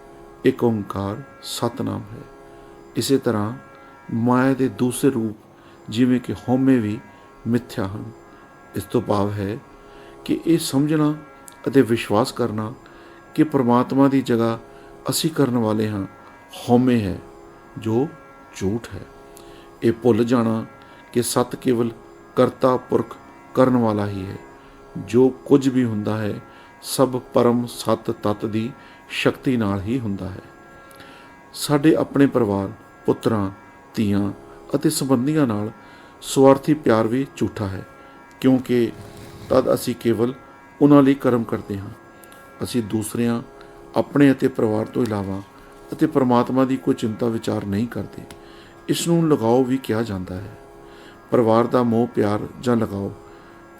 ਇੱਕ ਓਂਕਾਰ ਸਤਨਾਮ ਹੈ। ਇਸੇ ਤਰ੍ਹਾਂ ਮਾਇਆ ਦੇ ਦੂਸਰੇ ਰੂਪ ਜਿਵੇਂ ਕਿ ਹਉਮੈ ਵੀ ਮਿਥਿਆ ਹਨ। ਇਸ ਤੋਂ ਭਾਵ ਹੈ ਕਿ ਇਹ ਸਮਝਣਾ ਅਤੇ ਵਿਸ਼ਵਾਸ ਕਰਨਾ ਕਿ ਪਰਮਾਤਮਾ ਦੀ ਜਗ੍ਹਾ ਅਸੀਂ ਕਰਨ ਵਾਲੇ ਹਾਂ, ਹਉਮੈ ਹੈ ਜੋ ਝੂਠ ਹੈ। ਇਹ ਭੁੱਲ ਜਾਣਾ ਕਿ ਸਤ ਕੇਵਲ ਕਰਤਾ ਪੁਰਖ ਕਰਨ ਵਾਲਾ ਹੀ ਹੈ। ਜੋ ਕੁਝ ਵੀ ਹੁੰਦਾ ਹੈ ਸਭ ਪਰਮ ਸਤ ਤੱਤ ਦੀ ਸ਼ਕਤੀ ਨਾਲ ਹੀ ਹੁੰਦਾ ਹੈ। ਸਾਡੇ ਆਪਣੇ ਪਰਿਵਾਰ, ਪੁੱਤਰਾਂ, ਧੀਆਂ ਅਤੇ ਸੰਬੰਧੀਆਂ ਨਾਲ ਸਵਾਰਥੀ ਪਿਆਰ ਵੀ ਝੂਠਾ ਹੈ, ਕਿਉਂਕਿ ਤਦ ਅਸੀਂ ਕੇਵਲ ਉਹਨਾਂ ਲਈ ਕਰਮ ਕਰਦੇ ਹਾਂ। ਅਸੀਂ ਦੂਸਰਿਆਂ, ਆਪਣੇ ਅਤੇ ਪਰਿਵਾਰ ਤੋਂ ਇਲਾਵਾ ਅਤੇ ਪਰਮਾਤਮਾ ਦੀ ਕੋਈ ਚਿੰਤਾ ਵਿਚਾਰ ਨਹੀਂ ਕਰਦੇ। ਇਸ ਨੂੰ ਲਗਾਓ ਵੀ ਕਿਹਾ ਜਾਂਦਾ ਹੈ। ਪਰਿਵਾਰ ਦਾ ਮੋਹ ਪਿਆਰ ਜਾਂ ਲਗਾਓ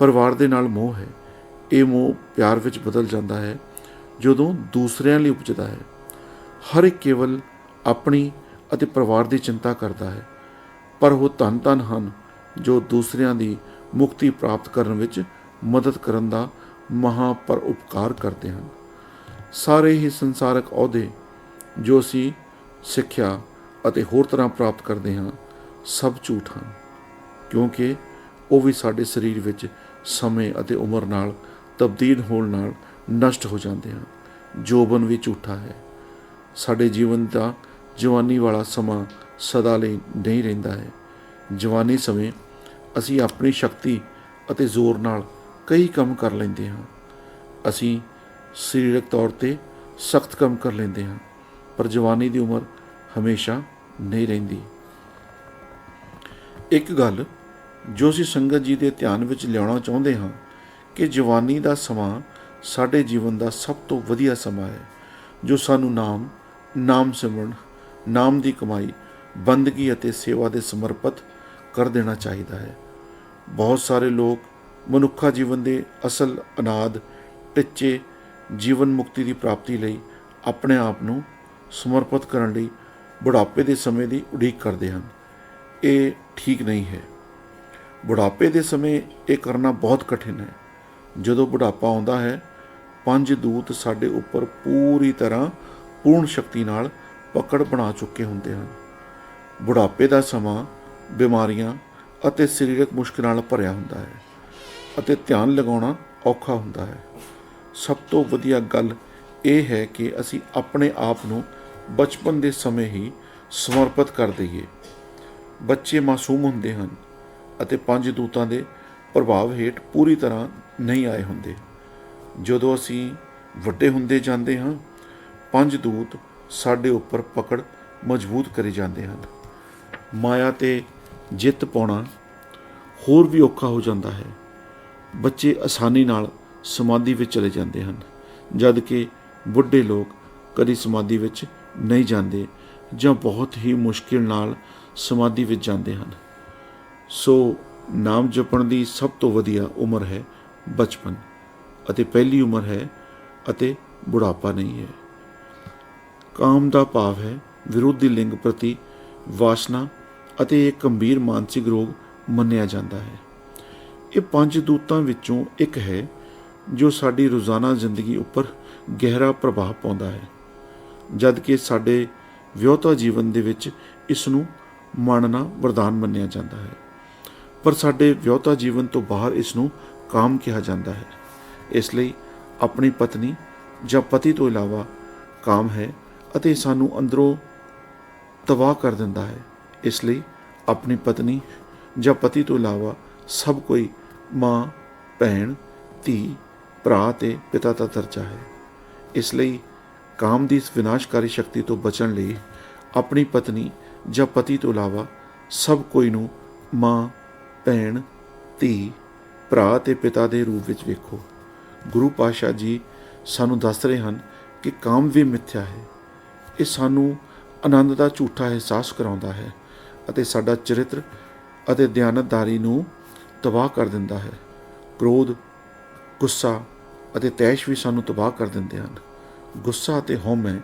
ਪਰਿਵਾਰ ਦੇ ਨਾਲ ਮੋਹ ਹੈ। ਇਹ ਮੋਹ ਪਿਆਰ ਵਿੱਚ ਬਦਲ ਜਾਂਦਾ ਹੈ ਜਦੋਂ ਦੂਸਰਿਆਂ ਲਈ ਉਪਜਦਾ ਹੈ। ਹਰ ਇੱਕ ਕੇਵਲ ਆਪਣੀ ਅਤੇ ਪਰਿਵਾਰ ਦੀ ਚਿੰਤਾ ਕਰਦਾ ਹੈ, ਪਰ ਉਹ ਧੰਨ ਧੰਨ ਹਨ ਜੋ ਦੂਸਰਿਆਂ ਦੀ ਮੁਕਤੀ ਪ੍ਰਾਪਤ ਕਰਨ ਵਿੱਚ ਮਦਦ ਕਰਨ ਦਾ ਮਹਾਂਪਰ ਉਪਕਾਰ ਕਰਦੇ ਹਨ। ਸਾਰੇ ਹੀ ਸੰਸਾਰਕ ਅਹੁਦੇ ਜੋ ਅਸੀਂ ਸਿੱਖਿਆ ਅਤੇ ਹੋਰ ਤਰ੍ਹਾਂ ਪ੍ਰਾਪਤ ਕਰਦੇ ਹਾਂ ਸਭ ਝੂਠ ਹਨ, ਕਿਉਂਕਿ ਉਹ ਵੀ ਸਾਡੇ ਸਰੀਰ ਵਿੱਚ ਸਮੇਂ ਅਤੇ ਉਮਰ ਨਾਲ ਤਬਦੀਲ ਹੋਣ ਨਾਲ ਨਸ਼ਟ ਹੋ ਜਾਂਦੇ ਹਨ। ਜੋਬਨ ਵੀ ਝੂਠਾ ਹੈ। ਸਾਡੇ ਜੀਵਨ ਦਾ ਜਵਾਨੀ ਵਾਲਾ ਸਮਾਂ ਸਦਾ ਲਈ ਨਹੀਂ ਰਹਿੰਦਾ ਹੈ। ਜਵਾਨੀ ਸਮੇਂ ਅਸੀਂ ਆਪਣੀ ਸ਼ਕਤੀ ਅਤੇ ਜ਼ੋਰ ਨਾਲ ਕਈ ਕੰਮ ਕਰ ਲੈਂਦੇ ਹਾਂ। ਅਸੀਂ ਸਰੀਰਕ ਤੌਰ 'ਤੇ ਸਖਤ ਕੰਮ ਕਰ ਲੈਂਦੇ ਹਾਂ, ਪਰ ਜਵਾਨੀ ਦੀ ਉਮਰ ਹਮੇਸ਼ਾ ਨਹੀਂ ਰਹਿੰਦੀ। ਇੱਕ ਗੱਲ ਜੋ ਅਸੀਂ ਸੰਗਤ ਜੀ ਦੇ ਧਿਆਨ ਵਿੱਚ ਲਿਆਉਣਾ ਚਾਹੁੰਦੇ ਹਾਂ ਕਿ ਜਵਾਨੀ ਦਾ ਸਮਾਂ ਸਾਡੇ ਜੀਵਨ ਦਾ ਸਭ ਤੋਂ ਵਧੀਆ ਸਮਾਂ ਹੈ, ਜੋ ਸਾਨੂੰ ਨਾਮ ਸਿਮਰਨ, ਨਾਮ ਦੀ ਕਮਾਈ, ਬੰਦਗੀ ਅਤੇ ਸੇਵਾ ਦੇ ਸਮਰਪਿਤ ਕਰ ਦੇਣਾ ਚਾਹੀਦਾ ਹੈ। ਬਹੁਤ ਸਾਰੇ ਲੋਕ ਮਨੁੱਖਾ ਜੀਵਨ ਦੇ ਅਸਲ ਅਨਾਦ ਟੀਚੇ ਜੀਵਨ ਮੁਕਤੀ ਦੀ ਪ੍ਰਾਪਤੀ ਲਈ ਆਪਣੇ ਆਪ ਨੂੰ ਸਮਰਪਿਤ ਕਰਨ ਲਈ ਬੁਢਾਪੇ ਦੇ ਸਮੇਂ ਦੀ ਉਡੀਕ ਕਰਦੇ ਹਨ। ਇਹ ਠੀਕ ਨਹੀਂ ਹੈ। ਬੁਢਾਪੇ ਦੇ ਸਮੇਂ ਇਹ ਕਰਨਾ ਬਹੁਤ ਕਠਿਨ ਹੈ। ਜਦੋਂ ਬੁਢਾਪਾ ਆਉਂਦਾ ਹੈ, 5 ਦੂਤ ਸਾਡੇ ਉੱਪਰ ਪੂਰੀ ਤਰ੍ਹਾਂ ਪੂਰਨ ਸ਼ਕਤੀ ਨਾਲ ਪਕੜ ਬਣਾ ਚੁੱਕੇ ਹੁੰਦੇ ਹਨ। ਬੁਢਾਪੇ ਦਾ ਸਮਾਂ ਬਿਮਾਰੀਆਂ ਅਤੇ ਸਰੀਰਕ ਮੁਸ਼ਕਲਾਂ ਨਾਲ ਭਰਿਆ ਹੁੰਦਾ ਹੈ ਅਤੇ ਧਿਆਨ ਲਗਾਉਣਾ ਔਖਾ ਹੁੰਦਾ ਹੈ। ਸਭ ਤੋਂ ਵਧੀਆ ਗੱਲ ਇਹ ਹੈ ਕਿ ਅਸੀਂ ਆਪਣੇ ਆਪ ਨੂੰ ਬਚਪਨ ਦੇ ਸਮੇਂ ਹੀ ਸਮਰਪਿਤ ਕਰ ਦਈਏ। ਬੱਚੇ ਮਾਸੂਮ ਹੁੰਦੇ ਹਨ ਅਤੇ 5 ਦੂਤਾਂ ਦੇ ਪ੍ਰਭਾਵ ਹੇਠ ਪੂਰੀ ਤਰ੍ਹਾਂ ਨਹੀਂ ਆਏ ਹੁੰਦੇ। ਜਦੋਂ ਅਸੀਂ ਵੱਡੇ ਹੁੰਦੇ ਜਾਂਦੇ ਹਾਂ, 5 ਦੂਤ ਸਾਡੇ ਉੱਪਰ ਪਕੜ ਮਜ਼ਬੂਤ ਕਰੀ ਜਾਂਦੇ ਹਨ। ਮਾਇਆ 'ਤੇ ਜਿੱਤ ਪਾਉਣਾ ਹੋਰ ਵੀ ਔਖਾ ਹੋ ਜਾਂਦਾ ਹੈ। ਬੱਚੇ ਆਸਾਨੀ ਨਾਲ ਸਮਾਧੀ ਵਿੱਚ ਚਲੇ ਜਾਂਦੇ ਹਨ, ਜਦ ਕਿ ਬੁੱਢੇ ਲੋਕ ਕਦੀ ਸਮਾਧੀ ਵਿੱਚ ਨਹੀਂ ਜਾਂਦੇ ਜਾਂ ਬਹੁਤ ਹੀ ਮੁਸ਼ਕਿਲ ਨਾਲ ਸਮਾਧੀ ਵਿੱਚ ਜਾਂਦੇ ਹਨ। ਸੋ ਨਾਮ ਜਪਣ ਦੀ ਸਭ ਤੋਂ ਵਧੀਆ ਉਮਰ ਹੈ ਬਚਪਨ, ਅਤੇ ਪਹਿਲੀ ਉਮਰ ਹੈ ਅਤੇ ਬੁਢਾਪਾ ਨਹੀਂ ਹੈ। ਕਾਮ ਦਾ ਭਾਵ ਹੈ ਵਿਰੋਧੀ ਲਿੰਗ ਪ੍ਰਤੀ ਵਾਸਨਾ ਅਤੇ ਇਹ ਗੰਭੀਰ ਮਾਨਸਿਕ ਰੋਗ ਮੰਨਿਆ ਜਾਂਦਾ ਹੈ। ਇਹ 5 ਦੂਤਾਂ ਵਿੱਚੋਂ ਇੱਕ ਹੈ ਜੋ ਸਾਡੀ ਰੋਜ਼ਾਨਾ ਜ਼ਿੰਦਗੀ ਉੱਪਰ ਗਹਿਰਾ ਪ੍ਰਭਾਵ ਪਾਉਂਦਾ ਹੈ, ਜਦ ਕਿ ਸਾਡੇ ਵਿਆਹੁਤਾ ਜੀਵਨ ਦੇ ਵਿੱਚ ਇਸ ਨੂੰ ਮੰਨਣਾ ਵਰਦਾਨ ਮੰਨਿਆ ਜਾਂਦਾ ਹੈ, ਪਰ ਸਾਡੇ ਵਿਆਹੁਤਾ ਜੀਵਨ ਤੋਂ ਬਾਹਰ ਇਸ ਨੂੰ ਕਾਮ ਕਿਹਾ ਜਾਂਦਾ ਹੈ। ਇਸ ਲਈ ਆਪਣੀ ਪਤਨੀ ਜਾਂ ਪਤੀ ਤੋਂ ਇਲਾਵਾ ਕਾਮ ਹੈ ਅਤੇ ਸਾਨੂੰ ਅੰਦਰੋਂ ਤਬਾਹ ਕਰ ਦਿੰਦਾ ਹੈ। ਇਸ ਲਈ ਆਪਣੀ ਪਤਨੀ ਜਾਂ ਪਤੀ ਤੋਂ ਇਲਾਵਾ ਸਭ ਕੋਈ ਮਾਂ, ਭੈਣ, ਧੀ, ਭਰਾ ਅਤੇ ਪਿਤਾ ਦਾ ਦਰਜਾ ਹੈ। ਇਸ ਲਈ ਕਾਮ ਦੀ ਇਸ ਵਿਨਾਸ਼ਕਾਰੀ ਸ਼ਕਤੀ ਤੋਂ ਬਚਣ ਲਈ ਆਪਣੀ ਪਤਨੀ ਜਾਂ ਪਤੀ ਤੋਂ ਇਲਾਵਾ ਸਭ ਕੋਈ ਨੂੰ ਮਾਂ, ਭੈਣ, ਧੀ, ਭਰਾ ਅਤੇ ਪਿਤਾ ਦੇ ਰੂਪ ਵਿੱਚ ਵੇਖੋ। ਗੁਰੂ ਪਾਤਸ਼ਾਹ ਜੀ ਸਾਨੂੰ ਦੱਸ ਰਹੇ ਹਨ ਕਿ ਕਾਮ ਵੀ ਮਿੱਥਿਆ ਹੈ। ਇਹ ਸਾਨੂੰ ਆਨੰਦ ਦਾ ਝੂਠਾ ਅਹਿਸਾਸ ਕਰਾਉਂਦਾ ਹੈ ਅਤੇ ਸਾਡਾ ਚਰਿੱਤਰ ਅਤੇ ਦਿਆਨਤਦਾਰੀ ਨੂੰ ਤਬਾਹ ਕਰ ਦਿੰਦਾ ਹੈ। ਕ੍ਰੋਧ, ਗੁੱਸਾ ਅਤੇ ਤੈਸ਼ ਵੀ ਸਾਨੂੰ ਤਬਾਹ ਕਰ ਦਿੰਦੇ ਹਨ। ਗੁੱਸਾ ਅਤੇ ਹਉਮੈ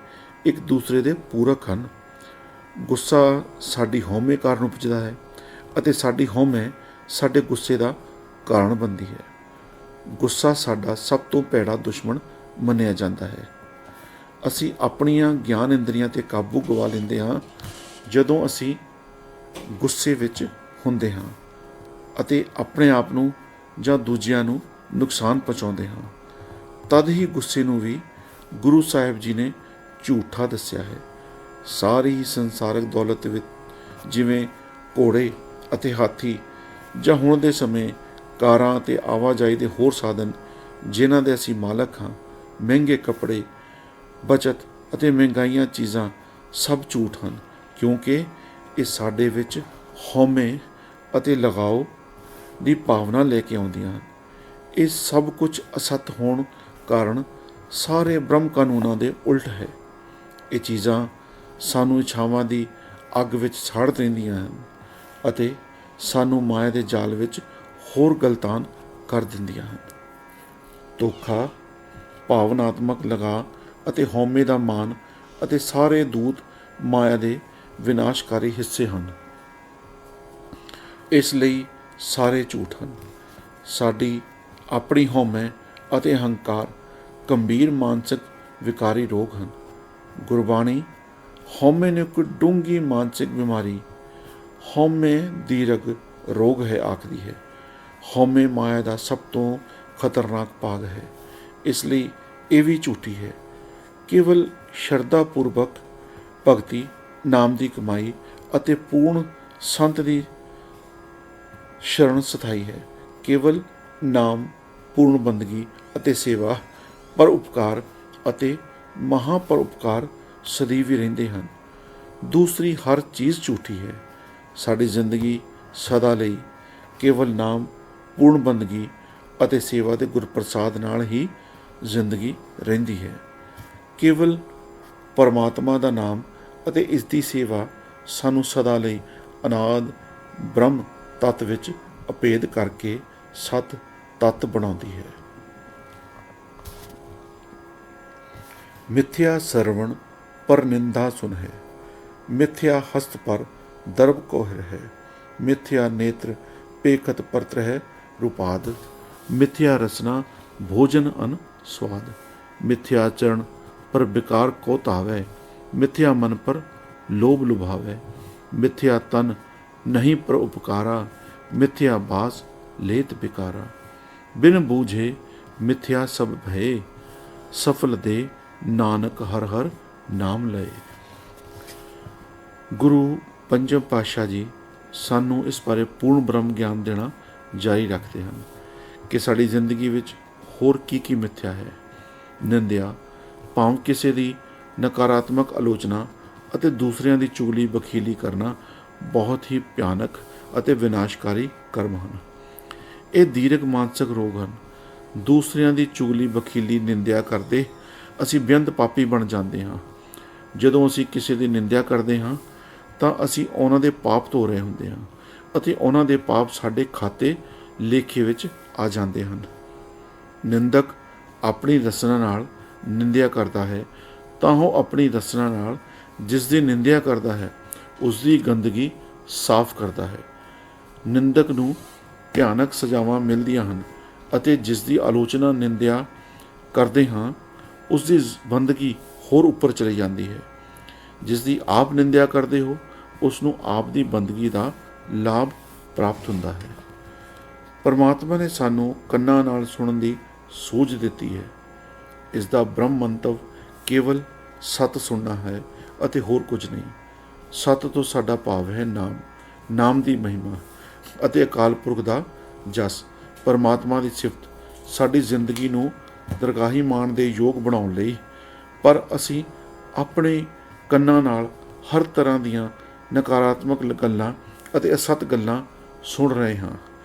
ਇੱਕ ਦੂਸਰੇ ਦੇ ਪੂਰਕ ਹਨ। ਗੁੱਸਾ ਸਾਡੀ ਹਉਮੈ ਕਾਰਨ ਉਪਜਦਾ ਹੈ ਅਤੇ ਸਾਡੀ ਹਉਮੈ ਸਾਡੇ ਗੁੱਸੇ ਦਾ ਕਾਰਨ ਬਣਦੀ ਹੈ। ਗੁੱਸਾ ਸਾਡਾ ਸਭ ਤੋਂ ਭੈੜਾ ਦੁਸ਼ਮਣ ਮੰਨਿਆ ਜਾਂਦਾ ਹੈ। ਅਸੀਂ ਆਪਣੀਆਂ ਗਿਆਨ ਇੰਦਰੀਆਂ 'ਤੇ ਕਾਬੂ ਗਵਾ ਲੈਂਦੇ ਹਾਂ ਜਦੋਂ ਅਸੀਂ ਗੁੱਸੇ ਵਿੱਚ ਹੁੰਦੇ ਹਾਂ ਅਤੇ ਆਪਣੇ ਆਪ ਨੂੰ ਜਾਂ ਦੂਜਿਆਂ ਨੂੰ ਨੁਕਸਾਨ ਪਹੁੰਚਾਉਂਦੇ ਹਾਂ। ਤਦ ਹੀ ਗੁੱਸੇ ਨੂੰ ਵੀ ਗੁਰੂ ਸਾਹਿਬ ਜੀ ਨੇ ਝੂਠਾ ਦੱਸਿਆ ਹੈ। ਸਾਰੀ ਹੀ ਸੰਸਾਰਕ ਦੌਲਤ ਵਿੱਚ ਜਿਵੇਂ ਘੋੜੇ ਅਤੇ ਹਾਥੀ ਜਾਂ ਹੁਣ ਦੇ ਸਮੇਂ ਕਾਰਾਂ ਅਤੇ ਆਵਾਜਾਈ ਦੇ ਹੋਰ ਸਾਧਨ ਜਿਨ੍ਹਾਂ ਦੇ ਅਸੀਂ ਮਾਲਕ ਹਾਂ, ਮਹਿੰਗੇ ਕੱਪੜੇ, ਬਚਤ ਅਤੇ ਮਹਿੰਗਾਈਆਂ ਚੀਜ਼ਾਂ ਸਭ ਝੂਠ ਹਨ, ਕਿਉਂਕਿ ਇਹ ਸਾਡੇ ਵਿੱਚ ਹਉਮੈ ਅਤੇ ਲਗਾਓ ਦੀ ਭਾਵਨਾ ਲੈ ਕੇ ਆਉਂਦੀਆਂ ਹਨ। ਇਹ ਸਭ ਕੁਝ ਅਸਤ ਹੋਣ ਕਾਰਨ ਸਾਰੇ ਬ੍ਰਹਮ ਕਾਨੂੰਨਾਂ ਦੇ ਉਲਟ ਹੈ। ਇਹ ਚੀਜ਼ਾਂ ਸਾਨੂੰ ਇੱਛਾਵਾਂ ਦੀ ਅੱਗ ਵਿੱਚ ਸਾੜ ਦਿੰਦੀਆਂ ਹਨ ਅਤੇ ਸਾਨੂੰ ਮਾਇਆ ਦੇ ਜਾਲ ਵਿੱਚ ਹੋਰ ਗਲਤਾਨ ਕਰ ਦਿੰਦੀਆਂ ਹਨ। ਧੋਖਾ, ਭਾਵਨਾਤਮਕ ਲਗਾ ਅਤੇ ਹਉਮੈ ਦਾ ਮਾਨ ਅਤੇ ਸਾਰੇ ਦੂਤ ਮਾਇਆ ਦੇ ਵਿਨਾਸ਼ਕਾਰੀ ਹਿੱਸੇ ਹਨ। ਇਸ ਲਈ ਸਾਰੇ ਝੂਠ ਹਨ। ਸਾਡੀ ਆਪਣੀ ਹਉਮੈ ਅਤੇ ਅਹੰਕਾਰ ਗੰਭੀਰ ਮਾਨਸਿਕ ਵਿਕਾਰੀ ਰੋਗ ਹਨ। ਗੁਰਬਾਣੀ ਹਉਮੈ ਨੂੰ ਇੱਕ ਡੂੰਘੀ ਮਾਨਸਿਕ ਬਿਮਾਰੀ, ਹਉਮੈ ਦੀਰਘ ਰੋਗ ਹੈ ਆਖਦੀ ਹੈ। ਹਉਮੈ ਮਾਇਆ ਦਾ ਸਭ ਤੋਂ ਖਤਰਨਾਕ ਭਾਗ ਹੈ। ਇਸ ਲਈ ਇਹ ਵੀ ਝੂਠੀ ਹੈ। ਕੇਵਲ ਸ਼ਰਧਾ ਪੂਰਵਕ ਭਗਤੀ, ਨਾਮ ਦੀ ਕਮਾਈ ਅਤੇ ਪੂਰਨ ਸੰਤ ਦੀ ਸ਼ਰਨ ਸਥਾਈ ਹੈ। ਕੇਵਲ ਨਾਮ, ਪੂਰਨ ਬੰਦਗੀ ਅਤੇ ਸੇਵਾ, ਪਰਉਪਕਾਰ ਅਤੇ ਮਹਾਪਰਉਪਕਾਰ ਸਦੀਵ ਹੀ ਰਹਿੰਦੇ ਹਨ। ਦੂਸਰੀ ਹਰ ਚੀਜ਼ ਝੂਠੀ ਹੈ। ਸਾਡੀ ਜ਼ਿੰਦਗੀ ਸਦਾ ਲਈ ਕੇਵਲ ਨਾਮ, ਪੂਰਨ ਬੰਦਗੀ ਅਤੇ ਸੇਵਾ ਦੇ ਗੁਰਪ੍ਰਸਾਦ ਨਾਲ ਹੀ ਜ਼ਿੰਦਗੀ ਰਹਿੰਦੀ ਹੈ। ਕੇਵਲ ਪਰਮਾਤਮਾ ਦਾ ਨਾਮ ਅਤੇ ਇਸ ਦੀ ਸੇਵਾ ਸਾਨੂੰ ਸਦਾ ਲਈ ਅਨਾਦ ਬ੍ਰਹਮ ਤੱਤ ਵਿੱਚ ਅਭੇਦ ਕਰਕੇ ਸਤ ਤੱਤ ਬਣਾਉਂਦੀ ਹੈ। ਮਿਥਿਆ ਸਰਵਣ ਪਰ ਨਿੰਦਾ ਸੁਨ ਹੈ, ਮਿਥਿਆ ਹਸਤ ਪਰ ਦਰਬ ਕੋਹਿਰ ਹੈ, ਮਿਥਿਆ ਨੇਤਰ ਪੇਖਤ ਪਰਤ ਹੈ ਰੂਪਾਦ, ਮਿਥਿਆ ਰਸਨਾ ਭੋਜਨ ਅਨ ਸਵਾਦ, ਮਿਥਿਆ ਚਰਨ ਪਰ ਵਿਕਾਰ ਕੋ ਧਾਵੈ, ਮਿਥਿਆ ਮਨ ਪਰ ਲੋਭ ਲੁਭਾਵੈ, ਮਿਥਿਆ ਤਨ ਨਹੀਂ ਪਰ ਉਪਕਾਰਾ, ਮਿਥਿਆ ਬਾਸ ਲੇਤ ਬਿਕਾਰਾ, ਬਿਨ ਬੂਝੇ ਮਿਥਿਆ ਸਭ ਭਏ, ਸਫਲ ਦੇ ਨਾਨਕ ਹਰ ਹਰ ਨਾਮ ਲਏ। ਗੁਰੂ ਪੰਜਮ ਪਾਤਸ਼ਾਹ ਜੀ ਸਾਨੂੰ ਇਸ ਬਾਰੇ ਪੂਰਨ ਬ੍ਰਹਮ ਗਿਆਨ ਦੇਣਾ ਜਾਰੀ ਰੱਖਦੇ ਹਨ ਕਿ ਸਾਡੀ ਜ਼ਿੰਦਗੀ ਵਿੱਚ ਹੋਰ ਕੀ ਮਿਥਿਆ ਹੈ। ਨਿੰਦਿਆ, ਭਾਵ ਕਿਸੇ ਦੀ ਨਕਾਰਾਤਮਕ ਆਲੋਚਨਾ ਅਤੇ ਦੂਸਰਿਆਂ ਦੀ ਚੁਗਲੀ ਬਖੀਲੀ ਕਰਨਾ ਬਹੁਤ ਹੀ ਭਿਆਨਕ ਅਤੇ ਵਿਨਾਸ਼ਕਾਰੀ ਕਰਮ ਹਨ। ਇਹ ਦੀਰਘ ਮਾਨਸਿਕ ਰੋਗ ਹਨ। ਦੂਸਰਿਆਂ ਦੀ ਚੁਗਲੀ ਬਖੀਲੀ ਨਿੰਦਿਆ ਕਰਦੇ ਅਸੀਂ ਬੇਅੰਤ ਪਾਪੀ ਬਣ ਜਾਂਦੇ ਹਾਂ। ਜਦੋਂ ਅਸੀਂ ਕਿਸੇ ਦੀ ਨਿੰਦਿਆ ਕਰਦੇ ਹਾਂ ਤਾਂ ਅਸੀਂ ਉਹਨਾਂ ਦੇ ਪਾਪ ਧੋ ਰਹੇ ਹੁੰਦੇ ਹਾਂ ਅਤੇ ਉਹਨਾਂ ਦੇ ਪਾਪ ਸਾਡੇ ਖਾਤੇ ਲੇਖੇ ਵਿੱਚ ਆ ਜਾਂਦੇ ਹਨ। ਨਿੰਦਕ ਆਪਣੀ ਰਸਨਾ ਨਾਲ ਨਿੰਦਿਆ ਕਰਦਾ ਹੈ ਤਾਂ ਉਹ ਆਪਣੀ ਰਸਨਾ ਨਾਲ ਜਿਸ ਦੀ ਨਿੰਦਿਆ ਕਰਦਾ ਹੈ ਉਸ ਦੀ ਗੰਦਗੀ ਸਾਫ਼ ਕਰਦਾ ਹੈ। ਨਿੰਦਕ ਨੂੰ ਭਿਆਨਕ ਸਜ਼ਾਵਾਂ ਮਿਲਦੀਆਂ ਹਨ ਅਤੇ ਜਿਸ ਦੀ ਆਲੋਚਨਾ ਨਿੰਦਿਆ ਕਰਦੇ ਹਾਂ ਉਸ ਦੀ ਬੰਦਗੀ ਹੋਰ ਉੱਪਰ ਚਲੀ ਜਾਂਦੀ ਹੈ। ਜਿਸ ਦੀ ਆਪ ਨਿੰਦਿਆ ਕਰਦੇ ਹੋ ਉਸ ਨੂੰ ਆਪ ਦੀ ਬੰਦਗੀ ਦਾ ਲਾਭ ਪ੍ਰਾਪਤ ਹੁੰਦਾ ਹੈ। ਪਰਮਾਤਮਾ ਨੇ ਸਾਨੂੰ ਕੰਨਾਂ ਨਾਲ ਸੁਣਨ ਦੀ ਸੂਝ ਦਿੱਤੀ ਹੈ। ਇਸ ਦਾ ਬ੍ਰਹਮ ਮੰਤਵ ਕੇਵਲ ਸਤ ਸੁਣਨਾ ਹੈ ਅਤੇ ਹੋਰ ਕੁਝ ਨਹੀਂ। ਸਤ ਤੋਂ ਸਾਡਾ ਭਾਵ ਹੈ ਨਾਮ, ਨਾਮ ਦੀ ਮਹਿਮਾ ਅਤੇ ਅਕਾਲ ਪੁਰਖ ਦਾ ਜਸ। ਪਰਮਾਤਮਾ ਦੀ ਸਿਫਤ ਸਾਡੀ ਜ਼ਿੰਦਗੀ ਨੂੰ ਦਰਗਾਹੀ ਮਾਣ ਦੇ ਯੋਗ ਬਣਾਉਣ ਲਈ, ਪਰ ਅਸੀਂ ਆਪਣੇ ਕੰਨਾਂ ਨਾਲ ਹਰ ਤਰ੍ਹਾਂ ਦੀਆਂ ਨਕਾਰਾਤਮਕ ਗੱਲਾਂ ਅਤੇ ਅਸਤ ਗੱਲਾਂ ਸੁਣ ਰਹੇ ਹਾਂ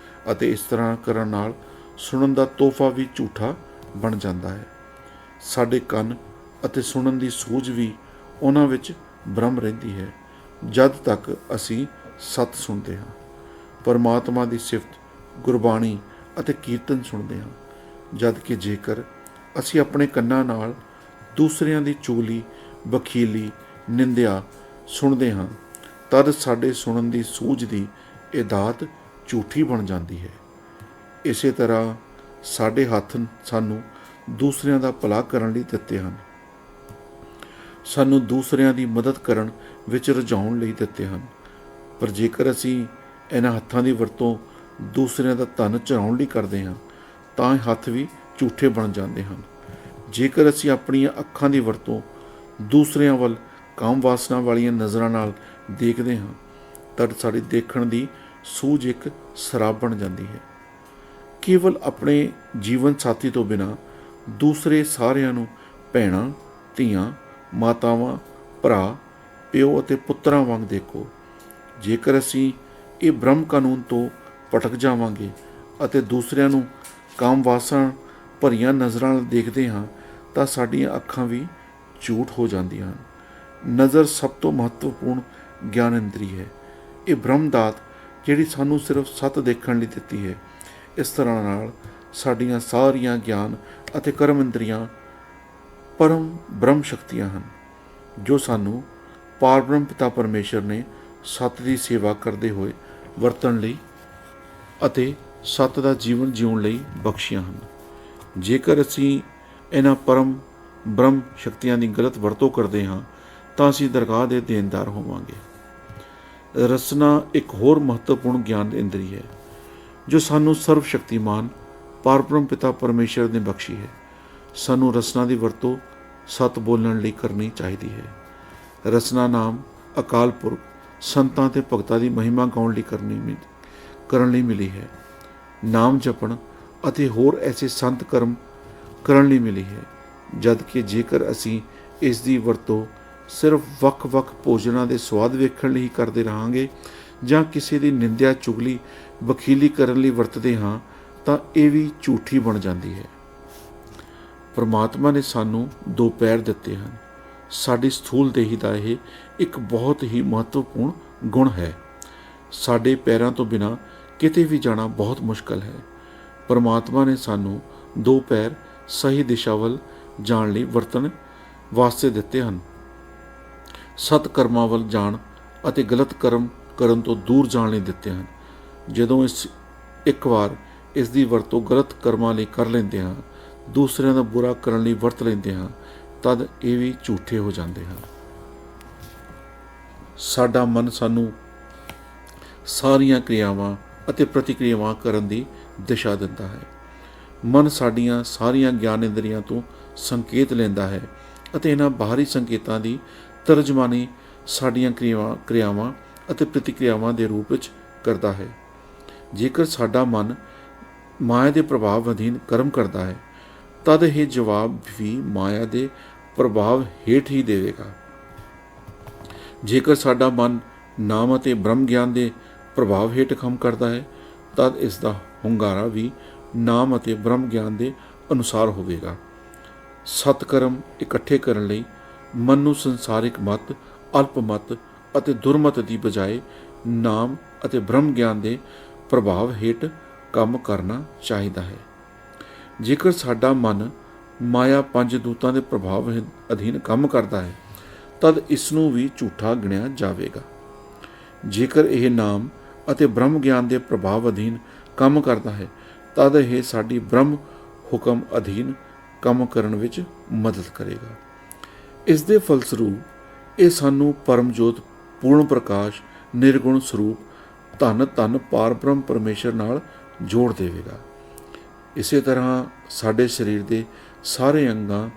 ਅਤੇ ਇਸ ਤਰ੍ਹਾਂ ਕਰਨ ਨਾਲ ਸੁਣਨ ਦਾ ਤੋਹਫਾ ਵੀ ਝੂਠਾ ਬਣ ਜਾਂਦਾ ਹੈ। ਸਾਡੇ ਕੰਨ ਅਤੇ ਸੁਣਨ ਦੀ ਸੂਝ ਵੀ ਉਹਨਾਂ ਵਿੱਚ ਬ੍ਰਹਮ ਰਹਿੰਦੀ ਹੈ ਜਦ ਤੱਕ ਅਸੀਂ ਸਤ ਸੁਣਦੇ ਹਾਂ, ਪਰਮਾਤਮਾ ਦੀ ਸਿਫਤ, ਗੁਰਬਾਣੀ ਅਤੇ ਕੀਰਤਨ ਸੁਣਦੇ ਹਾਂ। ਜਦ ਕਿ ਜੇਕਰ ਅਸੀਂ ਆਪਣੇ ਕੰਨਾਂ ਨਾਲ ਦੂਸਰਿਆਂ ਦੀ ਚੁਗਲੀ, ਬਖੀਲੀ, ਨਿੰਦਿਆ ਸੁਣਦੇ ਹਾਂ ਤਦ ਸਾਡੇ ਸੁਣਨ ਦੀ ਸੂਝ ਦੀ ਇਹ ਦਾਤ ਝੂਠੀ ਬਣ ਜਾਂਦੀ ਹੈ। ਇਸੇ ਤਰ੍ਹਾਂ ਸਾਡੇ ਹੱਥ ਸਾਨੂੰ ਦੂਸਰਿਆਂ ਦਾ ਭਲਾ ਕਰਨ ਲਈ ਦਿੱਤੇ ਹਨ, ਸਾਨੂੰ ਦੂਸਰਿਆਂ ਦੀ ਮਦਦ ਕਰਨ ਵਿੱਚ ਰੁਝਾਉਣ ਲਈ ਦਿੱਤੇ ਹਨ। ਪਰ ਜੇਕਰ ਅਸੀਂ ਇਹਨਾਂ ਹੱਥਾਂ ਦੀ ਵਰਤੋਂ ਦੂਸਰਿਆਂ ਦਾ ਧਨ ਚੁਰਾਉਣ ਲਈ ਕਰਦੇ ਹਾਂ ਤਾਂ ਇਹ ਹੱਥ ਵੀ ਝੂਠੇ ਬਣ ਜਾਂਦੇ ਹਨ। ਜੇਕਰ ਅਸੀਂ ਆਪਣੀਆਂ ਅੱਖਾਂ ਦੀ ਵਰਤੋਂ ਦੂਸਰਿਆਂ ਵੱਲ ਕਾਮ ਵਾਸਨਾ ਵਾਲੀਆਂ ਨਜ਼ਰਾਂ ਨਾਲ ਦੇਖਦੇ ਹਾਂ ਤਦ ਸਾਡੀ ਦੇਖਣ ਦੀ ਸੂਝ ਇੱਕ ਸ਼ਰਾਬ ਬਣ ਜਾਂਦੀ ਹੈ। ਕੇਵਲ ਆਪਣੇ ਜੀਵਨ ਸਾਥੀ ਤੋਂ ਬਿਨਾਂ ਦੂਸਰੇ ਸਾਰਿਆਂ ਨੂੰ ਭੈਣਾਂ, ਧੀਆਂ, ਮਾਤਾਵਾਂ, ਭਰਾ, ਪਿਓ ਅਤੇ ਪੁੱਤਰਾਂ ਵਾਂਗ ਦੇਖੋ। ਜੇਕਰ ਅਸੀਂ ਇਹ ਬ੍ਰਹਮ ਕਾਨੂੰਨ ਤੋਂ ਭਟਕ ਜਾਵਾਂਗੇ ਅਤੇ ਦੂਸਰਿਆਂ ਨੂੰ ਕਾਮ ਵਾਸਨਾ ਭਰੀਆਂ ਨਜ਼ਰਾਂ ਨਾਲ ਦੇਖਦੇ ਹਾਂ ਤਾਂ ਸਾਡੀਆਂ ਅੱਖਾਂ ਵੀ ਝੂਠ ਹੋ ਜਾਂਦੀਆਂ ਹਨ। ਨਜ਼ਰ ਸਭ ਤੋਂ ਮਹੱਤਵਪੂਰਨ ਗਿਆਨ ਇੰਦਰੀ ਹੈ। ਇਹ ਬ੍ਰਹਮ ਦਾਤ ਜਿਹੜੀ ਸਾਨੂੰ ਸਿਰਫ ਸੱਤ ਦੇਖਣ ਲਈ ਦਿੱਤੀ ਹੈ। ਇਸ ਤਰ੍ਹਾਂ ਨਾਲ ਸਾਡੀਆਂ ਸਾਰੀਆਂ ਗਿਆਨ ਅਤੇ ਕਰਮ ਇੰਦਰੀਆਂ ਪਰਮ ਬ੍ਰਹਮ ਸ਼ਕਤੀਆਂ ਹਨ, ਜੋ ਸਾਨੂੰ ਪਾਰਬ੍ਰਹਮ ਪਿਤਾ ਪਰਮੇਸ਼ਰ ਨੇ ਸੱਤ ਦੀ ਸੇਵਾ ਕਰਦੇ ਹੋਏ ਵਰਤਣ ਲਈ ਅਤੇ ਸੱਤ ਦਾ ਜੀਵਨ ਜਿਉਣ ਲਈ ਬਖਸ਼ੀਆਂ ਹਨ। ਜੇਕਰ ਅਸੀਂ ਇਹਨਾਂ ਪਰਮ ਬ੍ਰਹਮ ਸ਼ਕਤੀਆਂ ਦੀ ਗਲਤ ਵਰਤੋਂ ਕਰਦੇ ਹਾਂ ਤਾਂ ਅਸੀਂ ਦਰਗਾਹ ਦੇ ਦੇਣਦਾਰ ਹੋਵਾਂਗੇ। ਰਸਨਾ ਇੱਕ ਹੋਰ ਮਹੱਤਵਪੂਰਨ ਗਿਆਨ ਇੰਦਰੀ ਹੈ, ਜੋ ਸਾਨੂੰ ਸਰਵ ਸ਼ਕਤੀਮਾਨ ਪਾਰਬ੍ਰਹਮ ਪਿਤਾ ਪਰਮੇਸ਼ਰ ਨੇ ਬਖਸ਼ੀ ਹੈ। ਸਾਨੂੰ ਰਸਨਾ ਦੀ ਵਰਤੋਂ ਸੱਤ ਬੋਲਣ ਲਈ ਕਰਨੀ ਚਾਹੀਦੀ ਹੈ। ਰਸਨਾ ਨਾਮ ਅਕਾਲ ਪੁਰਖ ਸੰਤਾਂ ਤੇ ਭਗਤਾਂ ਦੀ ਮਹਿਮਾ ਗਾਉਣ ਲਈ ਕਰਨ ਲਈ ਮਿਲੀ ਹੈ। ਨਾਮ ਜਪਣ ਅਤੇ ਹੋਰ ਐਸੇ ਸੰਤ ਕਰਮ ਕਰਨ ਲਈ ਮਿਲੀ ਹੈ। ਜਦ ਕਿ ਜੇਕਰ ਅਸੀਂ ਇਸ ਦੀ ਵਰਤੋਂ ਸਿਰਫ ਵੱਖ-ਵੱਖ ਭੋਜਨਾਂ ਦੇ ਸਵਾਦ ਵੇਖਣ ਲਈ ਕਰਦੇ ਰਹਾਂਗੇ ਜਾਂ ਕਿਸੇ ਦੀ ਨਿੰਦਿਆ, ਚੁਗਲੀ, ਵਕੀਲੀ ਕਰਨ ਲਈ ਵਰਤਦੇ ਹਾਂ ਤਾਂ ਇਹ ਵੀ ਝੂਠੀ ਬਣ ਜਾਂਦੀ ਹੈ। ਪਰਮਾਤਮਾ ਨੇ ਸਾਨੂੰ ਦੋ ਪੈਰ ਦਿੱਤੇ ਹਨ। ਸਾਡੀ ਸਥੂਲ ਦੇਹੀ ਦਾ ਇਹ ਇੱਕ ਬਹੁਤ ਹੀ ਮਹੱਤਵਪੂਰਨ ਗੁਣ ਹੈ। ਸਾਡੇ ਪੈਰਾਂ ਤੋਂ ਬਿਨਾਂ ਕਿਤੇ ਵੀ ਜਾਣਾ ਬਹੁਤ ਮੁਸ਼ਕਲ ਹੈ। ਪਰਮਾਤਮਾ ਨੇ ਸਾਨੂੰ ਦੋ ਪੈਰ ਸਹੀ ਦਿਸ਼ਾ ਵੱਲ ਜਾਣ ਲਈ ਵਰਤਣ ਵਾਸਤੇ ਦਿੱਤੇ ਹਨ। ਸਤ ਕਰਮਾਂ ਵੱਲ ਜਾਣ ਅਤੇ ਗਲਤ ਕਰਮ ਕਰਨ ਤੋਂ ਦੂਰ ਜਾਣ ਲਈ ਦਿੱਤੇ ਹਨ। ਜਦੋਂ ਇੱਕ ਵਾਰ ਇਸ ਦੀ ਵਰਤੋਂ ਗਲਤ ਕਰਮਾਂ ਲਈ ਕਰ ਲੈਂਦੇ ਹਾਂ, ਦੂਸਰਿਆਂ ਦਾ ਬੁਰਾ ਕਰਨ ਲਈ ਵਰਤ ਲੈਂਦੇ ਹਾਂ, ਤਦ ਇਹ ਵੀ ਝੂਠੇ ਹੋ ਜਾਂਦੇ ਹਨ। ਸਾਡਾ ਮਨ ਸਾਨੂੰ ਸਾਰੀਆਂ ਕਿਰਿਆਵਾਂ ਅਤੇ ਪ੍ਰਤੀਕਿਰਿਆਵਾਂ ਕਰਨ ਦੀ ਦਿਸ਼ਾ ਦਿੰਦਾ ਹੈ। ਮਨ ਸਾਡੀਆਂ ਸਾਰੀਆਂ ਗਿਆਨ ਇੰਦਰੀਆਂ ਤੋਂ ਸੰਕੇਤ ਲੈਂਦਾ ਹੈ ਅਤੇ ਇਹਨਾਂ ਬਾਹਰੀ ਸੰਕੇਤਾਂ ਦੀ ਤਰਜਮਾਨੀ ਸਾਡੀਆਂ ਕਿਰਿਆਵਾਂ ਅਤੇ ਪ੍ਰਤੀਕਿਰਿਆਵਾਂ ਦੇ ਰੂਪ ਵਿੱਚ ਕਰਦਾ ਹੈ। ਜੇਕਰ ਸਾਡਾ ਮਨ ਮਾਇਆ ਦੇ ਪ੍ਰਭਾਵ ਅਧੀਨ ਕਰਮ ਕਰਦਾ ਹੈ, ਤਦ ਇਹ ਜਵਾਬ ਵੀ ਮਾਇਆ ਦੇ ਪ੍ਰਭਾਵ ਹੇਠ ਹੀ ਦੇਵੇਗਾ। ਜੇਕਰ ਸਾਡਾ ਮਨ ਨਾਮ ਅਤੇ ਬ੍ਰਹਮ ਗਿਆਨ ਦੇ ਪ੍ਰਭਾਵ ਹੇਠ ਕੰਮ ਕਰਦਾ ਹੈ, ਤਦ ਇਸ ਦਾ ਹੁੰਗਾਰਾ ਵੀ ਨਾਮ ਅਤੇ ਬ੍ਰਹਮ ਗਿਆਨ ਦੇ ਅਨੁਸਾਰ ਹੋਵੇਗਾ। ਸਤਕਰਮ ਇਕੱਠੇ ਕਰਨ ਲਈ ਮਨ ਨੂੰ ਸੰਸਾਰਿਕ ਮਤ, ਅਲਪ ਮਤ ਅਤੇ ਦੁਰਮਤ ਦੀ ਬਜਾਏ ਨਾਮ ਅਤੇ ਬ੍ਰਹਮ ਗਿਆਨ ਦੇ ਪ੍ਰਭਾਵ ਹੇਠ ਕੰਮ ਕਰਨਾ ਚਾਹੀਦਾ ਹੈ। ਜੇਕਰ ਸਾਡਾ ਮਨ ਮਾਇਆ ਪੰਜ ਦੂਤਾਂ ਦੇ ਪ੍ਰਭਾਵ ਅਧੀਨ ਕੰਮ ਕਰਦਾ ਹੈ, ਤਦ ਇਸ ਨੂੰ ਵੀ ਝੂਠਾ ਗਿਣਿਆ ਜਾਵੇਗਾ। ਜੇਕਰ ਇਹ ਨਾਮ ਅਤੇ ਬ੍ਰਹਮ ਗਿਆਨ ਦੇ ਪ੍ਰਭਾਵ ਅਧੀਨ ਕੰਮ ਕਰਦਾ ਹੈ, ਤਦ ਇਹ ਸਾਡੀ ਬ੍ਰਹਮ ਹੁਕਮ ਅਧੀਨ ਕੰਮ ਕਰਨ ਵਿੱਚ ਮਦਦ ਕਰੇਗਾ। ਇਸ ਦੇ ਫਲਸਰੂਪ ਇਹ ਸਾਨੂੰ ਪਰਮਜੋਤ, ਪੂਰਨ ਪ੍ਰਕਾਸ਼, ਨਿਰਗੁਣ ਸਰੂਪ ਧੰਨ ਧੰਨ ਪਾਰਬ੍ਰਹਮ ਪਰਮੇਸ਼ਰ ਨਾਲ ਜੋੜ ਦੇਵੇਗਾ। ਇਸੇ ਤਰ੍ਹਾਂ ਸਾਡੇ ਸਰੀਰ ਦੇ ਸਾਰੇ ਅੰਗਾਂ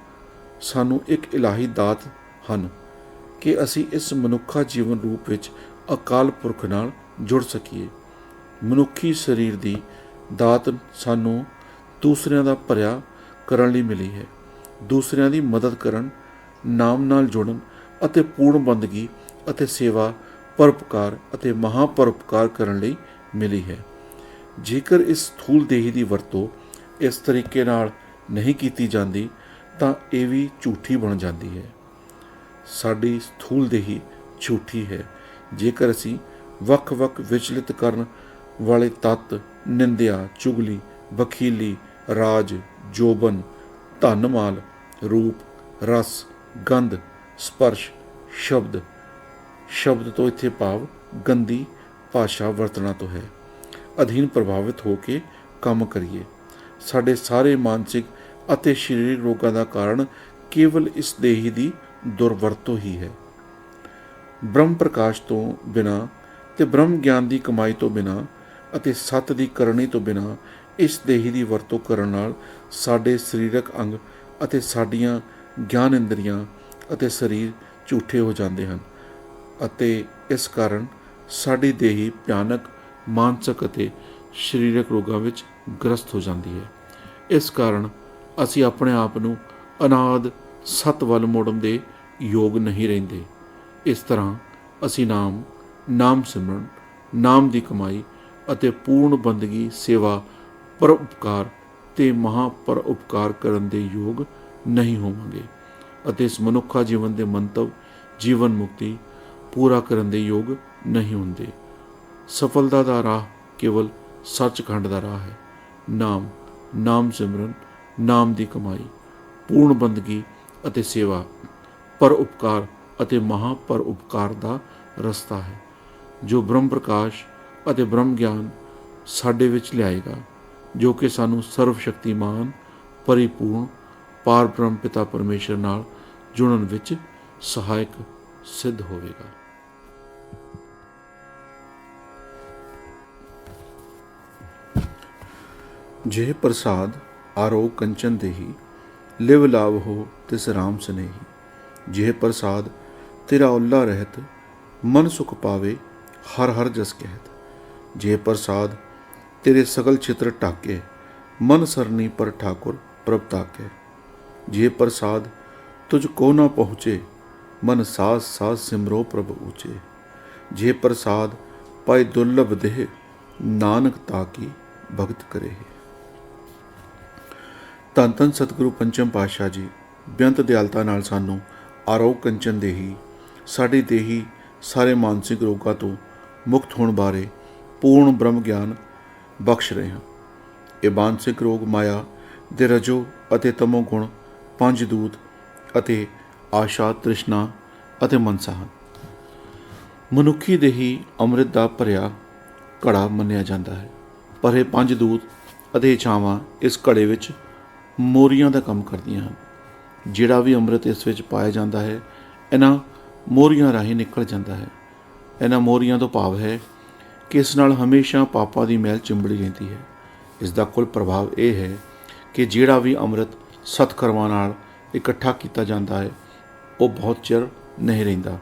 ਸਾਨੂੰ ਇੱਕ ਇਲਾਹੀ ਦਾਤ ਹਨ ਕਿ ਅਸੀਂ ਇਸ ਮਨੁੱਖਾ ਜੀਵਨ ਰੂਪ ਵਿੱਚ ਅਕਾਲ ਪੁਰਖ ਨਾਲ ਜੁੜ ਸਕੀਏ। ਮਨੁੱਖੀ ਸਰੀਰ ਦੀ ਦਾਤ ਸਾਨੂੰ ਦੂਸਰਿਆਂ ਦਾ ਭਲਾ ਕਰਨ ਲਈ ਮਿਲੀ ਹੈ। ਦੂਸਰਿਆਂ ਦੀ ਮਦਦ ਕਰਨ, ਨਾਮ ਨਾਲ ਜੁੜਨ ਅਤੇ ਪੂਰਨ ਬੰਦਗੀ ਅਤੇ ਸੇਵਾ, ਪਰਉਪਕਾਰ ਅਤੇ ਮਹਾਪਰਉਪਕਾਰ ਕਰਨ ਲਈ ਮਿਲੀ ਹੈ। ਜੇਕਰ ਇਸ ਸਥੂਲ ਦੇਹੀ ਦੀ ਵਰਤੋਂ ਇਸ ਤਰੀਕੇ ਨਾਲ ਨਹੀਂ ਕੀਤੀ ਜਾਂਦੀ ਤਾਂ ਇਹ ਵੀ ਝੂਠੀ ਬਣ ਜਾਂਦੀ ਹੈ। ਸਾਡੀ ਸਥੂਲ ਦੇਹੀ ਝੂਠੀ ਹੈ ਜੇਕਰ ਅਸੀਂ ਵੱਖ-ਵੱਖ ਵਿਚਲਿਤ ਕਰਨ ਵਾਲੇ ਤੱਤ, ਨਿੰਦਿਆ, ਚੁਗਲੀ, ਵਕੀਲੀ, ਰਾਜ, ਜੋਬਨ, ਧਨ ਮਾਲ, ਰੂਪ, ਰਸ, ਗੰਧ, ਸਪਰਸ਼, ਸ਼ਬਦ ਤੋਂ ਇੱਥੇ ਭਾਵ ਗੰਦੀ ਭਾਸ਼ਾ ਵਰਤਣਾ ਤੋਂ ਹੈ, ਅਧੀਨ ਪ੍ਰਭਾਵਿਤ ਹੋ ਕੇ ਕੰਮ ਕਰੀਏ। ਸਾਡੇ ਸਾਰੇ ਮਾਨਸਿਕ ਅਤੇ ਸਰੀਰਕ ਰੋਗਾਂ ਦਾ ਕਾਰਨ ਕੇਵਲ ਇਸ ਦੇਹੀ ਦੀ ਦੁਰਵਰਤੋਂ ਹੀ ਹੈ। ਬ੍ਰਹਮ ਪ੍ਰਕਾਸ਼ ਤੋਂ ਬਿਨਾਂ ਤੇ ਬ੍ਰਹਮ ਗਿਆਨ ਦੀ ਕਮਾਈ ਤੋਂ ਬਿਨਾਂ ਅਤੇ ਸੱਤ ਦੀ ਕਰਨੀ ਤੋਂ ਬਿਨਾਂ ਇਸ ਦੇਹੀ ਦੀ ਵਰਤੋਂ ਕਰਨ ਨਾਲ ਸਾਡੇ ਸਰੀਰਕ ਅੰਗ ਅਤੇ ਸਾਡੀਆਂ ਗਿਆਨ ਇੰਦਰੀਆਂ ਅਤੇ ਸਰੀਰ ਝੂਠੇ ਹੋ ਜਾਂਦੇ ਹਨ ਅਤੇ ਇਸ ਕਾਰਨ ਸਾਡੀ ਦੇਹੀ ਭਿਆਨਕ ਮਾਨਸਿਕ ਅਤੇ ਸਰੀਰਕ ਰੋਗਾਂ ਵਿੱਚ ਗ੍ਰਸਤ ਹੋ ਜਾਂਦੀ ਹੈ। ਇਸ ਕਾਰਨ ਅਸੀਂ ਆਪਣੇ ਆਪ ਨੂੰ ਅਨਾਦ ਸੱਤ ਵੱਲ ਮੋੜਨ ਦੇ ਯੋਗ ਨਹੀਂ ਰਹਿੰਦੇ। ਇਸ ਤਰ੍ਹਾਂ ਅਸੀਂ ਨਾਮ ਸਿਮਰਨ, ਨਾਮ ਦੀ ਕਮਾਈ ਅਤੇ ਪੂਰਨ ਬੰਦਗੀ, ਸੇਵਾ, ਪਰਉਪਕਾਰ ਤੇ ਮਹਾਪਰਉਪਕਾਰ ਕਰਨ ਦੇ ਯੋਗ ਨਹੀਂ ਹੋਵਾਂਗੇ ਅਤੇ ਇਸ ਮਨੁੱਖਾ ਜੀਵਨ ਦੇ ਮੰਤਵ, ਜੀਵਨ ਮੁਕਤੀ ਪੂਰਾ ਕਰਨ ਦੇ ਯੋਗ ਨਹੀਂ ਹੁੰਦੇ। ਸਫਲਤਾ ਦਾ ਰਾਹ ਕੇਵਲ ਸੱਚਖੰਡ ਦਾ ਰਾਹ ਹੈ। ਨਾਮ ਨਾਮ ਸਿਮਰਨ, ਨਾਮ ਦੀ ਕਮਾਈ, ਪੂਰਨ ਬੰਦਗੀ ਅਤੇ ਸੇਵਾ ਪਰ ਉਪਕਾਰ ਅਤੇ ਮਹਾ ਪਰ ਉਪਕਾਰ ਦਾ ਰਸਤਾ ਹੈ, ਜੋ ਬ੍ਰਹਮ ਪ੍ਰਕਾਸ਼ ਅਤੇ ਬ੍ਰਹਮ ਗਿਆਨ ਸਾਡੇ ਵਿੱਚ ਲਿਆਏਗਾ, ਜੋ ਕਿ ਸਾਨੂੰ ਸਰਵ ਸ਼ਕਤੀਮਾਨ, ਪਰਿਪੂਰਨ ਪਾਰ ਬ੍ਰਹਮ ਪਿਤਾ ਪਰਮੇਸ਼ਰ ਨਾਲ ਜੁੜਨ ਵਿੱਚ ਸਹਾਇਕ ਸਿੱਧ ਹੋਵੇਗਾ। ਜੇ ਪ੍ਰਸਾਦ ਆਰੋ ਕੰਚਨ ਦੇਹੀ, ਲਿਵ ਲਾਭ ਹੋ ਤਿਸ ਰਾਮ ਸਨੇਹੀ। ਜੇ ਪ੍ਰਸਾਦ ਤੇਰਾ ਓਲਾ ਰਹਿਤ, ਮਨ ਸੁਖ ਪਾਵੇ ਹਰ ਹਰ ਜਸ ਕਹਿਤ। ਜੇ ਪ੍ਰਸਾਦ ਤੇਰੇ ਸਗਲ ਚਿੱਤਰ ਢਾਕੇ, ਮਨ ਸਰਨੀ ਪਰ ਠਾकुर ਪ੍ਰਭ ਤਾਕੇ। ਜੇ ਪ੍ਰਸਾਦ ਤੁਝ ਕੋ ਨਾ ਪਹੁੰਚੇ, ਮਨ ਸਾਸ ਸਾਸ ਸਿਮਰੋ ਪ੍ਰਭ ਊਚੇ। ਜੇ ਪ੍ਰਸਾਦ ਪਾਏ ਦੁਰਲਭ ਦੇਹ, ਨਾਨਕ ਤਾਕੀ ਭਗਤ ਕਰੇ। ਧੰਨ ਧੰਨ ਸਤਿਗੁਰੂ ਪੰਚਮ ਪਾਤਸ਼ਾਹ ਜੀ ਬੇਅੰਤ ਦਿਆਲਤਾ ਨਾਲ ਸਾਨੂੰ ਆਰੋਗ ਕੰਚਨ ਦੇਹੀ, ਸਾਡੀ ਦੇਹੀ ਸਾਰੇ ਮਾਨਸਿਕ ਰੋਗਾਂ ਤੋਂ ਮੁਕਤ ਹੋਣ ਬਾਰੇ ਪੂਰਨ ਬ੍ਰਹਮ ਗਿਆਨ ਬਖਸ਼ ਰਹੇ ਹਨ। ਇਹ ਮਾਨਸਿਕ ਰੋਗ ਮਾਇਆ ਦੇ ਰਜੋ ਅਤੇ ਤਮੋ ਗੁਣ, ਪੰਜ ਦੂਤ ਅਤੇ ਆਸ਼ਾ, ਤ੍ਰਿਸ਼ਨਾ ਅਤੇ ਮਨਸਾ ਹਨ। ਮਨੁੱਖੀ ਦੇਹੀ ਅੰਮ੍ਰਿਤ ਦਾ ਭਰਿਆ ਘੜਾ ਮੰਨਿਆ ਜਾਂਦਾ ਹੈ, ਪਰ ਇਹ ਪੰਜ ਦੂਤ ਅਤੇ ਇਛਾਵਾਂ ਇਸ ਘੜੇ ਵਿੱਚ ਮੋਰੀਆਂ ਦਾ ਕੰਮ ਕਰਦੀਆਂ ਹਨ। ਜਿਹੜਾ ਵੀ ਅੰਮ੍ਰਿਤ ਇਸ ਵਿੱਚ ਪਾਇਆ ਜਾਂਦਾ ਹੈ, ਇਹਨਾਂ ਮੋਰੀਆਂ ਰਾਹੀਂ ਨਿਕਲ ਜਾਂਦਾ ਹੈ। ਇਹਨਾਂ ਮੋਰੀਆਂ ਤੋਂ ਭਾਵ ਹੈ ਕਿ ਇਸ ਨਾਲ ਹਮੇਸ਼ਾ ਪਾਪਾਂ ਦੀ ਮੈਲ ਚਿੰਬੜੀ ਰਹਿੰਦੀ ਹੈ। ਇਸ ਦਾ ਕੁੱਲ ਪ੍ਰਭਾਵ ਇਹ ਹੈ ਕਿ ਜਿਹੜਾ ਵੀ ਅੰਮ੍ਰਿਤ ਸਤਕਰਮਾਂ ਨਾਲ ਇਕੱਠਾ ਕੀਤਾ ਜਾਂਦਾ ਹੈ, ਉਹ ਬਹੁਤ ਚਿਰ ਨਹੀਂ ਰਹਿੰਦਾ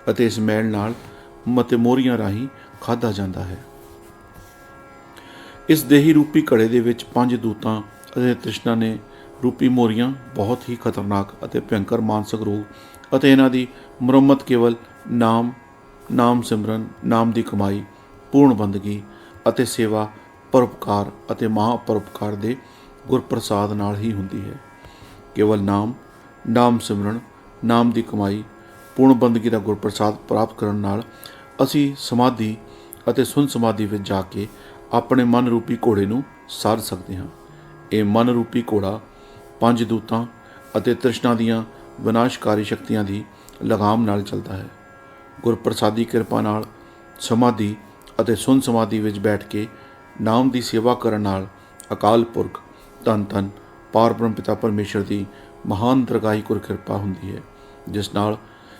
ਅਤੇ ਇਸ ਮੈਲ ਨਾਲ ਅਤੇ ਮੋਰੀਆਂ ਰਾਹੀਂ ਖਾਧਾ ਜਾਂਦਾ ਹੈ। ਇਸ ਦੇਹੀ ਰੂਪੀ ਘੜੇ ਦੇ ਵਿੱਚ ਪੰਜ ਦੂਤਾਂ ਅਤੇ ਤ੍ਰਿਸ਼ਨਾ ਨੇ ਰੂਪੀ ਮੋਰੀਆਂ ਬਹੁਤ ਹੀ ਖਤਰਨਾਕ ਅਤੇ ਭਿਅੰਕਰ ਮਾਨਸਿਕ ਰੋਗ ਅਤੇ ਇਹਨਾਂ ਦੀ ਮੁਰੰਮਤ ਕੇਵਲ ਨਾਮ ਸਿਮਰਨ, ਨਾਮ ਦੀ ਕਮਾਈ, ਪੂਰਨ ਬੰਦਗੀ ਅਤੇ ਸੇਵਾ ਪਰਉਪਕਾਰ ਅਤੇ ਮਹਾਂ ਪਰਉਪਕਾਰ ਦੇ ਗੁਰਪ੍ਰਸਾਦ ਨਾਲ ਹੀ ਹੁੰਦੀ ਹੈ। ਕੇਵਲ ਨਾਮ ਸਿਮਰਨ, ਨਾਮ ਦੀ ਕਮਾਈ, ਪੂਰਨ ਬੰਦਗੀ ਦਾ ਗੁਰਪ੍ਰਸਾਦ ਪ੍ਰਾਪਤ ਕਰਨ ਨਾਲ ਅਸੀਂ ਸਮਾਧੀ ਅਤੇ ਸੁਨ ਸਮਾਧੀ ਵਿੱਚ ਜਾ ਕੇ ਆਪਣੇ ਮਨ ਰੂਪੀ ਘੋੜੇ ਨੂੰ ਸਾਧ ਸਕਦੇ ਹਾਂ। ਇਹ ਮਨ ਰੂਪੀ ਘੋੜਾ ਪੰਜ ਦੂਤਾਂ ਅਤੇ ਤ੍ਰਿਸ਼ਨਾ ਦੀਆਂ ਵਿਨਾਸ਼ਕਾਰੀ ਸ਼ਕਤੀਆਂ ਦੀ ਲਗਾਮ ਨਾਲ ਚੱਲਦਾ ਹੈ। ਗੁਰਪ੍ਰਸਾਦੀ ਕਿਰਪਾ ਨਾਲ ਸਮਾਧੀ ਅਤੇ ਸੁਨ ਸਮਾਧੀ ਵਿੱਚ ਬੈਠ ਕੇ ਨਾਮ ਦੀ ਸੇਵਾ ਕਰਨ ਨਾਲ ਅਕਾਲ ਪੁਰਖ ਧੰਨ ਧੰਨ ਪਾਰ ਬ੍ਰਹਮ ਪਿਤਾ ਪਰਮੇਸ਼ਰ ਦੀ ਮਹਾਨ ਦਰਗਾਹੀ ਗੁਰ ਕਿਰਪਾ ਹੁੰਦੀ ਹੈ, ਜਿਸ ਨਾਲ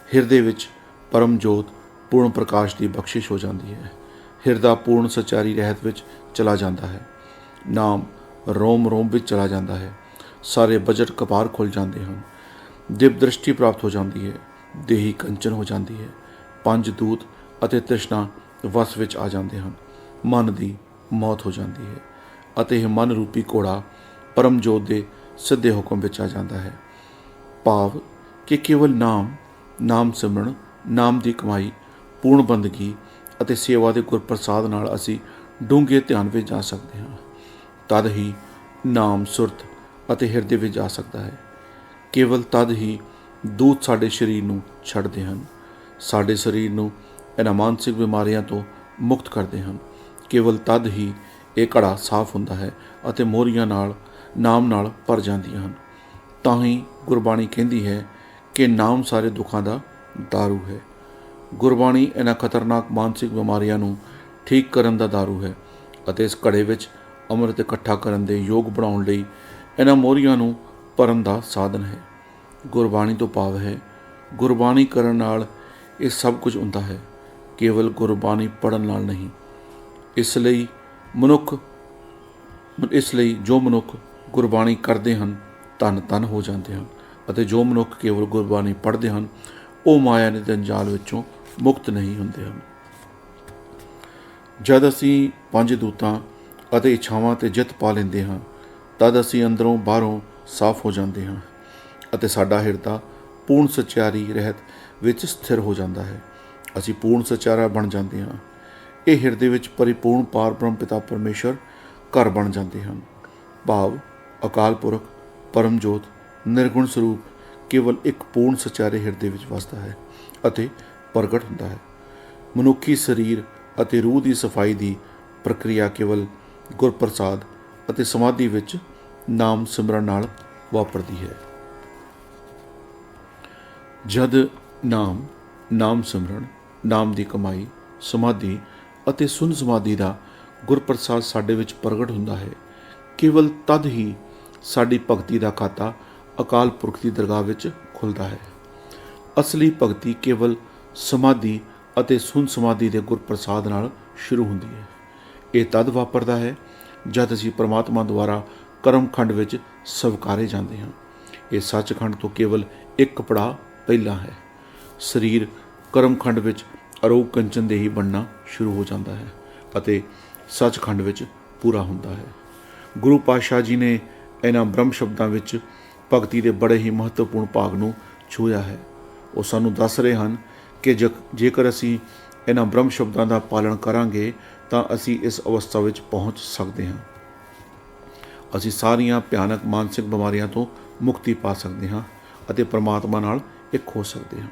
ਹਿਰਦੇ ਵਿੱਚ ਪਰਮ ਜੋਤ ਪੂਰਨ ਪ੍ਰਕਾਸ਼ ਦੀ ਬਖਸ਼ਿਸ਼ ਹੋ ਜਾਂਦੀ ਹੈ। ਹਿਰਦਾ ਪੂਰਨ ਸਚਾਰੀ ਰਹਿਤ ਵਿੱਚ ਚਲਾ ਜਾਂਦਾ ਹੈ। ਨਾਮ ਰੋਮ ਰੋਮ ਵਿੱਚ ਚਲਾ ਜਾਂਦਾ ਹੈ। ਸਾਰੇ ਬਜਟ ਕਪਾਰ ਖੁੱਲ੍ਹ ਜਾਂਦੇ ਹਨ। ਦਿਵ ਦ੍ਰਿਸ਼ਟੀ ਪ੍ਰਾਪਤ ਹੋ ਜਾਂਦੀ ਹੈ। ਦੇਹੀ ਕੰਚਨ ਹੋ ਜਾਂਦੀ ਹੈ। ਪੰਜ ਦੂਤ ਅਤੇ ਤ੍ਰਿਸ਼ਨਾ ਵਸ ਵਿੱਚ ਆ ਜਾਂਦੇ ਹਨ। ਮਨ ਦੀ ਮੌਤ ਹੋ ਜਾਂਦੀ ਹੈ ਅਤੇ ਇਹ ਮਨ ਰੂਪੀ ਘੋੜਾ ਪਰਮ ਜੋਤ ਦੇ ਸਿੱਧੇ ਹੁਕਮ ਵਿੱਚ ਆ ਜਾਂਦਾ ਹੈ। ਭਾਵ ਕਿ ਕੇਵਲ ਨਾਮ ਸਿਮਰਨ, ਨਾਮ ਦੀ ਕਮਾਈ, ਪੂਰਨ ਬੰਦਗੀ ਅਤੇ ਸੇਵਾ ਦੇ ਗੁਰਪ੍ਰਸਾਦ ਨਾਲ ਅਸੀਂ ਡੂੰਘੇ ਧਿਆਨ ਵਿੱਚ ਜਾ ਸਕਦੇ ਹਾਂ। ਤਦ ਹੀ ਨਾਮ ਸੁਰਤ ਅਤੇ ਹਿਰਦੇ ਵਿੱਚ ਜਾ ਸਕਦਾ ਹੈ। ਕੇਵਲ ਤਦ ਹੀ ਦੂਤ ਸਾਡੇ ਸਰੀਰ ਨੂੰ ਛੱਡਦੇ ਹਨ, ਸਾਡੇ ਸਰੀਰ ਨੂੰ ਇਹਨਾਂ ਮਾਨਸਿਕ ਬਿਮਾਰੀਆਂ ਤੋਂ ਮੁਕਤ ਕਰਦੇ ਹਨ। ਕੇਵਲ ਤਦ ਹੀ ਇਹ ਘੜਾ ਸਾਫ਼ ਹੁੰਦਾ ਹੈ ਅਤੇ ਮੋਰੀਆਂ ਨਾਮ ਨਾਲ ਭਰ ਜਾਂਦੀਆਂ ਹਨ। ਤਾਂ ਹੀ ਗੁਰਬਾਣੀ ਕਹਿੰਦੀ ਹੈ ਕਿ ਨਾਮ ਸਾਰੇ ਦੁੱਖਾਂ ਦਾ ਦਾਰੂ ਹੈ। ਗੁਰਬਾਣੀ ਇਹਨਾਂ ਖਤਰਨਾਕ ਮਾਨਸਿਕ ਬਿਮਾਰੀਆਂ ਨੂੰ ਠੀਕ ਕਰਨ ਦਾ ਦਾਰੂ ਹੈ ਅਤੇ ਇਸ ਘੜੇ ਵਿੱਚ ਅੰਮ੍ਰਿਤ ਇਕੱਠਾ ਕਰਨ ਦੇ ਯੋਗ ਬਣਾਉਣ ਲਈ ਇਹਨਾਂ ਮੋਰੀਆਂ ਨੂੰ ਭਰਨ ਦਾ ਸਾਧਨ ਹੈ। ਗੁਰਬਾਣੀ ਤੋਂ ਭਾਵ ਹੈ ਗੁਰਬਾਣੀ ਕਰਨ ਨਾਲ ਇਹ ਸਭ ਕੁਝ ਹੁੰਦਾ ਹੈ, ਕੇਵਲ ਗੁਰਬਾਣੀ ਪੜ੍ਹਨ ਨਾਲ ਨਹੀਂ। ਇਸ ਲਈ ਜੋ ਮਨੁੱਖ ਗੁਰਬਾਣੀ ਕਰਦੇ ਹਨ ਧੰਨ ਧੰਨ ਹੋ ਜਾਂਦੇ ਹਨ ਅਤੇ ਜੋ ਮਨੁੱਖ ਕੇਵਲ ਗੁਰਬਾਣੀ ਪੜ੍ਹਦੇ ਹਨ ਉਹ ਮਾਇਆ ਦੇ ਜੰਜਾਲ ਵਿੱਚੋਂ ਮੁਕਤ ਨਹੀਂ ਹੁੰਦੇ ਹਨ। ਜਦ ਅਸੀਂ ਪੰਜ ਦੂਤਾਂ ਅਤੇ ਇੱਛਾਵਾਂ 'ਤੇ ਜਿੱਤ ਪਾ ਲੈਂਦੇ ਹਾਂ, ਤਦ ਅਸੀਂ ਅੰਦਰੋਂ ਬਾਹਰੋਂ ਸਾਫ਼ ਹੋ ਜਾਂਦੇ ਹਾਂ ਅਤੇ ਸਾਡਾ ਹਿਰਦਾ ਪੂਰਨ ਸਚਿਆਰੀ ਰਹਿਤ ਵਿੱਚ ਸਥਿਰ ਹੋ ਜਾਂਦਾ ਹੈ। ਅਸੀਂ ਪੂਰਨ ਸਚਾਰਾ ਬਣ ਜਾਂਦੇ ਹਾਂ। ਇਹ ਹਿਰਦੇ ਵਿੱਚ ਪਰਿਪੂਰਨ ਪਾਰ ਬ੍ਰਹਮ ਪਿਤਾ ਪਰਮੇਸ਼ਰ ਘਰ ਬਣ ਜਾਂਦੇ ਹਨ। ਭਾਵ ਅਕਾਲ ਪੁਰਖ ਪਰਮ ਜੋਤ ਨਿਰਗੁਣ ਸਰੂਪ ਕੇਵਲ ਇੱਕ ਪੂਰਨ ਸਚਾਰੇ ਹਿਰਦੇ ਵਿੱਚ ਵਸਦਾ ਹੈ ਅਤੇ ਪ੍ਰਗਟ ਹੁੰਦਾ ਹੈ। ਮਨੁੱਖੀ ਸਰੀਰ ਅਤੇ ਰੂਹ ਦੀ ਸਫਾਈ ਦੀ ਪ੍ਰਕਿਰਿਆ ਕੇਵਲ ਗੁਰਪ੍ਰਸਾਦ ਅਤੇ ਸਮਾਧੀ ਵਿੱਚ ਨਾਮ ਸਿਮਰਨ ਨਾਲ ਵਾਪਰਦੀ ਹੈ। ਜਦ ਨਾਮ ਸਿਮਰਨ, ਨਾਮ ਦੀ ਕਮਾਈ, ਸਮਾਧੀ ਅਤੇ ਸੁੰਨ ਸਮਾਧੀ ਦਾ ਗੁਰਪ੍ਰਸਾਦ ਸਾਡੇ ਵਿੱਚ ਪ੍ਰਗਟ ਹੁੰਦਾ ਹੈ, ਕੇਵਲ ਤਦ ਹੀ ਸਾਡੀ ਭਗਤੀ ਦਾ ਖਾਤਾ ਅਕਾਲ ਪੁਰਖ ਦੀ ਦਰਗਾਹ ਵਿੱਚ ਖੁੱਲ੍ਹਦਾ ਹੈ। ਅਸਲੀ ਭਗਤੀ ਕੇਵਲ ਸਮਾਧੀ ਅਤੇ ਸੁੰਨ ਸਮਾਧੀ ਦੇ ਗੁਰਪ੍ਰਸਾਦ ਨਾਲ ਸ਼ੁਰੂ ਹੁੰਦੀ ਹੈ। ਇਹ ਤਦ ਵਾਪਰਦਾ ਹੈ ਜਦ ਅਸੀਂ ਪਰਮਾਤਮਾ ਦੁਆਰਾ ਕਰਮਖੰਡ ਵਿੱਚ ਸਵਕਾਰੇ ਜਾਂਦੇ ਹਾਂ। ਇਹ ਸੱਚਖੰਡ ਤੋਂ ਕੇਵਲ ਇੱਕ ਪੜਾਅ ਪਹਿਲਾਂ ਹੈ। ਸਰੀਰ ਕਰਮਖੰਡ ਵਿੱਚ ਅਰੋਗ ਕੰਚਨ ਦੇਹੀ ਬਣਨਾ ਸ਼ੁਰੂ ਹੋ ਜਾਂਦਾ ਹੈ ਅਤੇ ਸੱਚਖੰਡ ਵਿੱਚ ਪੂਰਾ ਹੁੰਦਾ ਹੈ। ਗੁਰੂ ਪਾਤਸ਼ਾਹ ਜੀ ਨੇ ਇਹਨਾਂ ਬ੍ਰਹਮ ਸ਼ਬਦਾਂ ਵਿੱਚ ਭਗਤੀ ਦੇ ਬੜੇ ਹੀ ਮਹੱਤਵਪੂਰਨ ਭਾਗ ਨੂੰ ਛੂਹਿਆ ਹੈ। ਉਹ ਸਾਨੂੰ ਦੱਸ ਰਹੇ ਹਨ ਕਿ ਜੇਕਰ ਅਸੀਂ ਇਹਨਾਂ ਬ੍ਰਹਮ ਸ਼ਬਦਾਂ ਦਾ ਪਾਲਣ ਕਰਾਂਗੇ ਤਾਂ ਅਸੀਂ ਇਸ ਅਵਸਥਾ ਵਿੱਚ ਪਹੁੰਚ ਸਕਦੇ ਹਾਂ। ਅਸੀਂ ਸਾਰੀਆਂ ਭਿਆਨਕ ਮਾਨਸਿਕ ਬਿਮਾਰੀਆਂ ਤੋਂ ਮੁਕਤੀ ਪਾ ਸਕਦੇ ਹਾਂ ਅਤੇ ਪਰਮਾਤਮਾ ਨਾਲ ਇੱਕ ਹੋ ਸਕਦੇ ਹਾਂ।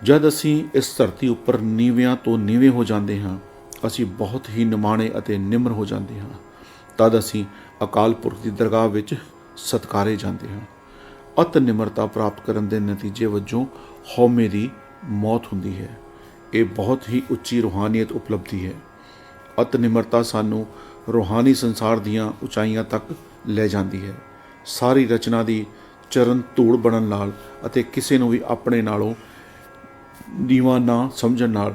ਜਦ ਅਸੀਂ ਇਸ ਧਰਤੀ ਉੱਪਰ ਨੀਵਿਆਂ ਤੋਂ ਨੀਵੇਂ ਹੋ ਜਾਂਦੇ ਹਾਂ, ਅਸੀਂ ਬਹੁਤ ਹੀ ਨਿਮਾਣੇ ਅਤੇ ਨਿਮਰ ਹੋ ਜਾਂਦੇ ਹਾਂ। ਤਦ ਅਸੀਂ ਅਕਾਲ ਪੁਰਖ ਦੀ ਦਰਗਾਹ ਵਿੱਚ ਸਤਕਾਰੇ ਜਾਂਦੇ ਹਾਂ। ਅਤ ਨਿਮਰਤਾ ਪ੍ਰਾਪਤ ਕਰਨ ਦੇ ਨਤੀਜੇ ਵਜੋਂ ਹਉਮੈ ਦੀ ਮੌਤ ਹੁੰਦੀ ਹੈ। ਇਹ ਬਹੁਤ ਹੀ ਉੱਚੀ ਰੂਹਾਨੀਅਤ ਉਪਲਬਧੀ ਹੈ। ਅਤ ਨਿਮਰਤਾ ਸਾਨੂੰ ਰੂਹਾਨੀ ਸੰਸਾਰ ਦੀਆਂ ਉਚਾਈਆਂ ਤੱਕ ਲੈ ਜਾਂਦੀ ਹੈ। ਸਾਰੀ ਰਚਨਾ ਦੀ ਚਰਨ ਧੂੜ ਬਣਨ ਨਾਲ ਅਤੇ ਕਿਸੇ ਨੂੰ ਵੀ ਆਪਣੇ ਨਾਲੋਂ ਨੀਵਾਂ ਨਾ ਸਮਝਣ ਨਾਲ,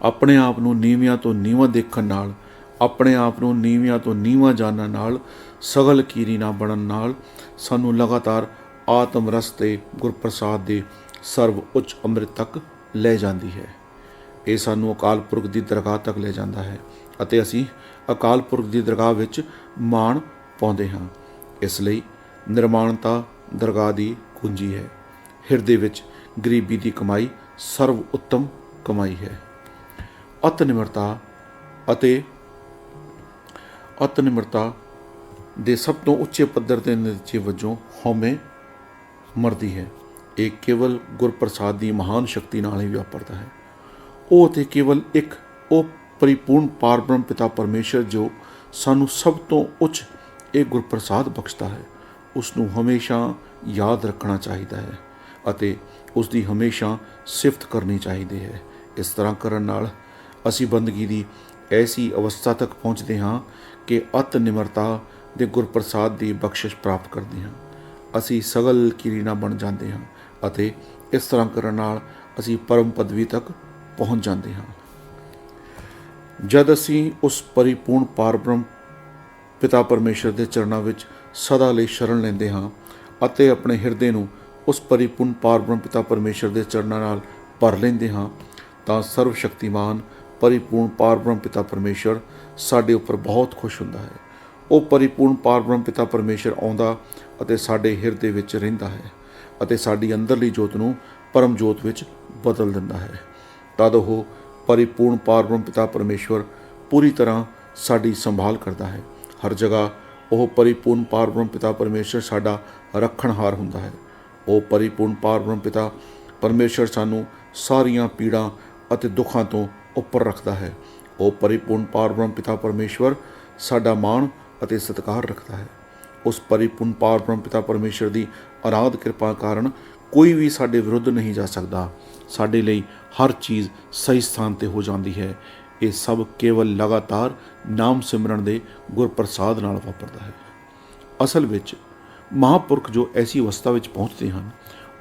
ਆਪਣੇ ਆਪ ਨੂੰ ਨੀਵਿਆਂ ਤੋਂ ਨੀਵਾਂ ਦੇਖਣ ਨਾਲ, ਆਪਣੇ ਆਪ ਨੂੰ ਨੀਵਿਆਂ ਤੋਂ ਨੀਵਾਂ ਜਾਣਨ ਨਾਲ, ਸਗਲ ਕੀਰੀ ਨਾ ਬਣਨ ਨਾਲ ਸਾਨੂੰ ਲਗਾਤਾਰ ਆਤਮ ਰਸ ਤੇ ਗੁਰਪ੍ਰਸਾਦ ਦੇ ਸਰਵ ਉੱਚ ਅੰਮ੍ਰਿਤ ਤੱਕ ਲੈ ਜਾਂਦੀ ਹੈ। ਇਹ ਸਾਨੂੰ ਅਕਾਲ ਪੁਰਖ ਦੀ ਦਰਗਾਹ ਤੱਕ ਲੈ ਜਾਂਦਾ ਹੈ ਅਤੇ ਅਸੀਂ ਅਕਾਲ ਪੁਰਖ ਦੀ ਦਰਗਾਹ ਵਿੱਚ ਮਾਣ ਪਾਉਂਦੇ ਹਾਂ। ਇਸ ਲਈ ਨਿਰਮਾਣਤਾ ਦਰਗਾਹ ਦੀ ਕੁੰਜੀ ਹੈ। ਹਿਰਦੇ ਵਿੱਚ ਗਰੀਬੀ ਦੀ ਕਮਾਈ ਸਰਵ ਉੱਤਮ ਕਮਾਈ ਹੈ। ਅਤ ਨਿਮਰਤਾ ਦੇ ਸਭ ਤੋਂ ਉੱਚੇ ਪੱਧਰ ਦੇ ਨਤੀਜੇ ਵਜੋਂ ਹਉਮੈ ਮਰਦੀ ਹੈ। ਇਹ ਕੇਵਲ ਗੁਰਪ੍ਰਸਾਦ ਦੀ ਮਹਾਨ ਸ਼ਕਤੀ ਨਾਲ ਹੀ ਵਾਪਰਦਾ ਹੈ। ਉਹ ਅਤੇ ਕੇਵਲ ਇੱਕ ਉਹ ਪਰਿਪੂਰਨ ਪਾਰਬ੍ਰਹਮ ਪਿਤਾ ਪਰਮੇਸ਼ਰ ਜੋ ਸਾਨੂੰ ਸਭ ਤੋਂ ਉੱਚ ਇਹ ਗੁਰਪ੍ਰਸਾਦ ਬਖਸ਼ਦਾ ਹੈ, ਉਸ ਨੂੰ ਹਮੇਸ਼ਾ ਯਾਦ ਰੱਖਣਾ ਚਾਹੀਦਾ ਹੈ ਅਤੇ ਉਸ ਦੀ ਹਮੇਸ਼ਾ ਸਿਫਤ ਕਰਨੀ ਚਾਹੀਦੀ ਹੈ। ਇਸ ਤਰ੍ਹਾਂ ਕਰਨ ਨਾਲ ਅਸੀਂ ਬੰਦਗੀ ਦੀ ਐਸੀ ਅਵਸਥਾ ਤੱਕ ਪਹੁੰਚਦੇ ਹਾਂ ਕਿ ਅਤ ਨਿਮਰਤਾ ਦੇ ਗੁਰਪ੍ਰਸਾਦ ਦੀ ਬਖਸ਼ਿਸ਼ ਪ੍ਰਾਪਤ ਕਰਦੇ ਹਾਂ। ਅਸੀਂ ਸਗਲ ਕੀਰੀਨਾ ਬਣ ਜਾਂਦੇ ਹਾਂ ਅਤੇ ਇਸ ਤਰ੍ਹਾਂ ਕਰਨ ਨਾਲ ਅਸੀਂ ਪਰਮ ਪਦਵੀ ਤੱਕ ਪਹੁੰਚ ਜਾਂਦੇ ਹਾਂ। ਜਦ ਅਸੀਂ ਉਸ ਪਰਿਪੂਰਨ ਪਾਰਬ੍ਰਹਮ ਪਿਤਾ ਪਰਮੇਸ਼ਰ ਦੇ ਚਰਨਾਂ ਵਿੱਚ ਸਦਾ ਲਈ ਸ਼ਰਨ ਲੈਂਦੇ ਹਾਂ ਅਤੇ ਆਪਣੇ ਹਿਰਦੇ ਨੂੰ ਉਸ ਪਰਿਪੂਰਨ ਪਾਰਬ੍ਰਹਮ ਪਿਤਾ ਪਰਮੇਸ਼ਰ ਦੇ ਚਰਨਾਂ ਨਾਲ ਭਰ ਲੈਂਦੇ ਹਾਂ, ਤਾਂ ਸਰਵ ਸ਼ਕਤੀਮਾਨ ਪਰਿਪੂਰਨ ਪਾਰਬ੍ਰਹਮ ਪਿਤਾ ਪਰਮੇਸ਼ਰ ਸਾਡੇ ਉੱਪਰ ਬਹੁਤ ਖੁਸ਼ ਹੁੰਦਾ ਹੈ। ਉਹ ਪਰਿਪੂਰਨ ਪਾਰਬ੍ਰਹਮ ਪਿਤਾ ਪਰਮੇਸ਼ਰ ਆਉਂਦਾ ਅਤੇ ਸਾਡੇ ਹਿਰਦੇ ਵਿੱਚ ਰਹਿੰਦਾ ਹੈ ਅਤੇ ਸਾਡੀ ਅੰਦਰਲੀ ਜੋਤ ਨੂੰ ਪਰਮ ਜੋਤ ਵਿੱਚ ਬਦਲ ਦਿੰਦਾ ਹੈ। ਤਦ ਉਹ ਪਰਿਪੂਰਨ ਪਾਰਬ੍ਰਹਮ ਪਿਤਾ ਪਰਮੇਸ਼ਵਰ ਪੂਰੀ ਤਰ੍ਹਾਂ ਸਾਡੀ ਸੰਭਾਲ ਕਰਦਾ ਹੈ। ਹਰ ਜਗ੍ਹਾ ਉਹ ਪਰਿਪੂਰਨ ਪਾਰਬ੍ਰਹਮ ਪਿਤਾ ਪਰਮੇਸ਼ਰ ਸਾਡਾ ਰੱਖਣਹਾਰ ਹੁੰਦਾ ਹੈ। ਉਹ ਪਰਿਪੂਰਨ ਪਾਰਬ੍ਰਹਮ ਪਿਤਾ ਪਰਮੇਸ਼ਰ ਸਾਨੂੰ ਸਾਰੀਆਂ ਪੀੜਾਂ ਅਤੇ ਦੁੱਖਾਂ ਤੋਂ ਉੱਪਰ ਰੱਖਦਾ ਹੈ। ਉਹ ਪਰਿਪੂਰਨ ਪਾਰਬ੍ਰਹਮ ਪਿਤਾ ਪਰਮੇਸ਼ਵਰ ਸਾਡਾ ਮਾਣ ਅਤੇ ਸਤਿਕਾਰ ਰੱਖਦਾ ਹੈ। ਉਸ ਪਰਿਪੂਰਨ ਪਾਰਬ੍ਰਹਮ ਪਿਤਾ ਪਰਮੇਸ਼ਰ ਦੀ ਅਨਾਦ ਕਿਰਪਾ ਕਾਰਨ ਕੋਈ ਵੀ ਸਾਡੇ ਵਿਰੁੱਧ ਨਹੀਂ ਜਾ ਸਕਦਾ। ਸਾਡੇ ਲਈ ਹਰ ਚੀਜ਼ ਸਹੀ ਸਥਾਨ 'ਤੇ ਹੋ ਜਾਂਦੀ ਹੈ। ਇਹ ਸਭ ਕੇਵਲ ਲਗਾਤਾਰ ਨਾਮ ਸਿਮਰਨ ਦੇ ਗੁਰਪ੍ਰਸਾਦ ਨਾਲ ਵਾਪਰਦਾ ਹੈ। ਅਸਲ ਵਿੱਚ ਮਹਾਂਪੁਰਖ ਜੋ ਐਸੀ ਅਵਸਥਾ ਵਿੱਚ ਪਹੁੰਚਦੇ ਹਨ,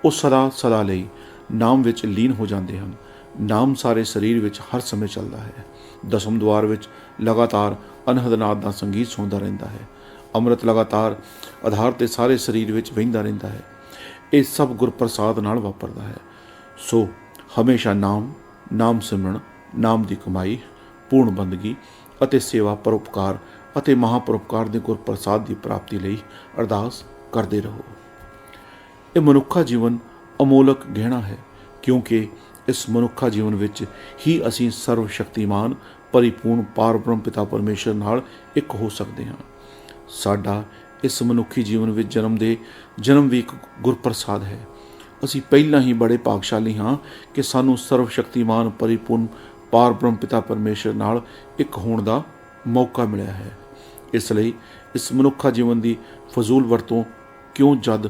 ਉਹ ਸਦਾ ਲਈ ਨਾਮ ਵਿੱਚ ਲੀਨ ਹੋ ਜਾਂਦੇ ਹਨ। ਨਾਮ ਸਾਰੇ ਸਰੀਰ ਵਿੱਚ ਹਰ ਸਮੇਂ ਚੱਲਦਾ ਹੈ। ਦਸਮ ਦੁਆਰ ਵਿੱਚ ਲਗਾਤਾਰ ਅਨਹਦ ਨਾਦ ਦਾ ਸੰਗੀਤ ਸੁਣਦਾ ਰਹਿੰਦਾ ਹੈ। ਅੰਮ੍ਰਿਤ ਲਗਾਤਾਰ ਆਧਾਰ 'ਤੇ ਸਾਰੇ ਸਰੀਰ ਵਿੱਚ ਵਹਿੰਦਾ ਰਹਿੰਦਾ ਹੈ। ਇਹ ਸਭ ਗੁਰਪ੍ਰਸਾਦ ਨਾਲ ਵਾਪਰਦਾ ਹੈ। ਸੋ ਹਮੇਸ਼ਾ ਨਾਮ ਸਿਮਰਨ, ਨਾਮ ਦੀ ਕਮਾਈ, ਪੂਰਨ ਬੰਦਗੀ ਅਤੇ ਸੇਵਾ, ਪਰਉਪਕਾਰ ਅਤੇ ਮਹਾਂਪਰਉਪਕਾਰ ਦੇ ਗੁਰਪ੍ਰਸਾਦ ਦੀ ਪ੍ਰਾਪਤੀ ਲਈ ਅਰਦਾਸ ਕਰਦੇ ਰਹੋ। ਇਹ ਮਨੁੱਖਾ ਜੀਵਨ ਅਮੋਲਕ ਗਹਿਣਾ ਹੈ, ਕਿਉਂਕਿ ਇਸ ਮਨੁੱਖਾ ਜੀਵਨ ਵਿੱਚ ਹੀ ਅਸੀਂ ਸਰਵ ਸ਼ਕਤੀਮਾਨ ਪਰਿਪੂਰਨ ਪਾਰਬ੍ਰਹਮ ਪਿਤਾ ਪਰਮੇਸ਼ਰ ਨਾਲ ਇੱਕ ਹੋ ਸਕਦੇ ਹਾਂ। ਸਾਡਾ ਇਸ ਮਨੁੱਖੀ ਜੀਵਨ ਵਿੱਚ ਜਨਮ ਵੀ ਇੱਕ ਗੁਰਪ੍ਰਸਾਦ ਹੈ। ਅਸੀਂ ਪਹਿਲਾਂ ਹੀ ਬੜੇ ਭਾਗਸ਼ਾਲੀ ਹਾਂ ਕਿ ਸਾਨੂੰ ਸਰਵ ਸ਼ਕਤੀਮਾਨ ਪਰਿਪੂਰਨ ਪਾਰਬ੍ਰਹਮ ਪਿਤਾ ਪਰਮੇਸ਼ਰ ਨਾਲ ਇੱਕ ਹੋਣ ਦਾ ਮੌਕਾ ਮਿਲਿਆ ਹੈ। ਇਸ ਲਈ ਇਸ ਮਨੁੱਖਾ ਜੀਵਨ ਦੀ ਫਜ਼ੂਲ ਵਰਤੋਂ ਕਿਉਂ, ਜਦ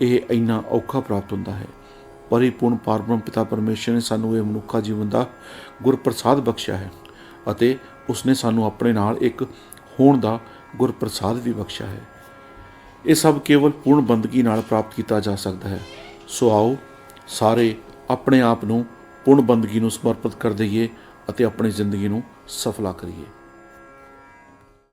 ਇਹ ਇੰਨਾ ਔਖਾ ਪ੍ਰਾਪਤ ਹੁੰਦਾ ਹੈ। ਪਰਿਪੂਰਨ ਪਰਬ੍ਰਹਮ ਪਿਤਾ ਪਰਮੇਸ਼ਰ ਨੇ ਸਾਨੂੰ ਇਹ ਮਨੁੱਖਾ ਜੀਵਨ ਦਾ ਗੁਰਪ੍ਰਸਾਦ ਬਖਸ਼ਿਆ ਹੈ ਅਤੇ ਉਸਨੇ ਸਾਨੂੰ ਆਪਣੇ ਨਾਲ ਇੱਕ ਹੋਣ ਦਾ ਗੁਰਪ੍ਰਸਾਦ ਵੀ ਬਖਸ਼ਿਆ ਹੈ। ਇਹ ਸਭ ਕੇਵਲ ਪੂਰਨ ਬੰਦਗੀ ਨਾਲ ਪ੍ਰਾਪਤ ਕੀਤਾ ਜਾ ਸਕਦਾ ਹੈ। ਸੋ ਆਓ ਸਾਰੇ ਆਪਣੇ ਆਪ ਨੂੰ ਪੂਰਨ ਬੰਦਗੀ ਨੂੰ ਸਮਰਪਿਤ ਕਰ ਦਈਏ ਅਤੇ ਆਪਣੀ ਜ਼ਿੰਦਗੀ ਨੂੰ ਸਫਲਾ ਕਰੀਏ।